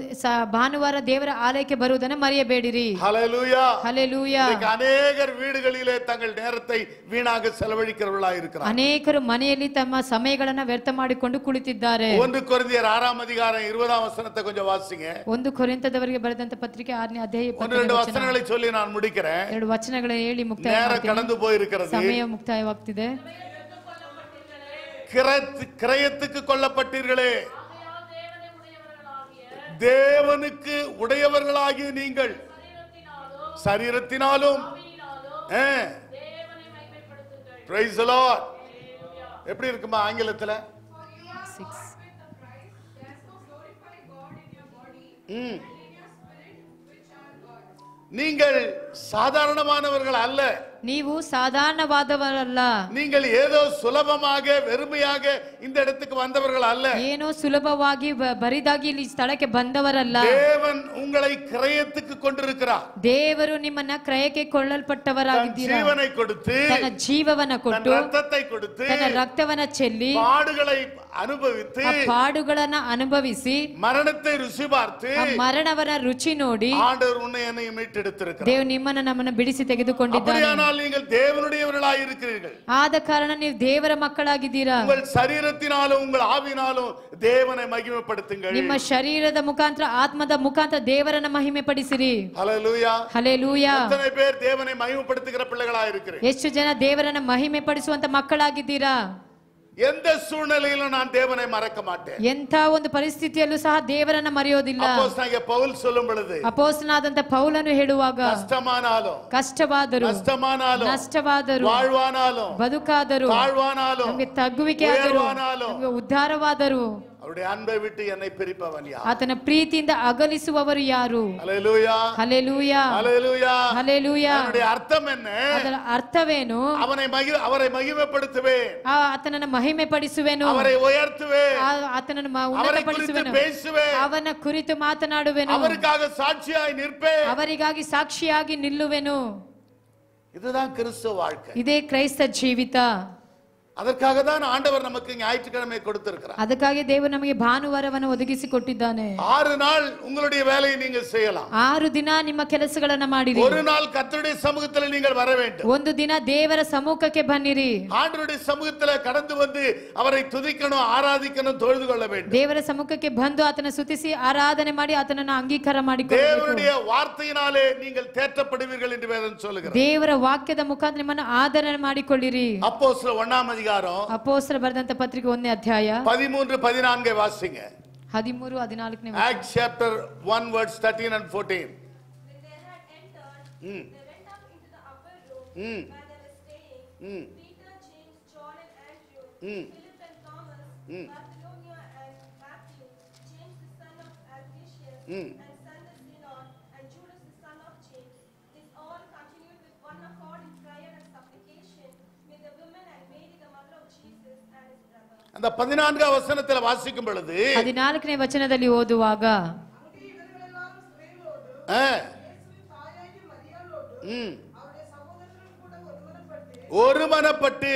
S4: ಭಾನುವಾರ ದೇವರ ಆಲಯಕ್ಕೆ ಬರುವುದನ್ನು ಮರೆಯಬೇಡಿರಿ.
S7: Hallelujah.
S4: Hallelujah.
S7: இன்னைக்கு அநேகர் வீடுகளிலே தங்கள் நேரத்தை வீணாக செலவழிக்கிறவர்களாக இருக்கிறார்கள்.
S4: ಅನೇಕರು ಮನೆಯಲ್ಲಿ ತಮ್ಮ ಸಮಯಗಳನ್ನು ವ್ಯರ್ಥ ಮಾಡಿಕೊಂಡು ಕುಳಿತಿದ್ದಾರೆ.
S7: 1 ಕೊರಿಂಥಿಯர் 6 அதிகாரம் 20 வசனத்தை கொஞ்சம் வாசிங்க.
S4: 1 ಕೊರಿಂಥದವರಿಗೆ ಬರೆದಂತ ಪತ್ರಿಕೆ 6ನೇ ಅಧ್ಯಾಯ
S7: 2 ವಚನங்களை சொல்லி நான் முடிக்கிறேன்.
S4: 2 ವಚನಗಳನ್ನು ಹೇಳಿ ಮುಕ್ತಾಯ
S7: நேரம்
S4: ಮಾಡ್ತೀನಿ.
S7: கடந்து போயிருக்கிறது.
S4: ಸಮಯ ಮುಕ್ತಾಯವಾಗ್ತಿದೆ.
S7: கிரயத்துக்கு கொல்லப்பட்டீர்களே, தேவனுக்கு உடையவர்களாகிய நீங்கள் சரீரத்தினாலும் praise the Lord. எப்படி இருக்குமா ஆங்கிலத்துல? நீங்கள் சாதாரணமானவர்கள் அல்ல.
S4: ನೀವು ಸಾಧಾರಣವಾದವರಲ್ಲ.
S7: நீங்கள் ஏதோ சுலபமாக வெறுமையாக இந்த இடத்துக்கு வந்தவர்கள் அல்ல.
S4: ಏನೋ ಸುಲಭವಾಗಿ ಬರಿದಾಗಿ ಇಲ್ಲಿ ಸ್ಥಳಕ್ಕೆ ಬಂದವರಲ್ಲ.
S7: தேவன் உங்களை கிரயத்துக்கு கொண்டிருக்கிறார்.
S4: ದೇವರು ನಿಮ್ಮನ್ನ ಕ್ರಯಕ್ಕೆ ಕೊಳ್ಳಲ್ಪಟ್ಟವರಾಗಿದ್ದೀರಾ.
S7: ಜೀವனை கொடுத்து,
S4: ತನ್ನ ಜೀವವನ್ನ ಕೊಟ್ಟು,
S7: ರಕ್ತத்தை கொடுத்து,
S4: ತನ್ನ ರಕ್ತವನ್ನ ಚೆಲ್ಲಿ,
S7: பாடுகளை ಅನುಭವಿಸಿ,
S4: ಆ ಪಾಡುಗಳನ್ನ ಅನುಭವಿಸಿ,
S7: ಮರಣத்தை ರುಚಿ பார்த்து,
S4: ಆ ಮರಣವನ್ನ ರುಚಿ ನೋಡಿ,
S7: ஆண்டவர் உன்னை என்னை மீட்டெடுத்திருக்கிறார்.
S4: ದೇವರು ನಿಮ್ಮನ್ನ ನಮ್ಮನ್ನ ಬಿಡಿಸಿ ತೆಗೆದುಕೊಂಡಿದ್ದಾನೆ.
S7: அப்படியானால் நீங்கள் தேவனுடையவர்களாய் இருக்கிறீர்கள்.
S4: ಆದ ಕಾರಣ ನೀವು ದೇವರ ಮಕ್ಕಳಾಗಿದ್ದೀರಾ.
S7: உங்கள் சரீரத்தினாலும் உங்கள் ஆவினாலும் தேவனை மகிமைப்படுத்துங்கள்.
S4: ನಿಮ್ಮ ಶರೀರದ ಮುಖಾಂತರ, ಆತ್ಮದ ಮುಖಾಂತರ ದೇವರನ್ನ ಮಹಿಮೆ ಪಡಿಸಿರಿ.
S7: ஹல்லேலூயா.
S4: ಹಲ್ಲೆಲೂಯಾ.
S7: எத்தனை பேர் தேவனை மகிமைப்படுத்துகிற பிள்ளைகளாய் இருக்கிறீர்கள்?
S4: ಎಷ್ಟು ಜನ ದೇವರನ್ನ ಮಹಿಮೆ ಪಡಿಸುವಂತ ಮಕ್ಕಳಾಗಿದ್ದೀರಾ?
S7: எந்த சூழ்நிலையிலும் நான் தேவனை மறக்க மாட்டேன்.
S4: ಎಂಥ ಒಂದು ಪರಿಸ್ಥಿತಿಯಲ್ಲೂ ಸಹ ದೇವರನ್ನ ಮರೆಯೋದಿಲ್ಲ.
S7: அப்போஸ்தலனாகிய ಪೌಲ್ சொல்லும் பொழுது,
S4: ಅಪೊಸ್ತಲನಾದಂತ ಪೌಲನು ಹೇಳುವಾಗ,
S7: ಕಷ್ಟವಾದರೂ
S4: ನಷ್ಟವಾದರೂ
S7: வாழ்வானாலும்
S4: ಬದುಕಾದರೂ
S7: தாழ்வானாலும்
S4: ನಮಗೆ ತಗ್ಗುವಿಕೆ ಆದರೂ ನಮಗೆ ಉದ್ಧಾರವಾದರೂ
S7: அவருடைய ಅன்பை விட்டு என்னை பிரிப்பவன் யார்?
S4: ಆತನ ಪ್ರೀತಿಯಿಂದ ಅಗಲಿಸುವವರು ಯಾರು?
S7: ஹல்லேலூயா.
S4: ಹಲ್ಲೆಲೂಯಾ.
S7: ஹல்லேலூயா.
S4: ಹಲ್ಲೆಲೂಯಾ.
S7: அதனுடைய அர்த்தம் என்ன?
S4: ಅದರ ಅರ್ಥವೇನು?
S7: அவரை மகிமைப்படுத்துவேன்,
S4: ಆತನನ್ನು ಮಹಿಮೆ ಪಡಿಸುವೆನು,
S7: அவரை உயர்த்துவேன்,
S4: ಆತನನ್ನು
S7: அவரை குறித்து
S4: ಉನ್ನತಪಡಿಸುವೆನು,
S7: பேசுவேன்,
S4: ಅವನ ಕುರಿತು ಮಾತನಾಡುವೆನು,
S7: அவருக்காக சாட்சியாய் நிற்பேன்.
S4: ಅವರಿಗಾಗಿ ಸಾಕ್ಷಿಯಾಗಿ ನಿಲ್ಲುವೆನು.
S7: இதுதான் கிறிஸ்தவ வாழ்க்கை.
S4: ಇದೇ ಕ್ರೈಸ್ತ ಜೀವಿತ.
S7: அதற்காக தான் ஆண்டவர் நமக்கு ஞாயிற்றுக்கிழமை கொடுத்திருக்கிறார்.
S4: ಅದಕ್ಕಾಗಿ ದೇವರು ನಮಗೆ ಭಾನುವಾರವನ್ನು ಒದಗಿಸಿ ಕೊಟ್ಟಿದ್ದಾನೆ.
S7: 6 நாள் உங்களுடைய வேலையை நீங்க செய்யலாம்.
S4: 6 ದಿನ ನಿಮ್ಮ ಕೆಲಸಗಳನ್ನ ಮಾಡಿರಿ.
S7: ஒரு நாள் கர்த்தருடைய சமூகத்தில் நீங்கள் வர வேண்டும்.
S4: ಒಂದು ದಿನ ದೇವರ ಸಮ್ಮುಖಕ್ಕೆ ಬನ್ನಿರಿ.
S7: ஆண்டவருடைய சமூகத்தில் கடந்து வந்து அவரை துதிக்கணும், ஆராதிக்கணும், தொழுது கொள்ள வேண்டும்.
S4: ದೇವರ ಸಮ್ಮುಖಕ್ಕೆ ಬಂದು ಆತನ ಸ್ತುತಿಸಿ ಆರಾಧನೆ ಮಾಡಿ ಆತನನ್ನು ಅಂಗೀಕಾರ ಮಾಡಿಕೊಳ್ಳಬೇಕು.
S7: தேவனுடைய வார்த்தையினாலே நீங்கள் தேற்றப்படுவீர்கள் என்று வேதம் சொல்லுகிறது.
S4: ದೇವರ ವಾಕ್ಯದ ಮುಖಾಂತರ ನಿಮ್ಮನ್ನು ಆದರಣೆ ಮಾಡಿಕೊಳ್ಳಿರಿ.
S7: அப்போஸ்தலர் 1 அதிகாரம்
S4: ಅಪೊಸ್ತಲರ ಬರೆದಂತ ಪತ್ರಿಕೆ 1ನೇ ಅಧ್ಯಾಯ
S7: 13-14 ವಾಸಿங்க.
S4: 13-14
S7: Acts chapter 1 verse 13 and 14.
S3: When they had entered, they went up into the upper room where they were staying. Peter, James, John and Andrew, Philip and Thomas, Bartholomew and Matthew, James the son of Alphaeus, and son of Zenon, and Judas the son of James. This all continued with one accord in prayer and supplication with the women and Mary the mother of Jesus and his brother.
S7: அந்த 14ஆம் வசனத்தில் வாசிக்கும் பொழுது
S4: 14ನೇ ವಚನದಲ್ಲಿ ಓದುವಾಗ,
S7: ஒருமனப்பட்டு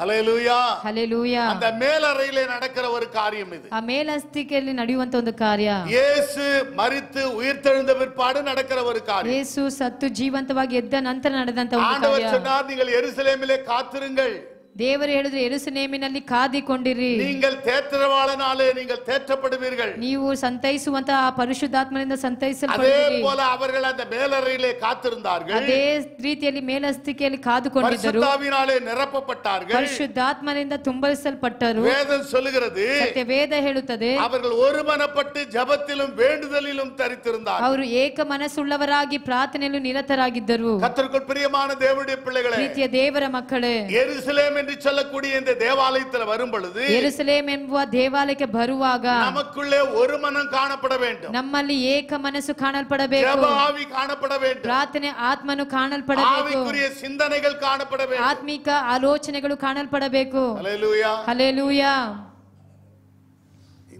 S7: ஹல்லேலூயா.
S4: Hallelujah.
S7: அந்த மேலறையிலே நடக்கிற ஒரு காரியம் இது.
S4: ಆ ಮೇಲಸ್ತಿಕೆಯಲ್ಲಿ ನಡೆಯುವಂತ ಒಂದು ಕಾರ್ಯ.
S7: ಯೇಸು ಮರಿತು ಉயிர்த்தெழுந்த பிற்பாடு நடக்கிற ஒரு காரியம்.
S4: ಯೇಸು ಸತ್ತು ಜೀವಂತವಾಗಿ ಎದ್ದ ನಂತರ ನಡೆದಂತ ಒಂದು
S7: ஆண்டவர்
S4: ಕಾರ್ಯ.
S7: சொன்னார், நீங்கள் எருசலேமிலே காத்திருங்கள்.
S4: ದೇವರು ಹೇಳಿದ್ರು, ಯೆರೂಸಲೇಮಿನಲ್ಲಿ ಕಾದಿಕೊಂಡಿರಿ.
S7: நீங்கள் தேற்றவாளனாலே நீங்கள் தேற்றப்படுவீர்கள்.
S4: ನೀವು ಸಂತೈಸುವಂತ ಆ ಪರಿಶುದ್ಧಾತ್ಮನಿಂದ
S7: அதே
S4: ಸಂತೈಸಲ್ಪಟ್ಟಿರಿ.
S7: போல அவர்கள் அந்த மேலறையிலே காத்திருந்தார்கள்.
S4: ಅದೇ ರೀತಿಯಲ್ಲಿ ಮೇಲಸ್ತಿಕೆಯಲ್ಲಿ ಕಾದುಕೊಂಡಿದ್ದರು.
S7: பரிசுத்தாவினாலே நிரப்பப்பட்டார்கள்.
S4: ಪರಿಶುದ್ಧಾತ್ಮನಿಂದ ತುಂಬಿಸಲ್ಪಟ್ಟರು.
S7: வேதம் சொல்லுகிறது,
S4: ಸತ್ಯ ವೇದ ಹೇಳುತ್ತದೆ,
S7: அவர்கள் ஒருமனப்பட்டு ஜெபத்திலும் வேண்டுதலிலும் தரித்திருந்தார்கள்.
S4: ಅವರು ಏಕ ಮನಸ್ಸುಳ್ಳವರಾಗಿ ಪ್ರಾರ್ಥನೆಯಲ್ಲೂ ನಿರತರಾಗಿದ್ದರು.
S7: கர்த்தருக்குள் பிரியமான தேவனுடைய பிள்ளைகளே,
S4: ಪ್ರೀತಿಯ ದೇವರ ಮಕ್ಕಳೇ,
S7: எருசலேம் என்று சொல்லக்கூடிய இந்த தேவாலயத்தில் வரும் பொழுது
S4: ಯೆರೂಸಲೇಮ್ ಎಂಬುವ ದೇವಾಲಯಕ್ಕೆ ಬರುವಾಗ
S7: நமக்குள்ளே ஒரு மனம் காணப்பட வேண்டும்.
S4: ನಮ್ಮಲ್ಲಿ ಏಕ ಮನಸ್ಸು ಕಾಣಲ್ಪಡಬೇಕು.
S7: ஜெப ஆவி காணப்பட வேண்டும்.
S4: ಪ್ರಾರ್ಥನೆ ಆತ್ಮನು ಕಾಣಲ್ಪಡಬೇಕು.
S7: ஆவிக்குரிய சிந்தனைகள் காணப்பட வேண்டும்.
S4: ಆತ್ಮಿಕ ಆಲೋಚನೆಗಳು ಕಾಣಲ್ಪಡಬೇಕು.
S7: ஹல்லேலூயா.
S4: ಹಲ್ಲೆಲೂಯಾ.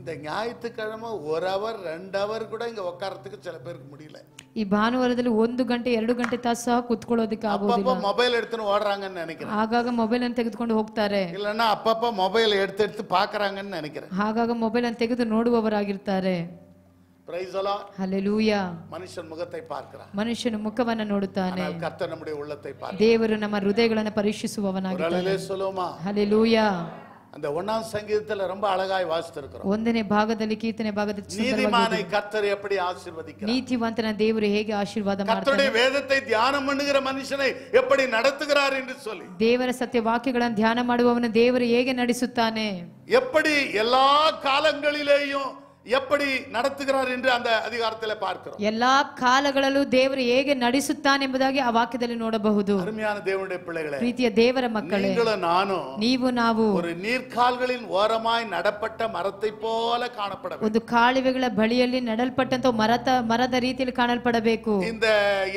S7: இந்த ஞாயிற்றுக்கிழமை 1 hour 2 hour கூட இங்க உட்கார்றதுக்கு சில பேருக்கு முடியல.
S4: ಈ ಭಾನುವಾರದಲ್ಲಿ 1 ಗಂಟೆ 2 ಗಂಟೆ ತಾಸು ಸಹ ಕುತ್ಕೊಳ್ಳೋದಕ್ಕೆ
S7: அப்பப்ப
S4: ಆಗೋದಿಲ್ಲ.
S7: ಮೊಬೈಲ್ எடுத்துன்னு ಓಡ್றாங்கன்னு நினைக்கிறேன்.
S4: ಆಗಾಗ ಮೊಬೈಲ್ ಅನ್ನು ತೆಗೆದುಕೊಂಡು ಹೋಗ್ತಾರೆ,
S7: இல்லன்னா அப்பப்ப ಮೊಬೈಲ್ எடுத்து பார்க்கறாங்கன்னு நினைக்கிறேன்.
S4: ಆಗಾಗ ಮೊಬೈಲ್ ಅನ್ನು ತೆಗೆದು ನೋಡುವವರಾಗಿರ್ತಾರೆ.
S7: Praise the Lord.
S4: ಹಲ್ಲೆಲೂಯಾ.
S7: மனுஷன் முகத்தை பார்க்கிறான்,
S4: ಮನುಷ್ಯನು ಮುಖವನ್ನು ನೋಡುತ್ತಾನೆ,
S7: ஆனால் கர்த்தர் நம்முடைய உள்ளத்தை பார்க்கிறார்.
S4: ದೇವರು ನಮ್ಮ ಹೃದಯಗಳನ್ನು ಪರೀಕ್ಷಿಸುವವನಾಗಿದ್ದಾನೆ.
S7: ஹல்லேலூயா சொல்லுமா.
S4: ಹಲ್ಲೆಲೂಯಾ.
S7: அந்த 1ஆம் சங்கீதத்துல ரொம்ப அழகாய் வாசித்திருக்கிறோம்.
S4: 1ನೇ ಭಾಗದಲ್ಲಿ ಕೀರ್ತನೆ ಭಾಗದಲ್ಲಿ
S7: நீதிமானை கர்த்தர் எப்படி ஆசீர்வதிக்கிறார்,
S4: ನೀತಿವಂತನ ದೇವರು ಹೇಗೆ ಆಶೀರ್ವಾದ ಮಾಡ್ತಾನೆ,
S7: கர்த்தருடைய வேதத்தை தியானம் பண்ணுகிற மனுஷனை எப்படி நடத்துகிறார் என்று சொல்லி,
S4: ದೇವರ ಸತ್ಯ ವಾಕ್ಯಗಳನ್ನು ಧ್ಯಾನ ಮಾಡುವವನ ದೇವರು ಹೇಗೆ ನಡೆಸುತ್ತಾನೆ,
S7: எப்படி எல்லா காலங்களிலேயும் எப்படி நடத்துகிறார் என்று அந்த அதிகாரத்தில் பார்க்கிறோம்.
S4: ಎಲ್ಲಾ ಕಾಲಗಳಲ್ಲೂ ದೇವರು ಹೇಗೆ ನಡೆಸುತ್ತಾನೆ ಎಂಬುದಾಗಿ ಆ ವಾಕ್ಯದಲ್ಲಿ ನೋಡಬಹುದು.
S7: அருமையான தேவனுடைய பிள்ளைகளே,
S4: ಪ್ರೀತಿಯ ದೇವರ ಮಕ್ಕಳೇ,
S7: நீங்களும் நானும்
S4: ನೀವು ನಾವು
S7: ஒரு நீர்க்கால்களின் ஓரமாய் நடப்பட்ட மரத்தை போல காணப்பட வேண்டும்.
S4: ಒಂದು ಕಾಲುವೆಗಳ ಬಳಿಯಲ್ಲಿ ನೆಡಲ್ಪಟ್ಟಂತ ಮರದ ರೀತಿಯಲ್ಲಿ ಕಾಣಲ್ಪಡಬೇಕು.
S7: இந்த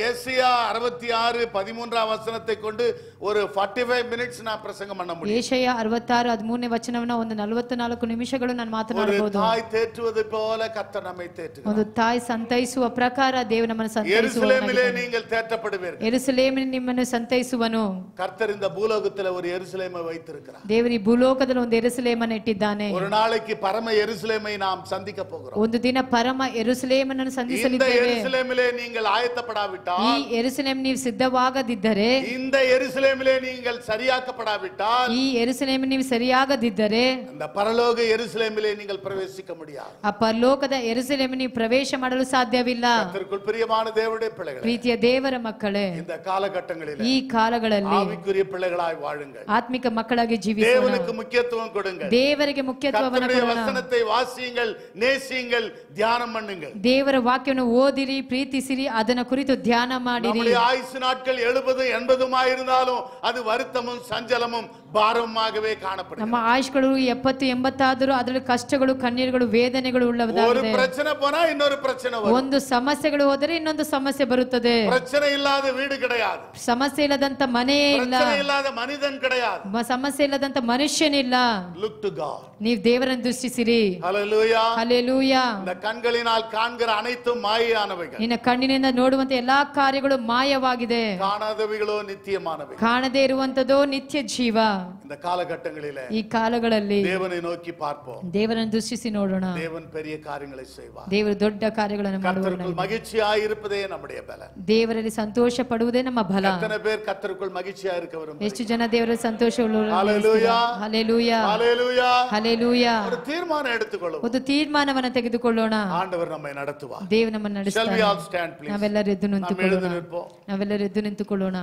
S7: ஏசியா 66:13 வசனத்தை கொண்டு ஒரு 45 minutes நான் பிரசங்கம் பண்ண முடியும்.
S4: ಏಷಯ 66:13ನೇ ವಚನವನ್ನ ಒಂದು 44 ನಿಮಿಷಗಳು ನಾನು
S7: ஒரு
S4: ಮಾತನಾಡಬಹುದು.
S7: தாய் தேற்றுவது போல கர்த்தர் நம்மை தேற்றுகிறார்.
S4: ಒಂದು ತಾಯಿ ಸಂತೈಸುವ ಪ್ರಕಾರ ದೇವರು ನಮ್ಮನ್ನು
S7: எருசலேமிலே
S4: ಸಂತೈಸುವನು.
S7: நீங்கள் தேற்றப்படுவீர்கள்.
S4: ಯೆರೂಸಲೇಮಿನ ನಿಮ್ಮನ್ನು ಸಂತೈಸುವನು.
S7: கர்த்தர் இந்த பூலோகத்துல ஒரு எருசலேமை வைத்திருக்கிறார்.
S4: ದೇವರು ಈ ಭೂಲೋಕದಲ್ಲಿ ಒಂದು ಯೆರೂಸಲೇಮನ್ನು ಇಟ್ಟಿದ್ದಾನೆ.
S7: ஒரு நாளைக்கு பரம எருசலேமை நாம் சந்திக்க போகிறோம்.
S4: ಒಂದು ದಿನ ಪರಮ ಯೆರೂಸಲೇಮನ್ನು
S7: இந்த
S4: ಸಂಧಿಸಲಿದ್ದೇವೆ.
S7: எருசலேமிலே நீங்கள் ஆயத்தப்படாவிட்டால்,
S4: ಈ ಯೆರೂಸಲೇಮ್ ನೀವು ಸಿದ್ಧವಾಗದಿದ್ದರೆ,
S7: இந்த எருசலேமிலே நீங்கள் சரியாக்கப்படாவிட்டால்,
S4: ಈ ಯೆರೂಸಲೇಮ್ ನೀವು ಸರಿಯಾಗದಿದ್ದರೆ
S7: அந்த பரலோக எருசலேமிலே நீங்கள் பிரவேசிக்க முடியாது.
S4: ಆ ಪರಲೋಕದ ಯೆರೂಸಲೇಮ್ ನೀವು ಪ್ರವೇಶ ಮಾಡಲು ಸಾಧ್ಯವಿಲ್ಲ.
S7: கர்த்தருக்குள் பிரியமான தேவனுடைய பிள்ளைகளே,
S4: ಪ್ರೀತಿಯ ದೇವರ ಮಕ್ಕಳೇ,
S7: இந்த காலகட்டங்களிலே
S4: ಈ ಕಾಲಗಳಲ್ಲಿ
S7: ஆவிக்குரிய பிள்ளைகளாய் வாழுங்கள்.
S4: ಆತ್ಮಿಕ ಮಕ್ಕಳಾಗಿ ಜೀವಿಸೋಣ.
S7: தேவனுக்கு முக்கியத்துவம் கொடுங்கள்.
S4: ದೇವರಿಗೆ ಮುಖ್ಯತ್ವವನ್ನು
S7: கர்த்தருடைய
S4: ಕೊಡೋಣ.
S7: வசனத்தை வாசியுங்கள், நேசியுங்கள், தியானம் பண்ணுங்கள்.
S4: ದೇವರ ವಾಕ್ಯವನ್ನು ಓದಿರಿ, ಪ್ರೀತಿಸಿರಿ, ಅದನ್ನ ಕುರಿತು ಧ್ಯಾನ ಮಾಡಿರಿ.
S7: நம்முடைய ஆயுசு நாட்கள் 70 80 இருந்தாலும் அது வருத்தமும் சஞ்சலமும் பாரமாகவே காணப்படும்.
S4: ನಮ್ಮ ಆಯುಷ್ಗಳು 70 80 ಆದರೂ ಅದರಲ್ಲಿ ಕಷ್ಟಗಳು, ಕಣ್ಣೀರುಗಳು, ವೇದನೆಗಳು
S7: ஒரு
S4: ಉಳ್ಳವದಾಗಿದೆ.
S7: பிரச்சனை போனா இன்னொரு பிரச்சனை வரும்.
S4: ಒಂದು ಸಮಸ್ಯೆಗಳು ಹೋದರೆ ಇನ್ನೊಂದು ಸಮಸ್ಯೆ ಬರುತ್ತದೆ.
S7: பிரச்சனை இல்லாத வீடு கிடையாது,
S4: ಸಮಸ್ಯೆ ಇಲ್ಲದಂತ ಮನೆಯೇ ಇಲ್ಲ,
S7: பிரச்சனை இல்லாத மனிதன் கிடையாது.
S4: ಸಮಸ್ಯೆ ಇಲ್ಲದಂತ ಮನುಷ್ಯನಿಲ್ಲ.
S7: Look to God.
S4: ನೀವು ದೇವರನ್ನು ದೃಷ್ಟಿಸಿರಿ.
S7: Hallelujah.
S4: ಹಲ್ಲೆಲೂಯಾ.
S7: இந்த கண்களினால் காண்கிற அனைத்தும் மாயையானவைகள்,
S4: ನಿನ್ನ ಕಣ್ಣಿನಿಂದ ನೋಡುವಂತ ಎಲ್ಲಾ ಕಾರ್ಯಗಳು ಮಾಯವಾಗಿದೆ,
S7: காணாதவைகளோ நித்தியமானவை.
S4: ಕಾಣದೇ ಇರುವಂತದೋ ನಿತ್ಯ ಜೀವ.
S7: இந்த காலகட்டங்களிலே
S4: ಈ ಕಾಲಗಳಲ್ಲಿ
S7: தேவனை நோக்கி பார்ப்போம்.
S4: ದೇವರನ್ನು ದೃಷ್ಟಿಸಿ ನೋಡೋಣ.
S7: தேவன் பெரிய காரியங்களை செய்வார்.
S4: ದೇವರು ದೊಡ್ಡ ಕಾರ್ಯಗಳನ್ನು
S7: கர்த்தருக்குள்
S4: ಮಾಡುವನು.
S7: மகிழ்ச்சியாய் இருப்பதே நம்முடைய பலன்.
S4: ದೇವರಲ್ಲಿ ಸಂತೋಷ ಪಡುವುದೇ ನಮ್ಮ ಬಲ.
S7: எத்தனை பேர் கர்த்தருக்குள் மகிழ்ச்சியா இருக்க விரும்புகிறீர்கள்?
S4: ಎಷ್ಟು ಜನ ದೇವರ ಸಂತೋಷ
S7: Hallelujah.
S4: ಹಲ್ಲೆಲೂಯಾ,
S7: ஹalleluya.
S4: ಹಲ್ಲೆಲೂಯಾ.
S7: ஒரு தீர்மானம் எடுத்துக்கொள்ளுவோம்.
S4: ಒಂದು ತೀರ್ಮಾನವನ್ನು ತೆಗೆದುಕೊಳ್ಳೋಣ.
S7: ஆண்டவர் நம்மை நடத்துவார்.
S4: ದೇವರು ನಮ್ಮನ್ನು
S7: Shall we
S4: ನಡೆಸ್ತಾನೆ.
S7: all stand please?
S4: ನಾವೆಲ್ಲರೂ ಎದ್ದು
S7: நாம்
S4: ನಿಂತುಕೊಳ್ಳೋಣ.
S7: எழுந்து நிற்போம்.
S4: ನಾವೆಲ್ಲರೂ ಎದ್ದು ನಿಂತುಕೊಳ್ಳೋಣ.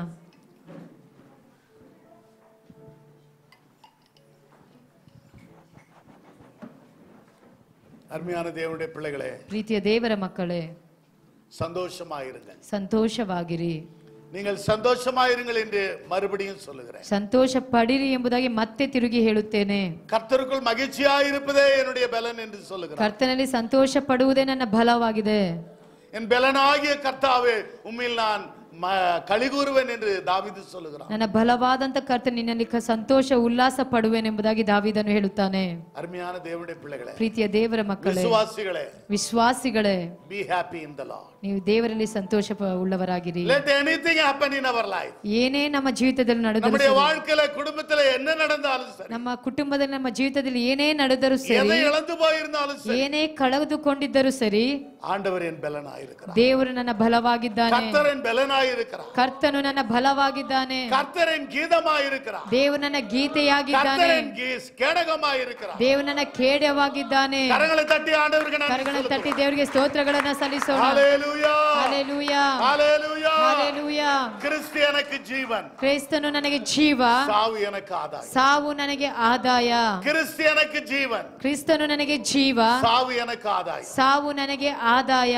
S7: அருமையான தேவனுடைய பிள்ளைகளே,
S4: ಪ್ರೀತಿಯ ದೇವರ ಮಕ್ಕಳೇ,
S7: சந்தோஷமாயிருங்கள்.
S4: ಸಂತೋಷವಾಗಿರಿ.
S7: நீங்கள் சந்தோஷமாயிருங்கள் என்று மறுபடியும் சொல்லுகிறேன்.
S4: ಸಂತೋಷ ಪಡಿರಿ ಎಂಬುದಾಗಿ ಮತ್ತೆ ತಿರುಗಿ ಹೇಳುತ್ತೇನೆ.
S7: கர்த்தருக்குள் மகிழ்ச்சியாயிருப்பதே என்னுடைய பலன் என்று சொல்லுகிறேன்.
S4: ಕರ್ತನಲ್ಲಿ ಸಂತೋಷ ಪಡುವುದೇ ನನ್ನ ಬಲವಾಗಿದೆ.
S7: என் பலனாகிய கர்த்தாவே உம்மில் நான் கலிகூறுவேன் என்று தாவீது சொல்லுகிறான்.
S4: ನನ್ನ ಬಲವಾದಂತ ಕರ್ತನ ನಿನ್ನಲ್ಲಿ ಸಂತೋಷ ಉಲ್ಲಾಸ ಪಡುವೆನೆಂಬುದಾಗಿ ದಾವೀದನು ಹೇಳುತ್ತಾನೆ.
S7: அருமையான தேவனுடைய பிள்ளைகளே,
S4: ಪ್ರೀತಿಯ ದೇವರ ಮಕ್ಕಳೇ,
S7: விசுவாசிகளே,
S4: ವಿಶ್ವಾಸಿಗಳೇ,
S7: be happy in the Lord.
S4: ನೀವು ದೇವರಲ್ಲಿ ಸಂತೋಷ ಉಳ್ಳವರಾಗಿರಿ.
S7: Let anything happen in our life.
S4: ಏನೇ ನಮ್ಮ ಜೀವಿತದಲ್ಲಿ ನಡೆದರೂ
S7: நம்முடைய
S4: ಸರಿ,
S7: வாழ்க்கையில குடும்பத்துல என்ன நடந்தாலும் சரி,
S4: ನಮ್ಮ ಕುಟುಂಬದಲ್ಲಿ ನಮ್ಮ ಜೀವಿತದಲ್ಲಿ ಏನೇ ನಡೆದರೂ ಸರಿ,
S7: எதை இழந்து போயிருந்தாலும் சரி,
S4: ಏನೇ ಕಳೆದುಕೊಂಡಿದ್ದರೂ ಸರಿ,
S7: ஆண்டவர் என் பலனாயிருக்கிறார்.
S4: ದೇವರು ನನ್ನ ಬಲವಾಗಿದ್ದಾನೆ.
S7: கர்த்தர் என் பலனாயிருக்கிறார்.
S4: ಕರ್ತನು ನನ್ನ ಬಲವಾಗಿದ್ದಾನೆ.
S7: கர்த்தர் என் கீதமாயிருக்கிறார்.
S4: ದೇವರು ನನ್ನ ಗೀತೆಯಾಗಿದ್ದಾನೆ.
S7: கர்த்தர் என் கேடகமாயிருக்கிறார்.
S4: ದೇವರು ನನ್ನ ಖೇಡವಾಗಿದ್ದಾನೆ.
S7: கரங்களை தட்டி ஆண்டவருக்கு நன்றி
S4: ಕರಗಳನ್ನು
S7: சொல்லுவோம்.
S4: ತಟ್ಟಿ ದೇವರಿಗೆ ಸ್ತೋತ್ರಗಳನ್ನು ಸಲ್ಲಿಸೋಣ.
S7: ஹalleluya,
S4: ಹಲ್ಲೆಲೂಯಾ,
S7: ஹalleluya.
S4: ಹಲ್ಲೆಲೂಯಾ.
S7: கிறிஸ்து ஜீவன்,
S4: ಕ್ರಿಸ್ತನು ನನಗೆ ಜೀವ,
S7: சாவு எனக்கு ஆதாயம்.
S4: ಸಾವು ನನಗೆ ಆದಾಯ.
S7: கிறிஸ்து ஜீவன்,
S4: ಕ್ರಿಸ್ತನು ನನಗೆ ಜೀವ,
S7: சாவு எனக்கு ஆதாயம்.
S4: ಸಾವು ನನಗೆ ಆದಾಯ.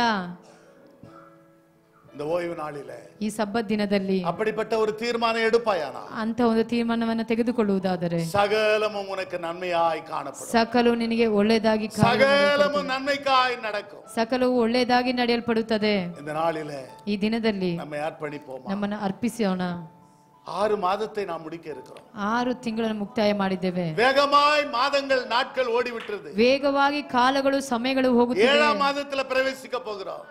S7: இந்த ஓய்வு நாளிலே
S4: ಈ ಸಬ್ಬತ್ ದಿನದಲ್ಲಿ
S7: அப்படிப்பட்ட ஒரு தீர்மானம் எடுப்பாயானா,
S4: ಅಂತ ಒಂದು ತೀರ್ಮಾನವನ್ನು ತೆಗೆದುಕೊಳ್ಳುವುದಾದರೆ
S7: சகலமும் உனக்கு நன்மையாய் காணப்படும்.
S4: ಸಕಲವು ನಿನಗೆ ಒಳ್ಳೆಯದಾಗಿ
S7: சகலமும் நன்மைக்காய் நடக்கும்.
S4: ಸಕಲವು ಒಳ್ಳೆಯದಾಗಿ ನಡೆಯಲ್ಪಡುತ್ತದೆ.
S7: இந்த நாளிலே
S4: ಈ ದಿನದಲ್ಲಿ
S7: நம்மை அர்ப்பணிப்போம்.
S4: ನಮ್ಮನ್ನು ಅರ್ಪಿಸೋಣ.
S7: 6 மாதத்தை நாம் முடிக்க இருக்கிறோம்.
S4: 6 ತಿಂಗಳನ್ನು ಮುಕ್ತಾಯ ಮಾಡಿದ್ದೇವೆ.
S7: வேகமாய் மாதங்கள் நாட்கள் ஓடிவிட்டது.
S4: ವೇಗವಾಗಿ ಕಾಲಗಳು ಸಮಯಗಳು ಹೋಗುತ್ತಿವೆ.
S7: 7ஆம் மாதத்துல பிரவேசிக்க போகிறோம்.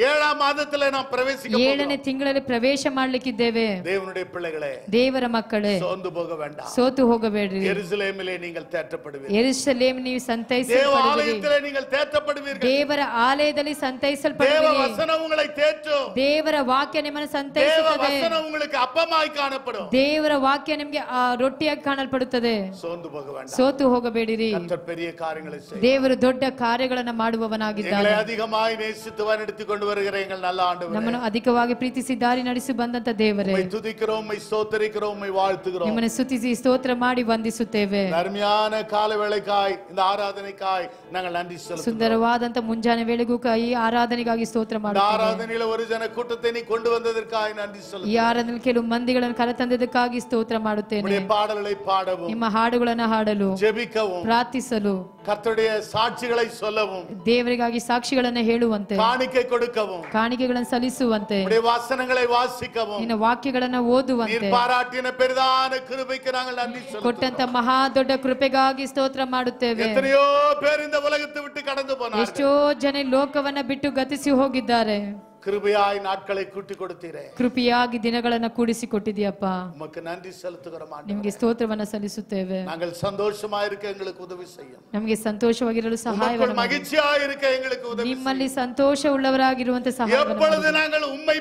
S7: 7ஆம் மாதத்துல நாம் பிரவேசிக்க போகிறோம்.
S4: 7ನೇ ತಿಂಗಳಲ್ಲಿ ಪ್ರವೇಶ ಮಾಡಲಿಕ್ಕಿದ್ದೇವೆ.
S7: தேவனுடைய பிள்ளைகளே,
S4: ದೇವರ ಮಕ್ಕಳೇ,
S7: ಸೋಂದು போக வேண்டாம்.
S4: ಸೋತು ಹೋಗಬೇಡಿರಿ.
S7: ಯೆರೂಸಲೇಮಿலே நீங்கள் தேற்றப்படுவீர்கள்.
S4: ಯೆರೂಸಲೇಮ್ ನೀವು
S7: தேவ
S4: ಸಂತೈಸಲ್ಪಡುವಿರಿ.
S7: ஆலயத்திலே நீங்கள் தேற்றப்படுவீர்கள்.
S4: ದೇವರ ಆಲಯದಲ್ಲಿ
S7: தேவ
S4: ಸಂತೈಸಲ್ಪಡುವಿರಿ.
S7: வசனம் உங்களை தேற்றும்.
S4: ದೇವರ ವಾಕ್ಯ ನಿಮ್ಮನ್ನು
S7: தேவ
S4: ಸಂತೈಸುತ್ತದೆ.
S7: வசனம் உங்களுக்கு அப்பமாய் காணப்படும்.
S4: ದೇವರ ವಾಕ್ಯ ನಿಮಗೆ ರೊಟ್ಟಿಯಾಗಿ ಕಾಣಲ್ಪಡುತ್ತದೆ.
S7: சோர்ந்து போக வேண்டாம்.
S4: ಸೋತು ಹೋಗಬೇಡಿರಿ.
S7: கர்த்தர் பெரிய காரியங்களை செய்வார்.
S4: ದೇವರು ದೊಡ್ಡ ಕಾರ್ಯಗಳನ್ನು ಮಾಡುವವನಾಗಿದ್ದಾನೆ.
S7: எங்களை அதிகமாய் நேசித்து வழிநடத்தி கொண்டு வருகிற எங்கள் நல்ல ஆண்டவரே,
S4: ನಮ್ಮನ್ನು ಅಧಿಕವಾಗಿ ಪ್ರೀತಿಸಿ ದಾರಿ ನಡೆಸಿ ಬಂದಂತ ದೇವರೇ,
S7: உம்மை துதிக்கிறோம், உம்மை ஸ்தோத்திரிக்கிறோம், உம்மை வாழ்த்துகிறோம்.
S4: ನಿಮ್ಮನ್ನು ಸ್ತುತಿಸಿ ಸ್ತೋತ್ರ ಮಾಡಿ ವಂದಿಸುತ್ತೇವೆ.
S7: அருமையான கால வேளைக்காய், இந்த ஆராதனைக்காய் நாங்கள் நன்றி செலுத்துகிறோம்.
S4: ಸುಂದರವಾದಂತ ಮುಂಜಾನೆ ವೇಳೆಗೂ ಈ ಆರಾಧನೆಗಾಗಿ ಸ್ತೋತ್ರ
S7: இந்த
S4: ಮಾಡುತ್ತೇವೆ.
S7: ஆராதனையில ஒரு ஜன கூட்டத்தை நீ கொண்டு வந்ததற்காய் நன்றி
S4: ಈ
S7: செலுத்துகிறோம்.
S4: ಆರಾಧನೆಯಲ್ಲಿ ಕೆಲವು ಮಂದಿಗಳನ್ನು ಕರೆತಂದದಕ್ಕಾಗಿ ಸ್ತೋತ್ರ ಮಾಡುತ್ತೇನೆ.
S7: உம்முடைய பாடல்களை பாடவும்,
S4: ನಿಮ್ಮ ಹಾಡುಗಳನ್ನು ಹಾಡಲು,
S7: ஜெபிக்கவும்,
S4: ಪ್ರಾರ್ಥಿಸಲು,
S7: கர்த்தருடைய சாட்சிகளை சொல்லவும்,
S4: ದೇವರಿಗಾಗಿ ಸಾಕ್ಷಿಗಳನ್ನು ಹೇಳುವಂತೆ,
S7: காணிக்கை கொடுக்கவும்,
S4: ಕಾಣಿಕೆಗಳನ್ನು ಸಲ್ಲಿಸುವಂತೆ,
S7: உம்முடைய வசனங்களை வாசிக்கவும்,
S4: ನಿನ್ನ ವಾಕ್ಯಗಳನ್ನು ಓದುವಂತೆ,
S7: நீர் பாராட்டின பெரிதான கிருபைக்கு நாங்கள் நன்றி
S4: ಕೊಟ್ಟಂತ
S7: செலுத்துகிறோம்.
S4: ಮಹಾ ದೊಡ್ಡ ಕೃಪೆಗಾಗಿ ಸ್ತೋತ್ರ ಮಾಡುತ್ತೇವೆ.
S7: எத்தனையோ பேர் இந்த உலகத்தை விட்டு கடந்து போனார்கள்.
S4: ಎಷ್ಟೋ ಜನ ಲೋಕವನ್ನ ಬಿಟ್ಟು ಗತಿಸಿ ಹೋಗಿದ್ದಾರೆ.
S7: கிருபையாய் நாட்களை கூட்டி கொடுத்தீரே,
S4: ಕೃಪೆಯಾಗಿ ದಿನಗಳನ್ನ ಕೂಡಿಸಿ ಕೊಟ್ಟಿದೀಯಪ್ಪ.
S7: உமக்கு நன்றி செலுத்துகிறோம் ஆண்டவரே.
S4: ನಿಮಗೆ ಸ್ತೋತ್ರವನ್ನ ಸಲ್ಲಿಸುತ್ತೇವೆ.
S7: நாங்கள் சந்தோஷமா இருக்க எங்களுக்கு உதவி செய்யும்.
S4: ನಮಗೆ ಸಂತೋಷವಾಗಿರಲು ಸಹಾಯವನ್ನು
S7: உமக்குள்
S4: ಮಾಡಿ.
S7: மகிழ்ச்சியா இருக்க எங்களுக்கு உதவி செய்யும்.
S4: ನಿಮ್ಮಲ್ಲಿ ಸಂತೋಷ ಉಳ್ಳವರಾಗಿರುವಂತೆ ಸಹಾಯವನ್ನು
S7: எப்பொழுது
S4: ಮಾಡಿ.
S7: நாங்கள் உம்மை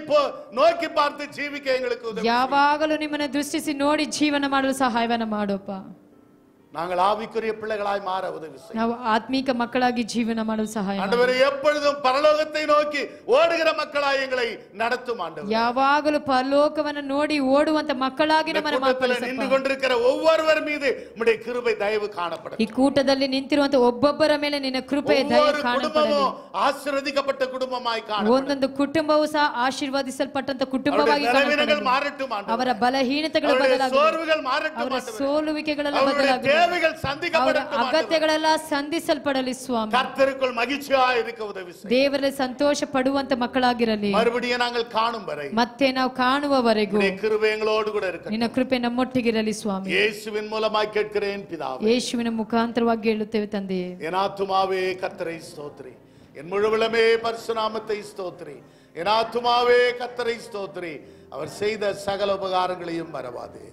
S7: நோக்கி பார்த்து ஜீவிக்க எங்களுக்கு உதவி செய்யும்.
S4: ಯಾವಾಗಲೂ ನಿಮ್ಮನ್ನು ದೃಷ್ಟಿಸಿ ನೋಡಿ ಜೀವನ ಮಾಡಲು ಸಹಾಯವನ್ನು ಮಾಡಪ್ಪ.
S7: நாங்கள் ஆவிக்குரிய பிள்ளைகளாய் மாற உதவி செய்யும்.
S4: ನಾವು ಆತ್ಮೀಕ ಮಕ್ಕಳಾಗಿ ಜೀವನ ಮಾಡಲು ಸಹಾಯ ಮಾಡಿ.
S7: ஆண்டவரே, எப்பொழுதும் பரலோகத்தை நோக்கி ஓடுகிற மக்களாய் எங்களை நடத்தும் ஆண்டவரே.
S4: ಯಾವಾಗಲೂ ಪರಲೋಕವನ್ನು ನೋಡಿ ಓಡುವಂತ ಮಕ್ಕಳಾಗಿ ನಮ್ಮನ್ನು
S7: நின்று
S4: ಮಾರ್ಪಡಿಸಪ್ಪ.
S7: கொண்டிருக்கிற ஒவ்வொருவர் மீது உம்முடைய கிருபை தயவு காணப்படும்.
S4: ಈ ಕೂಟದಲ್ಲಿ ನಿಂತಿರುವಂತ ಒಬ್ಬೊಬ್ಬರ ಮೇಲೆ ನಿನ್ನ ಕೃಪೆ ದಯೆ
S7: ஒவ்வொரு
S4: ಕಾಣಪಡಲಿ.
S7: குடும்பமும் ஆசீர்வதிக்கப்பட்ட குடும்பமாய் காணப்படும்.
S4: ಒಂದೊಂದು ಕುಟುಂಬವು ಸಹ ಆಶೀರ್ವದಿಸಲ್ಪಟ್ಟಂತ ಕುಟುಂಬವಾಗಿ
S7: அவருடைய பலவீனங்கள்
S4: ಕಾಣಪಡಲಿ.
S7: மாறட்டும் ஆண்டவரே.
S4: ಅವರ ಬಲಹೀನತೆಗಳು
S7: அவருடைய
S4: ಬದಲಾಗಲಿ.
S7: சோர்வுகள் மாறட்டும்
S4: ಅವರ
S7: ஆண்டவரே.
S4: ಸೋಲುವಿಕೆಗಳೆಲ್ಲ
S7: அவருடைய
S4: ಬದಲಾಗಲಿ.
S7: தேவைகள்
S4: ಅವರ
S7: சந்திக்கப்படட்டும் ஆண்டவரே.
S4: ಅಗತ್ಯಗಳೆಲ್ಲ ಸಂಧಿಸಲ್ಪಡಲಿ ಸ್ವಾಮಿ.
S7: கர்த்தருக்குள் மகிழ்ச்சியாய் இருக்க உதவி செய்யும்.
S4: ದೇವರಲ್ಲಿ ಸಂತೋಷ ಪಡುವಂತ ಮಕ್ಕಳಾಗಿರಲಿ.
S7: மறுபடியும் நாங்கள் காணும் வரை
S4: ಮತ್ತೆ ನಾವು ಕಾಣುವವರೆಗೂ
S7: உம்முடைய கிருபை எங்களோடு கூட இருக்கட்டும்.
S4: ನಿನ್ನ ಕೃಪೆ ನಮ್ಮೊಟ್ಟಿಗಿರಲಿ ಸ್ವಾಮಿ.
S7: இயேசுவின் மூலமாய் கேட்கிறேன் பிதாவே.
S4: ಯೇಸುವಿನ ಮುಖಾಂತರವಾಗಿ ಹೇಳುತ್ತೇವೆ ತಂದೆಯೇ.
S7: என் ஆத்துமாவே கர்த்தரை ஸ்தோத்திரி, என் முழுவலமே பரிசுநாமத்தை ஸ்தோத்திரி. என் ஆத்துமாவே கர்த்தரை ஸ்தோத்திரி, அவர் செய்த சகல உபகாரங்களையும் மறவாதே.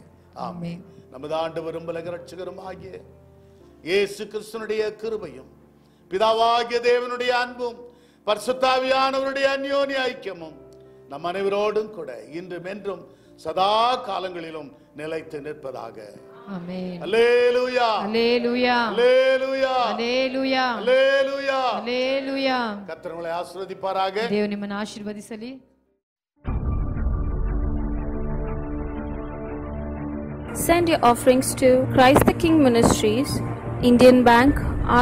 S7: ஆமென். நமது ஆண்டவரும் உலக இரட்சகரும் ஆகிய இயேசு கிறிஸ்துனுடைய கிருபையும், பிதாவாகிய தேவனுடைய அன்பும், பரிசுத்தாவியானவருடைய அந்யோன்ய ஐக்கியமும் நம் அனைவரோடும் கூட இன்றும் என்றும் சதா காலங்களிலும் நிலைத்து நிற்பதாக.
S4: ಆಮೆನ್.
S7: அல்லேலூயா,
S4: அல்லேலூயா,
S7: அல்லேலூயா,
S4: அல்லேலூயா,
S7: அல்லேலூயா.
S4: அல்லேலೂಯಾ.
S7: கர்த்தர் உங்களை ஆசீர்வதிப்பாராக.
S4: ದೇವರು ನಿಮ್ಮನ್ನು ಆಶೀರ್ವದಿಸಲಿ.
S8: Send your offerings to Christ the King Ministries, Indian Bank,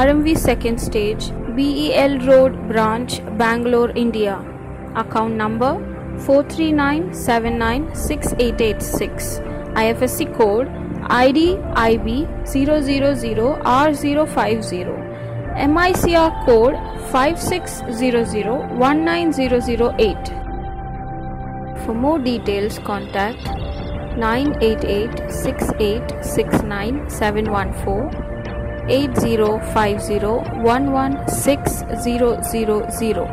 S8: RMV 2nd Stage, BEL Road Branch, Bangalore, India. Account number 439796886. IFSC code ID IB 000R050. MICR code 5600190008. For more details, contact 988-6869-714, 8050-11600.